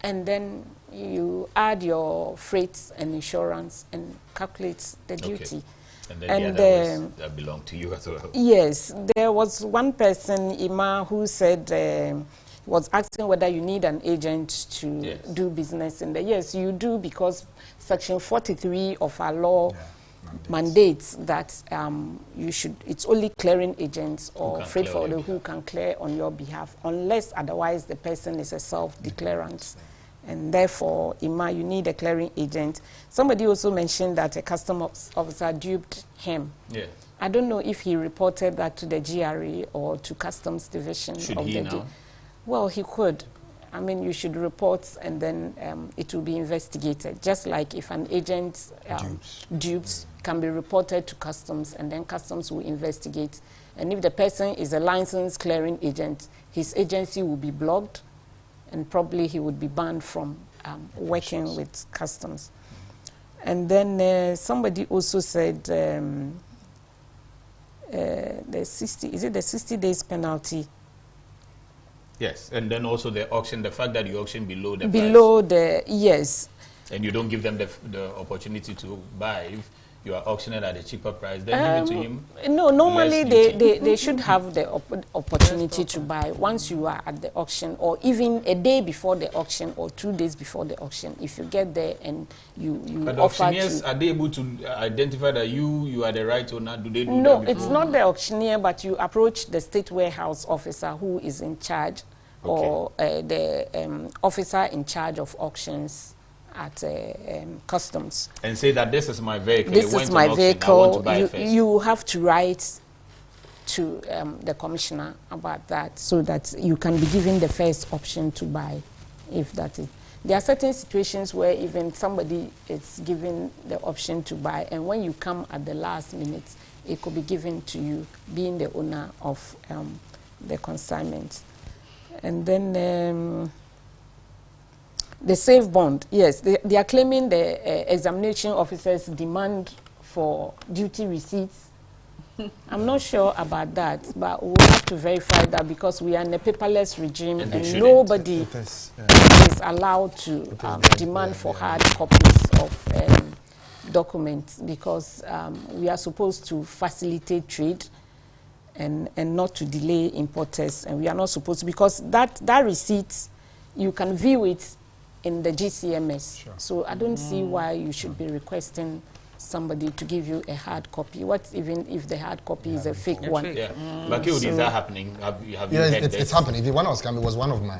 and then you add your freight and insurance and calculate the duty. And then the others that belong to you as well. Yes. There was one person, Ima, who said was asking whether you need an agent to do business in there. Yes, you do, because Section 43 of our law mandates that you should, it's only clearing agents or freight forwarder who can clear on your behalf, unless otherwise the person is a self-declarant. And therefore, Ima, you need a clearing agent. Somebody also mentioned that a customs officer duped him. Yeah. I don't know if he reported that to the GRA or to Customs Division. Should he now? Well, he could. I mean, you should report, and then it will be investigated. Just like if an agent dupes can be reported to Customs, and then Customs will investigate. And if the person is a licensed clearing agent, his agency will be blocked, and probably he would be banned from working with Customs. And then somebody also said the 60, is it the 60 days penalty? Yes, and then also the auction, the fact that you auction below the price. Yes. And you don't give them the opportunity to buy. If you are auctioning at a cheaper price, then give it to him. No, normally they should have the opportunity to buy once you are at the auction, or even a day before the auction or 2 days before the auction. If you get there and you but offer auctioneers, are they able to identify that you are the right owner? Do they do no, that before? It's not the auctioneer, but you approach the state warehouse officer who is in charge, or the officer in charge of auctions at Customs. And say that this is my vehicle. This is my vehicle. You have to write to the commissioner about that, so that you can be given the first option to buy, if that is. There are certain situations where even somebody is given the option to buy, and when you come at the last minute, it could be given to you, being the owner of the consignment. And then the safe bond, yes, they are claiming the examination officers demand for duty receipts. I'm not sure about that, but we'll have to verify that, because we are in a paperless regime, and nobody is allowed to demand for hard copies of documents, because we are supposed to facilitate trade and not to delay importers, and we are not supposed to, because that receipt, you can view it in the GCMS. Sure. So I don't see why you should be requesting somebody to give you a hard copy. What even if the hard copy is a fake one? Yeah. But is that happening? Have you heard it's happening. The one I was coming was one of my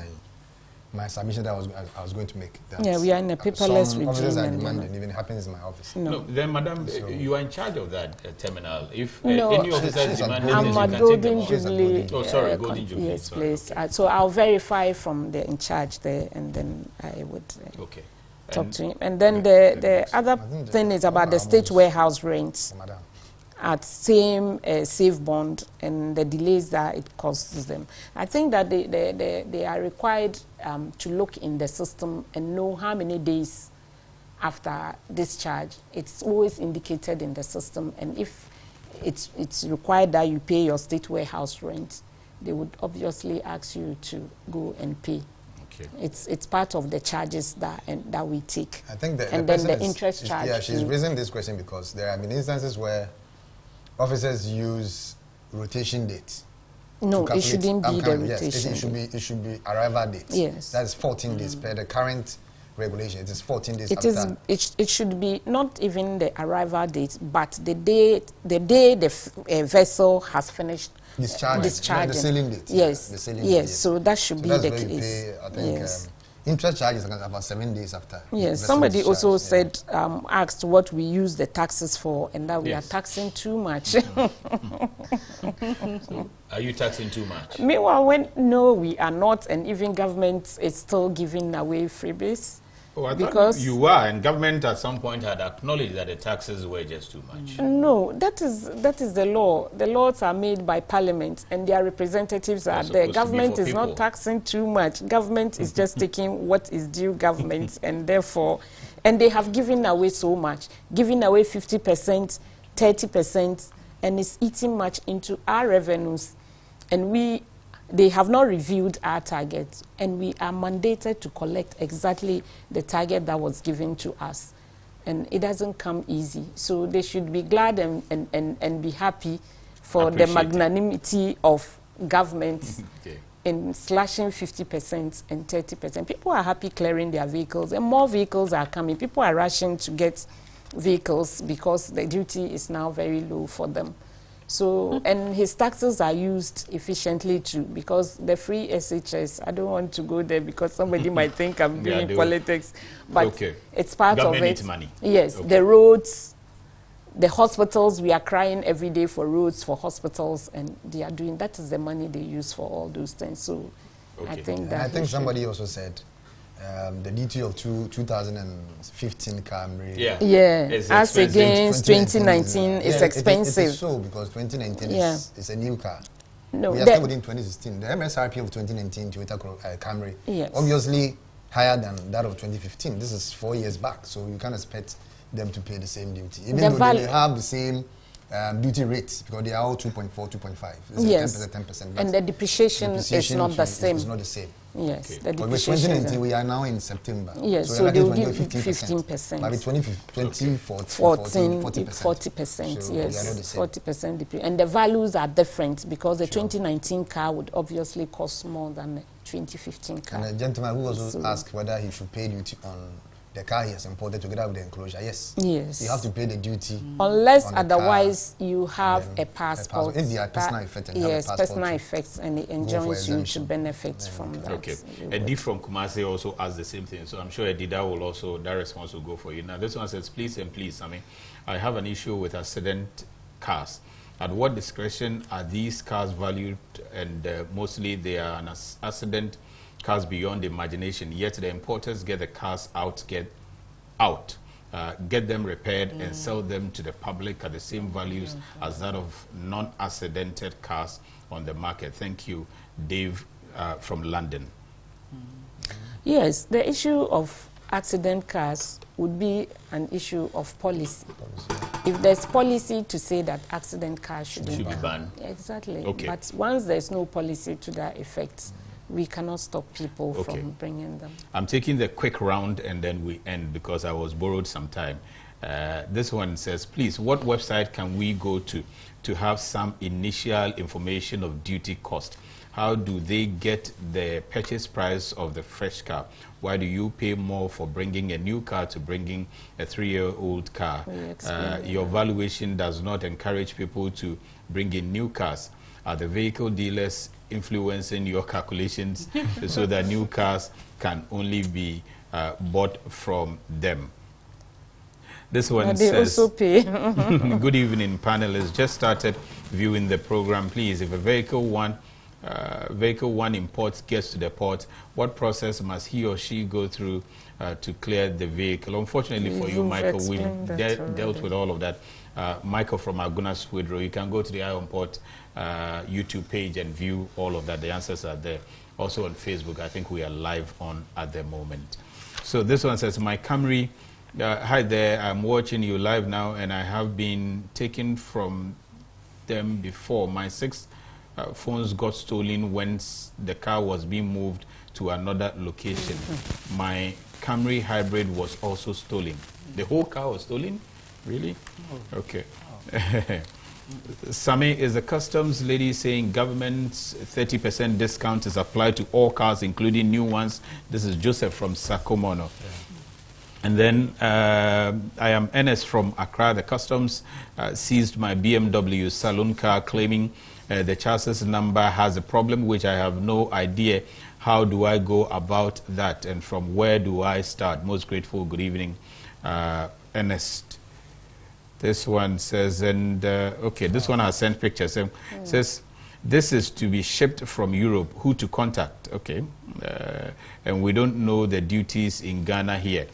submission that I was going to make. Yeah, we are in a paperless regime. Officers are demanding, even it happens in my office. No, then Madam, you are in charge of that terminal. If no, any officer is demanding, I'm at Golden Jubilee. Oh, sorry, Golden Jubilee. Yes, please. So I'll verify from the in charge there, and then I would talk to him. And then the other thing is about the state warehouse rents at same safe bond and the delays that it causes them. I think that they are required to look in the system and know how many days after discharge. It's always indicated in the system, and if it's required that you pay your state warehouse rent, they would obviously ask you to go and pay. Okay. It's part of the charges that we take. I think and then the interest charge. Yeah, she's raising this question because there have been instances where officers use rotation dates. No, it shouldn't be the rotation. Yes, it should be arrival dates. Yes. That's 14 days per the current regulation. It is 14 days after. It should be not even the arrival date, but the day the vessel has finished discharging. The sailing date. Yes. The sailing yes. date. So that should be the case. Pay, I think, interest charges about 7 days after. Yes. Somebody also said, asked what we use the taxes for, and that we are taxing too much. So, are you taxing too much? Meanwhile, no, we are not, and even government is still giving away freebies. Oh, I thought you were, and government at some point had acknowledged that the taxes were just too much. No, that is the law. The laws are made by Parliament, and their representatives are there. Government is not taxing too much. Government is just taking what is due government, and therefore, and they have given away so much, giving away 50%, 30%, and it's eating much into our revenues, and they have not reviewed our targets, and we are mandated to collect exactly the target that was given to us. And it doesn't come easy. So they should be glad and be happy for the magnanimity of government in slashing 50% and 30%. People are happy clearing their vehicles, and more vehicles are coming. People are rushing to get vehicles because the duty is now very low for them. So, and his taxes are used efficiently too, because the free SHS, I don't want to go there because somebody might think I'm doing politics, but it's part of it. Needs money. Yes, the roads, the hospitals, we are crying every day for roads, for hospitals, and they are doing, that is the money they use for all those things. So I think that. I think somebody also said the duty of 2015 Camry. As against 2019 is expensive. It is so, because 2019 is a new car. No, we are still within 2016. The MSRP of 2019 Toyota Camry, obviously higher than that of 2015. This is 4 years back, so you can't expect them to pay the same duty. Even though they have the same duty rates, because they are all 2.4, 2.5. It's 10%. And the depreciation is not the same. It's not the same. Yes, the but with 2019, we are now in September. Yes, so they will give 15%. But with 2014, 40%, so yes, 40%. And the values are different, because the 2019 car would obviously cost more than the 2015 car. And a gentleman who also asked whether he should pay duty on the car he has imported together with the enclosure. Yes. You have to pay the duty. Unless otherwise you have a passport. If they are personal effects and yes, personal effects, and it enjoins you to benefit from that. Okay. Edi from Kumasi also asked the same thing. So I'm sure Edida will also, that response will go for you. Now this one says, please and please, I have an issue with accident cars. At what discretion are these cars valued? And mostly they are an accident cars beyond imagination, yet the importers get the cars out, get them repaired and sell them to the public at the same values as that of non-accidented cars on the market. Thank you, Dave from London. Yes, the issue of accident cars would be an issue of policy. If there's policy to say that accident cars should be banned. Exactly. But once there's no policy to that effect, we cannot stop people from bringing them. I'm taking the quick round and then we end because I was borrowed some time. This one says, please, what website can we go to have some initial information of duty cost? How do they get the purchase price of the fresh car? Why do you pay more for bringing a new car to bringing a 3-year-old car? Your valuation does not encourage people to bring in new cars. Are the vehicle dealers influencing your calculations so that new cars can only be bought from them? This one says, also pay. good evening, panelists. Just started viewing the program. Please, if a vehicle one imports gets to the port, what process must he or she go through to clear the vehicle? Unfortunately for you, Michael, we've dealt with all of that. Michael from Aguna Swidro, you can go to the Eye on Port YouTube page and view all of that. The answers are there. Also on Facebook, I think we are live on at the moment. So this one says, my Camry, hi there, I'm watching you live now and I have been taken from them before. My 6 phones got stolen when the car was being moved to another location. My Camry hybrid was also stolen. The whole car was stolen? Really? Okay. Sami, is the customs lady saying government's 30% discount is applied to all cars, including new ones? This is Joseph from Sakomono. And then I am Ernest from Accra. The customs seized my BMW saloon car, claiming the chassis number has a problem, which I have no idea. How do I go about that? And from where do I start? Most grateful. Good evening, Ernest. This one says, and okay, this one has sent pictures. Says, this is to be shipped from Europe. Who to contact? Okay. And we don't know the duties in Ghana here.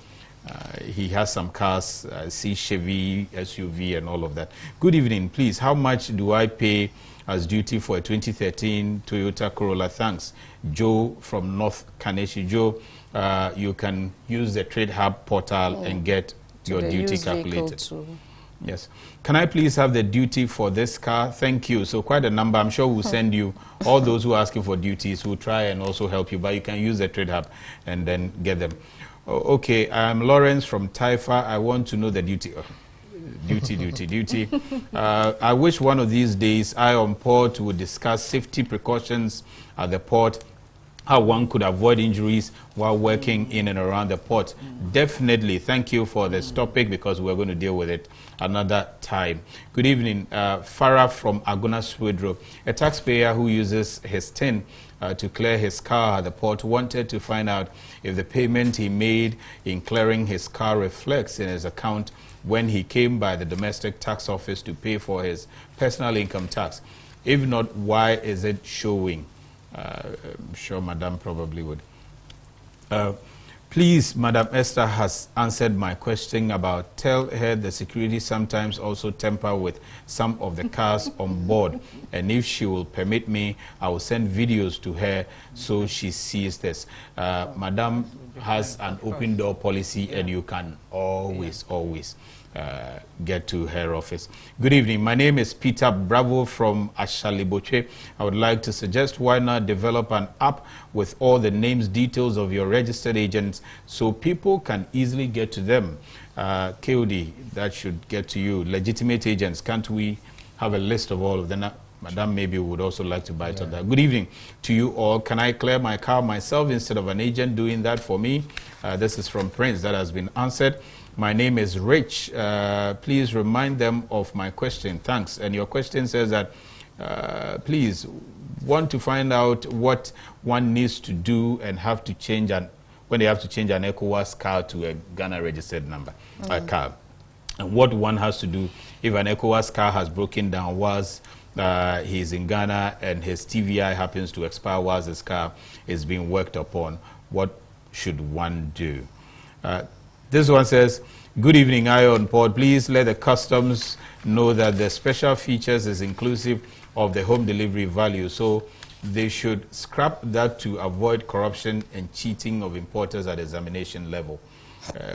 He has some cars, C Chevy, SUV, and all of that. Good evening, please. How much do I pay as duty for a 2013 Toyota Corolla? Thanks. Joe from North Kaneshi. Joe, you can use the Trade Hub portal and get your duty calculated. Yes. Can I please have the duty for this car? Thank you. So quite a number. I'm sure we'll send you all those who are asking for duties. We'll try and also help you, but you can use the Trade Hub and then get them. Okay, I'm Lawrence from Taifa. I want to know the duty. Duty. I wish one of these days I on port would discuss safety precautions at the port, how one could avoid injuries while working in and around the port. Definitely, thank you for this topic, because we're going to deal with it another time. Good evening, Farah from Aguna Swidro. A taxpayer who uses his tin to clear his car at the port wanted to find out if the payment he made in clearing his car reflects in his account when he came by the domestic tax office to pay for his personal income tax. If not, why is it showing? I'm sure Madam probably would. Please, Madam Esther has answered my question about tell her the security sometimes also tamper with some of the cars on board. And if she will permit me, I will send videos to her so she sees this. Madam has an open door policy, and you can always get to her office. Good evening. My name is Peter Bravo from Ashaliboche. I would like to suggest why not develop an app with all the names, details of your registered agents so people can easily get to them. KOD, that should get to you. Legitimate agents, can't we have a list of all of them? Madam maybe would also like to bite on that. Good evening to you all. Can I clear my car myself instead of an agent doing that for me? This is from Prince. That has been answered. My name is Rich. Please remind them of my question. Thanks. And your question says that, please, want to find out what one needs to do and have to change when they have to change an ECOWAS car to a Ghana registered number, car. And what one has to do if an ECOWAS car has broken down whilst he's in Ghana and his TVI happens to expire whilst his car is being worked upon. What should one do? This one says, good evening, I on board. Please let the customs know that the special features is inclusive of the home delivery value. So they should scrap that to avoid corruption and cheating of importers at examination level.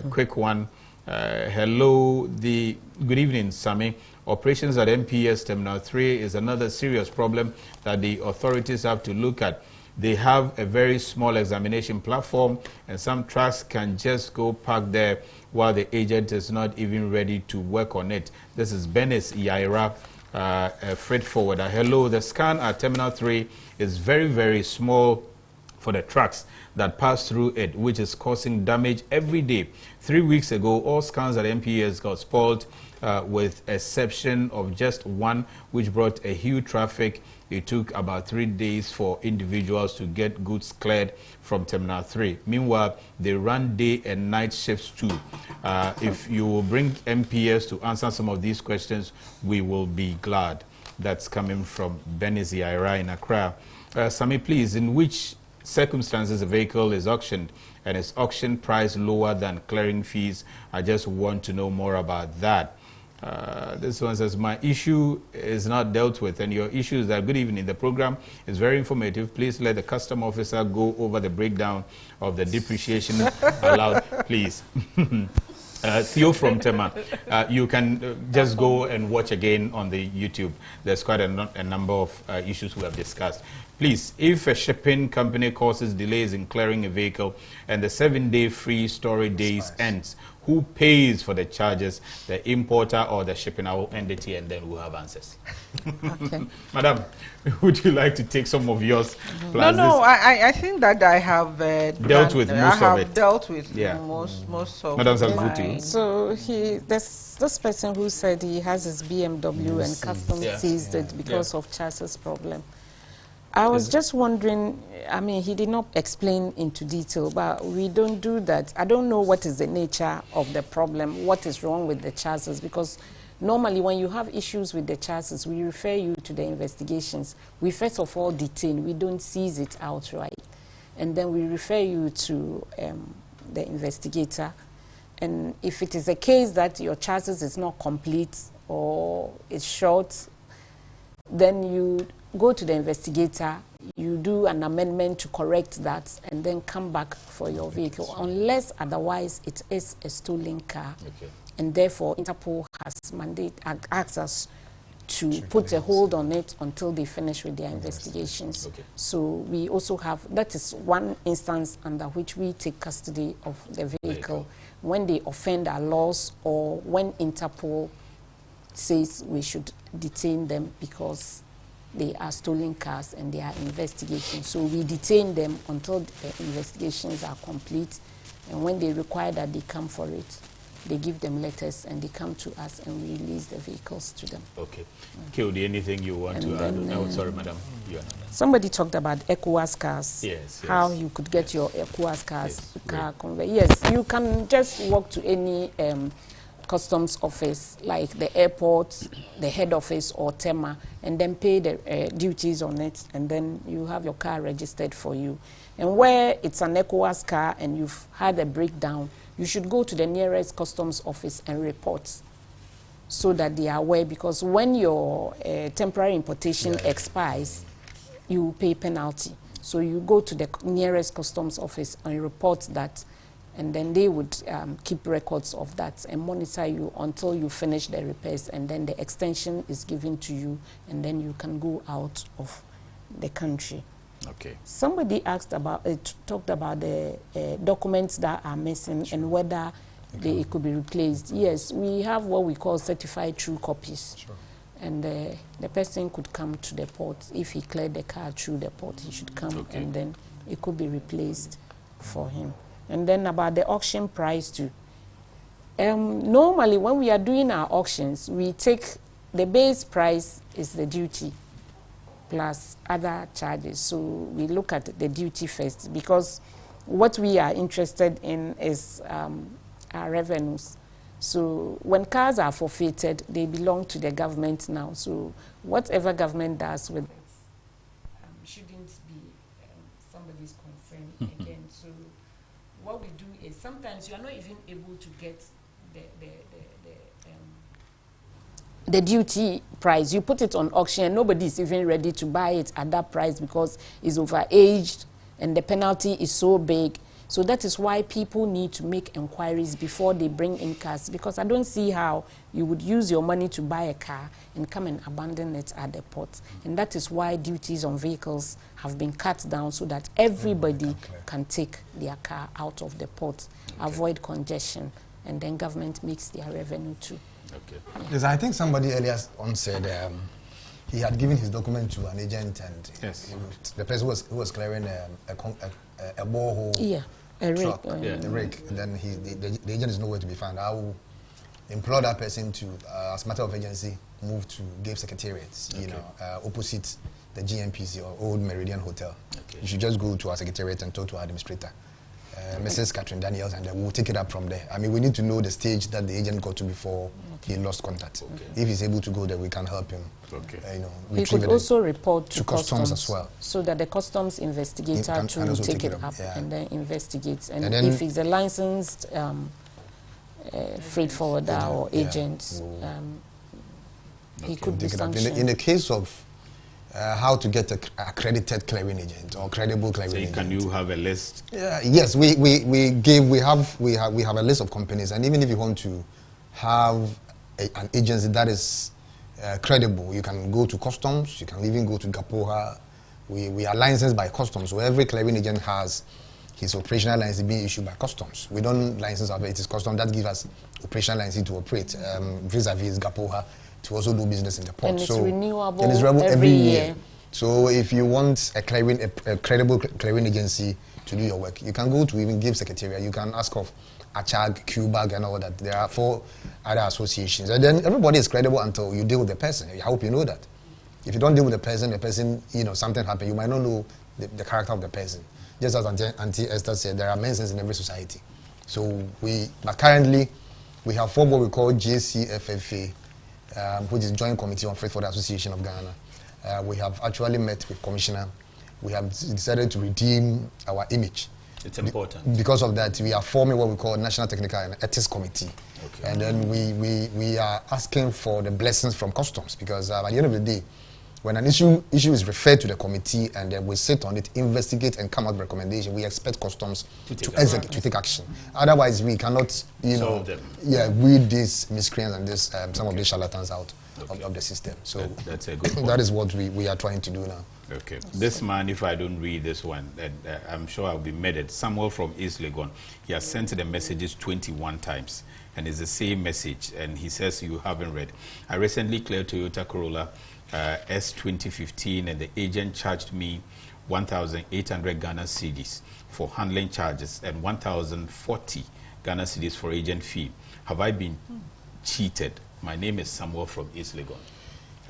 Quick one. Hello, good evening, Sami. Operations at MPS Terminal 3 is another serious problem that the authorities have to look at. They have a very small examination platform, and some trucks can just go park there while the agent is not even ready to work on it. This is Benis Yaira, a freight forwarder. Hello, the scan at Terminal 3 is very, very small for the trucks that pass through it, which is causing damage every day. 3 weeks ago, all scans at MPS got spoiled, with exception of just one, which brought a huge traffic. It took about 3 days for individuals to get goods cleared from Terminal 3. Meanwhile, they run day and night shifts too. If you will bring MPS to answer some of these questions, we will be glad. That's coming from Benizi Ira in Accra. Sami, please, in which circumstances a vehicle is auctioned and is auction price lower than clearing fees? I just want to know more about that. This one says, my issue is not dealt with, and your issue is that, good evening, the program is very informative. Please let the custom officer go over the breakdown of the depreciation allowed, please. Theo from Tema, you can just go and watch again on the YouTube. There's quite a number of issues we have discussed. Please, if a shipping company causes delays in clearing a vehicle and the 7-day free storage days ends, who pays for the charges, the importer or the shipping? I will end it here and then we'll have answers. Okay. Madam, would you like to take some of yours? No, I think that I have dealt with most of it. Dealt with most of Madam, so there's this person who said he has his BMW and customs seized it because of chassis problem. I was just wondering, I mean, he did not explain into detail, but we don't do that. I don't know what is the nature of the problem, what is wrong with the chassis, because normally when you have issues with the chassis, we refer you to the investigations. We first of all detain, we don't seize it outright. And then we refer you to the investigator. And if it is a case that your chassis is not complete or it's short, then you go to the investigator, you do an amendment to correct that, and then come back for your vehicle, unless otherwise it is a stolen car. Okay. And therefore, Interpol has asked us to put a hold on it until they finish with their investigations. Okay. So we also have, that is one instance under which we take custody of the vehicle. when they offend our laws or when Interpol says we should detain them because they are stolen cars and they are investigating. So we detain them until the investigations are complete, and when they require that they come for it, they give them letters and they come to us and we release the vehicles to them. Okay. Kodi, anything you want to add? Oh, sorry, madam. Somebody talked about ECOWAS cars. Yes. How you could get your ECOWAS cars, car convey. Yes, you can just walk to any customs office, like the airport, the head office, or TEMA, and then pay the duties on it, and then you have your car registered for you. And where it's an ECOWAS car and you've had a breakdown, you should go to the nearest customs office and report so that they are aware, because when your temporary importation expires, you pay penalty. So you go to the nearest customs office and report that, and then they would keep records of that and monitor you until you finish the repairs, and then the extension is given to you, and then you can go out of the country. Okay. Somebody asked about, talked about the documents that are missing and whether it could be replaced. Yes, we have what we call certified true copies. Sure. And the person could come to the port. If he cleared the car through the port, he should come, and then it could be replaced for him. And then about the auction price too. Normally, when we are doing our auctions, we take the base price is the duty plus other charges. So we look at the duty first, because what we are interested in is our revenues. So when cars are forfeited, they belong to the government now. So whatever government does with it shouldn't be somebody's concern again. So what we do is sometimes you are not even able to get the duty price. You put it on auction and nobody is even ready to buy it at that price because it's overaged and the penalty is so big. So that is why people need to make inquiries before they bring in cars, because I don't see how you would use your money to buy a car and come and abandon it at the port. And that is why duties on vehicles have been cut down so that everybody can take their car out of the port, avoid congestion, and then government makes their revenue too. Okay. Yes, I think somebody earlier on said he had given his document to an agent, and the person who was clearing a borehole truck, a rig, and then the agent is nowhere to be found. I will implore that person to, as a matter of agency, move to Gave Secretariat, opposite the GMPC or Old Meridian Hotel. You should just go to our secretariat and talk to our administrator, Mrs. Catherine Daniels, and we'll take it up from there. I mean, we need to know the stage that the agent got to before he lost contact. If he's able to go there, we can help him. He could also report to customs as well, so that the customs investigator to take it up and then investigate. And then if he's a licensed freight forwarder or agent, he could be sanctioned. In the case of how to get an accredited clearing agent or credible clearing agent. Can you have a list? Yes, we have a list of companies, and even if you want to have an agency that is credible, you can go to customs, you can even go to GAPOHA. We are licensed by customs, so every clearing agent has his operational license being issued by customs. We don't license our, it is customs that gives us operational license to operate vis-a-vis GAPOHA to also do business in the port. And it's renewable, every year. So if you want a credible clearing agency to do your work, you can go to even Give Secretariat. You can ask of ACHAG, QBAG, and all that. There are 4 other associations. And then everybody is credible until you deal with the person. I hope you know that. If you don't deal with the person, something happened, you might not know the character of the person. Just as Auntie Esther said, there are mentions in every society. So but currently, we have 4 what we call JCFFA, which is Joint Committee on Freight Forwarders Association of Ghana. We have actually met with Commissioner. We have decided to redeem our image. It's important. Because of that, we are forming what we call National Technical and Ethics Committee. And then we are asking for the blessings from customs, because at the end of the day, when an issue is referred to the committee and then we sit on it, investigate and come out with recommendation, we expect customs to take action. Otherwise, we cannot, weed these miscreants and some of these charlatans out. of the system. So that's a good point. That is what we are trying to do now. Okay. This man, if I don't read this one, I'm sure I'll be mad. Samuel from East Legon. He has sent the messages 21 times, and it's the same message, and he says you haven't read. I recently cleared Toyota Corolla S 2015, and the agent charged me 1,800 Ghana cedis for handling charges and 1,040 Ghana cedis for agent fee. Have I been cheated? My name is Samuel from East Legon.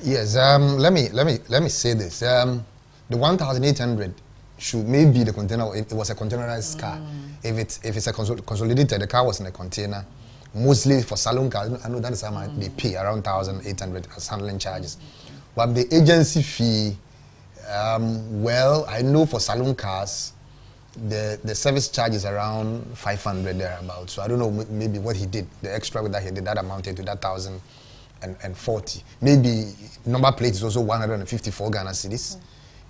Yes, let me say this. The 1,800 should maybe the container. It was a containerized car. If it's a consolidated, the car was in a container. Mostly for salon cars, I know that is how much they pay, around 1,800 as handling charges. But the agency fee, well, I know for salon cars, the service charge is around 500 thereabouts. So I don't know maybe what he did, the extra that he did, that amounted to that 1,040. Maybe number plate is also 154 Ghana cedis.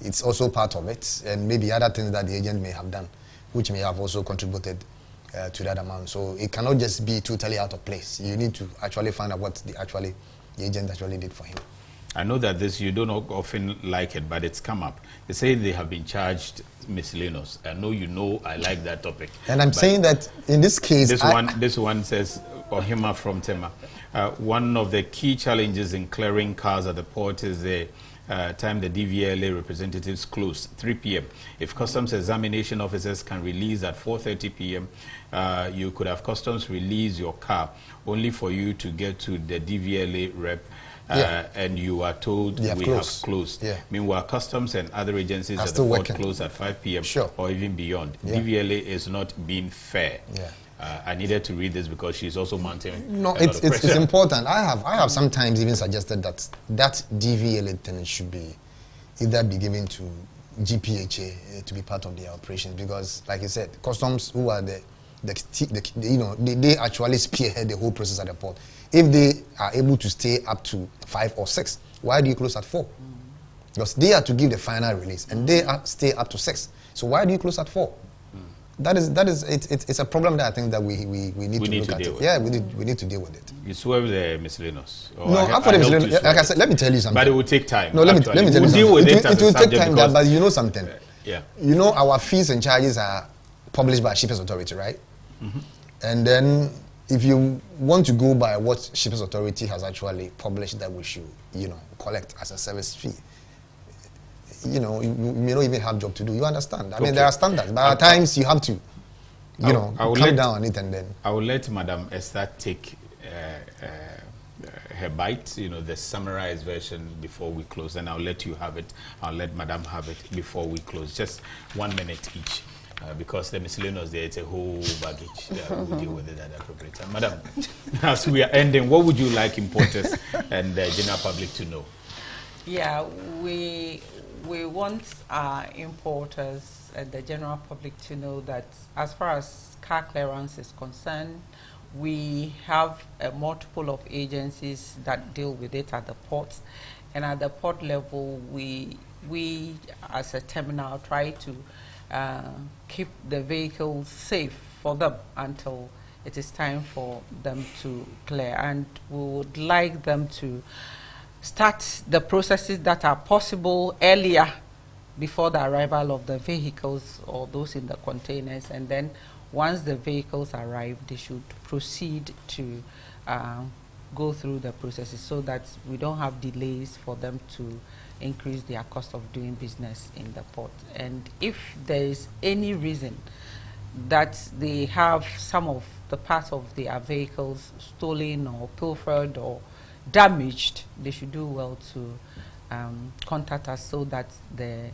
It's also part of it, and maybe other things that the agent may have done, which may have also contributed to that amount. So it cannot just be totally out of place. You need to actually find out what the agent actually did for him. I know that this, you don't often like it, but it's come up. They say they have been charged miscellaneous. I know I like that topic. And I'm saying that in this case, this one says, Ohima from Tema, one of the key challenges in clearing cars at the port is the time the DVLA representatives close, 3 p.m. If customs examination officers can release at 4:30 p.m., you could have customs release your car only for you to get to the DVLA rep. And you are told we have closed. Yeah. Meanwhile, customs and other agencies at the port close at 5 p.m. or even beyond. Yeah. DVLA is not being fair. Yeah. I needed to read this because she's also mounting. No, it's important. I have sometimes even suggested that DVLA thing should be either be given to GPHA to be part of their operation, because, like you said, customs, who are they actually spearhead the whole process at the port. If they are able to stay up to 5 or 6, why do you close at 4? Because they are to give the final release, and they stay up to 6. So why do you close at 4? It's a problem that I think that we need to look at it. Yeah, we need to deal with it. You swerve the miscellaneous. No, after the miscellaneous, like I said, let me tell you something. But it will take time. No, let me tell you something. Deal with it will take time, but you know something. Yeah. You know our fees and charges are published by Shippers Authority, right? And then if you want to go by what Shippers Authority has actually published that we should, collect as a service fee, you may not even have job to do. You understand? I mean, there are standards, but at times you have to, come down on it, and then. I will let Madam Esther take her bite, the summarized version before we close, and I'll let you have it. I'll let Madam have it before we close. Just 1 minute each. Because the miscellaneous there, it's a whole baggage. We'll deal with it at the appropriate time. Madam, as we are ending, what would you like importers and the general public to know? Yeah, we want our importers and the general public to know that as far as car clearance is concerned, we have a multiple of agencies that deal with it at the ports. And at the port level, we as a terminal try to keep the vehicles safe for them until it is time for them to clear. And we would like them to start the processes that are possible earlier before the arrival of the vehicles or those in the containers. And then once the vehicles arrive, they should proceed to go through the processes so that we don't have delays for them to increase their cost of doing business in the port. And if there is any reason that they have some of the parts of their vehicles stolen or pilfered or damaged, they should do well to contact us so that the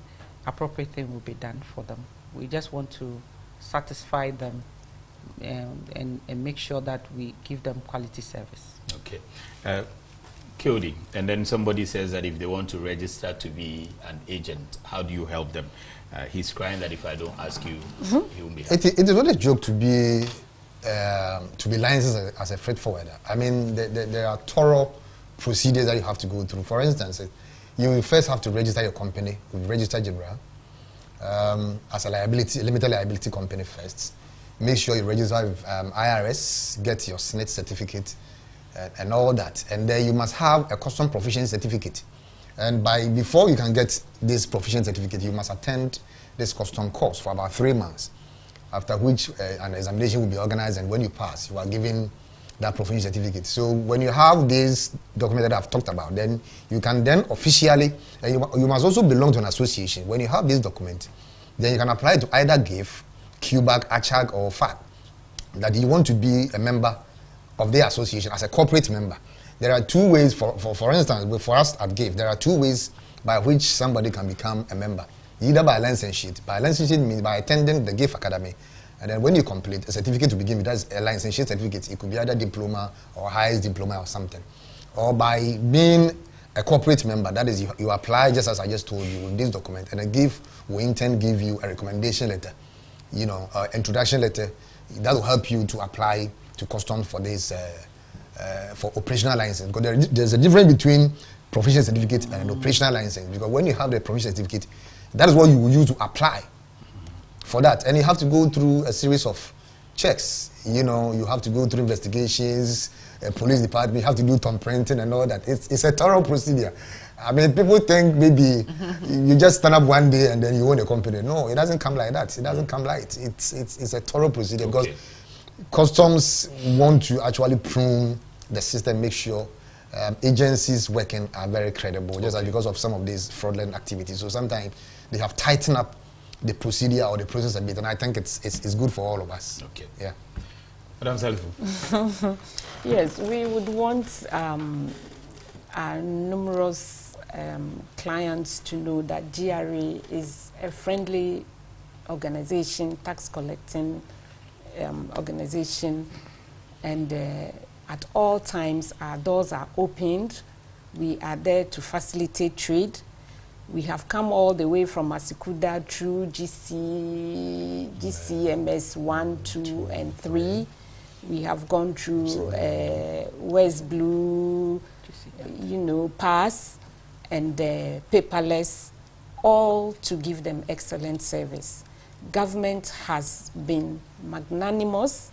appropriate thing will be done for them. We just want to satisfy them and make sure that we give them quality service. Okay. Kodi, and then somebody says that if they want to register to be an agent, how do you help them? He's crying that if I don't ask you, he won't be happy. It is not a joke to be licensed as a freight forwarder. I mean, there are thorough procedures that you have to go through. For instance, you first have to register your company with Register General as a limited liability company first. Make sure you register with IRS, get your SNIT certificate. and all that. And then you must have a custom proficiency certificate. And before you can get this proficiency certificate, you must attend this custom course for about 3 months, after which an examination will be organized, and when you pass, you are given that proficiency certificate. So when you have this document that I've talked about, then you can then officially, you must also belong to an association. When you have this document, then you can apply to either GIF, QBAC, ACHAG, or FAC, that you want to be a member of the association as a corporate member. There are 2 ways, for instance, for us at GIF, there are 2 ways by which somebody can become a member. Either by licensure. By licensure means by attending the GIF Academy, and then when you complete, a certificate to begin with, that's a licensure certificate. It could be either diploma or highest diploma or something. Or by being a corporate member, that is, you apply just as I just told you with this document, and a GIF will in turn give you a recommendation letter, introduction letter that will help you to apply to customs for this, for operational license. Because there's a difference between proficiency certificate and an operational license. Because when you have the proficiency certificate, that is what you will use to apply for that. And you have to go through a series of checks. You have to go through investigations, police department, you have to do thumb printing and all that. It's a thorough procedure. I mean, people think maybe you just stand up one day and then you own a company. No, it doesn't come like that. It doesn't come like it. It's a thorough procedure, because customs want to actually prune the system, make sure agencies working are very credible, just because of some of these fraudulent activities. So sometimes they have tightened up the procedure or the process a bit, and I think it's good for all of us. Okay. Yeah. Madam Salifu. Yes, we would want our numerous clients to know that GRA is a friendly organization, tax collecting organization, and at all times our doors are opened. We are there to facilitate trade. We have come all the way from Asikuda through GCMS 1, 2, and 3. We have gone through West Blue, Pass, and paperless, all to give them excellent service. Government has been magnanimous,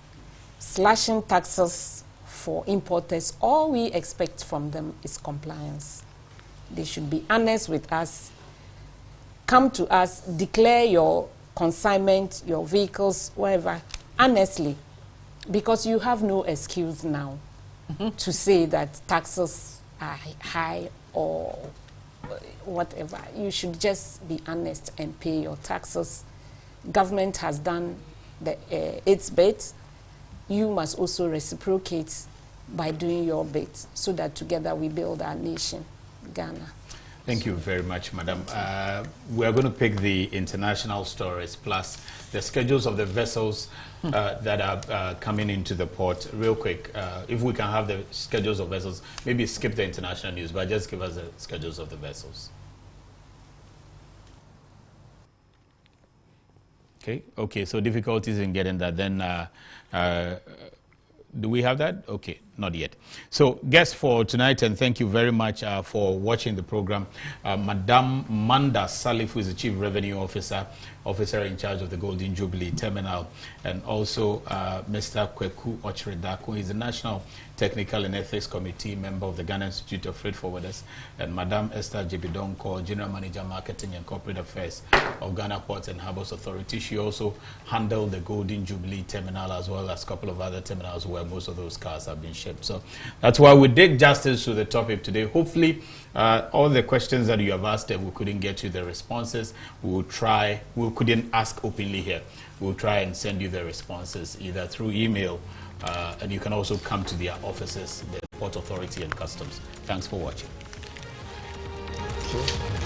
slashing taxes for importers. All we expect from them is compliance. They should be honest with us. Come to us, declare your consignment, your vehicles, whatever, honestly, because you have no excuse now to say that taxes are high or whatever. You should just be honest and pay your taxes. Government has done its bit. You must also reciprocate by doing your bit, so that together we build our nation, Ghana. Thank you very much, Madam. We are going to pick the international stories plus the schedules of the vessels that are coming into the port real quick. If we can have the schedules of vessels, maybe skip the international news, but just give us the schedules of the vessels. Okay, so difficulties in getting that. Then do we have that? Okay, not yet. So guests for tonight, and thank you very much for watching the program. Madam Manda Salif, who is the Chief Revenue Officer in charge of the Golden Jubilee Terminal, and also Mr. Kweku Ochredako, who is the National Technical and Ethics Committee member of the Ghana Institute of Freight Forwarders, and Madam Esther Jebidonko, General Manager Marketing and Corporate Affairs of Ghana Ports and Harbours Authority. She also handled the Golden Jubilee Terminal as well as a couple of other terminals where most of those cars have been shipped. So that's why we did justice to the topic today. Hopefully all the questions that you have asked, we couldn't get you the responses. We will try. We couldn't ask openly here. We'll try and send you the responses either through email, and you can also come to their offices, the Port Authority and Customs. Thanks for watching. Okay.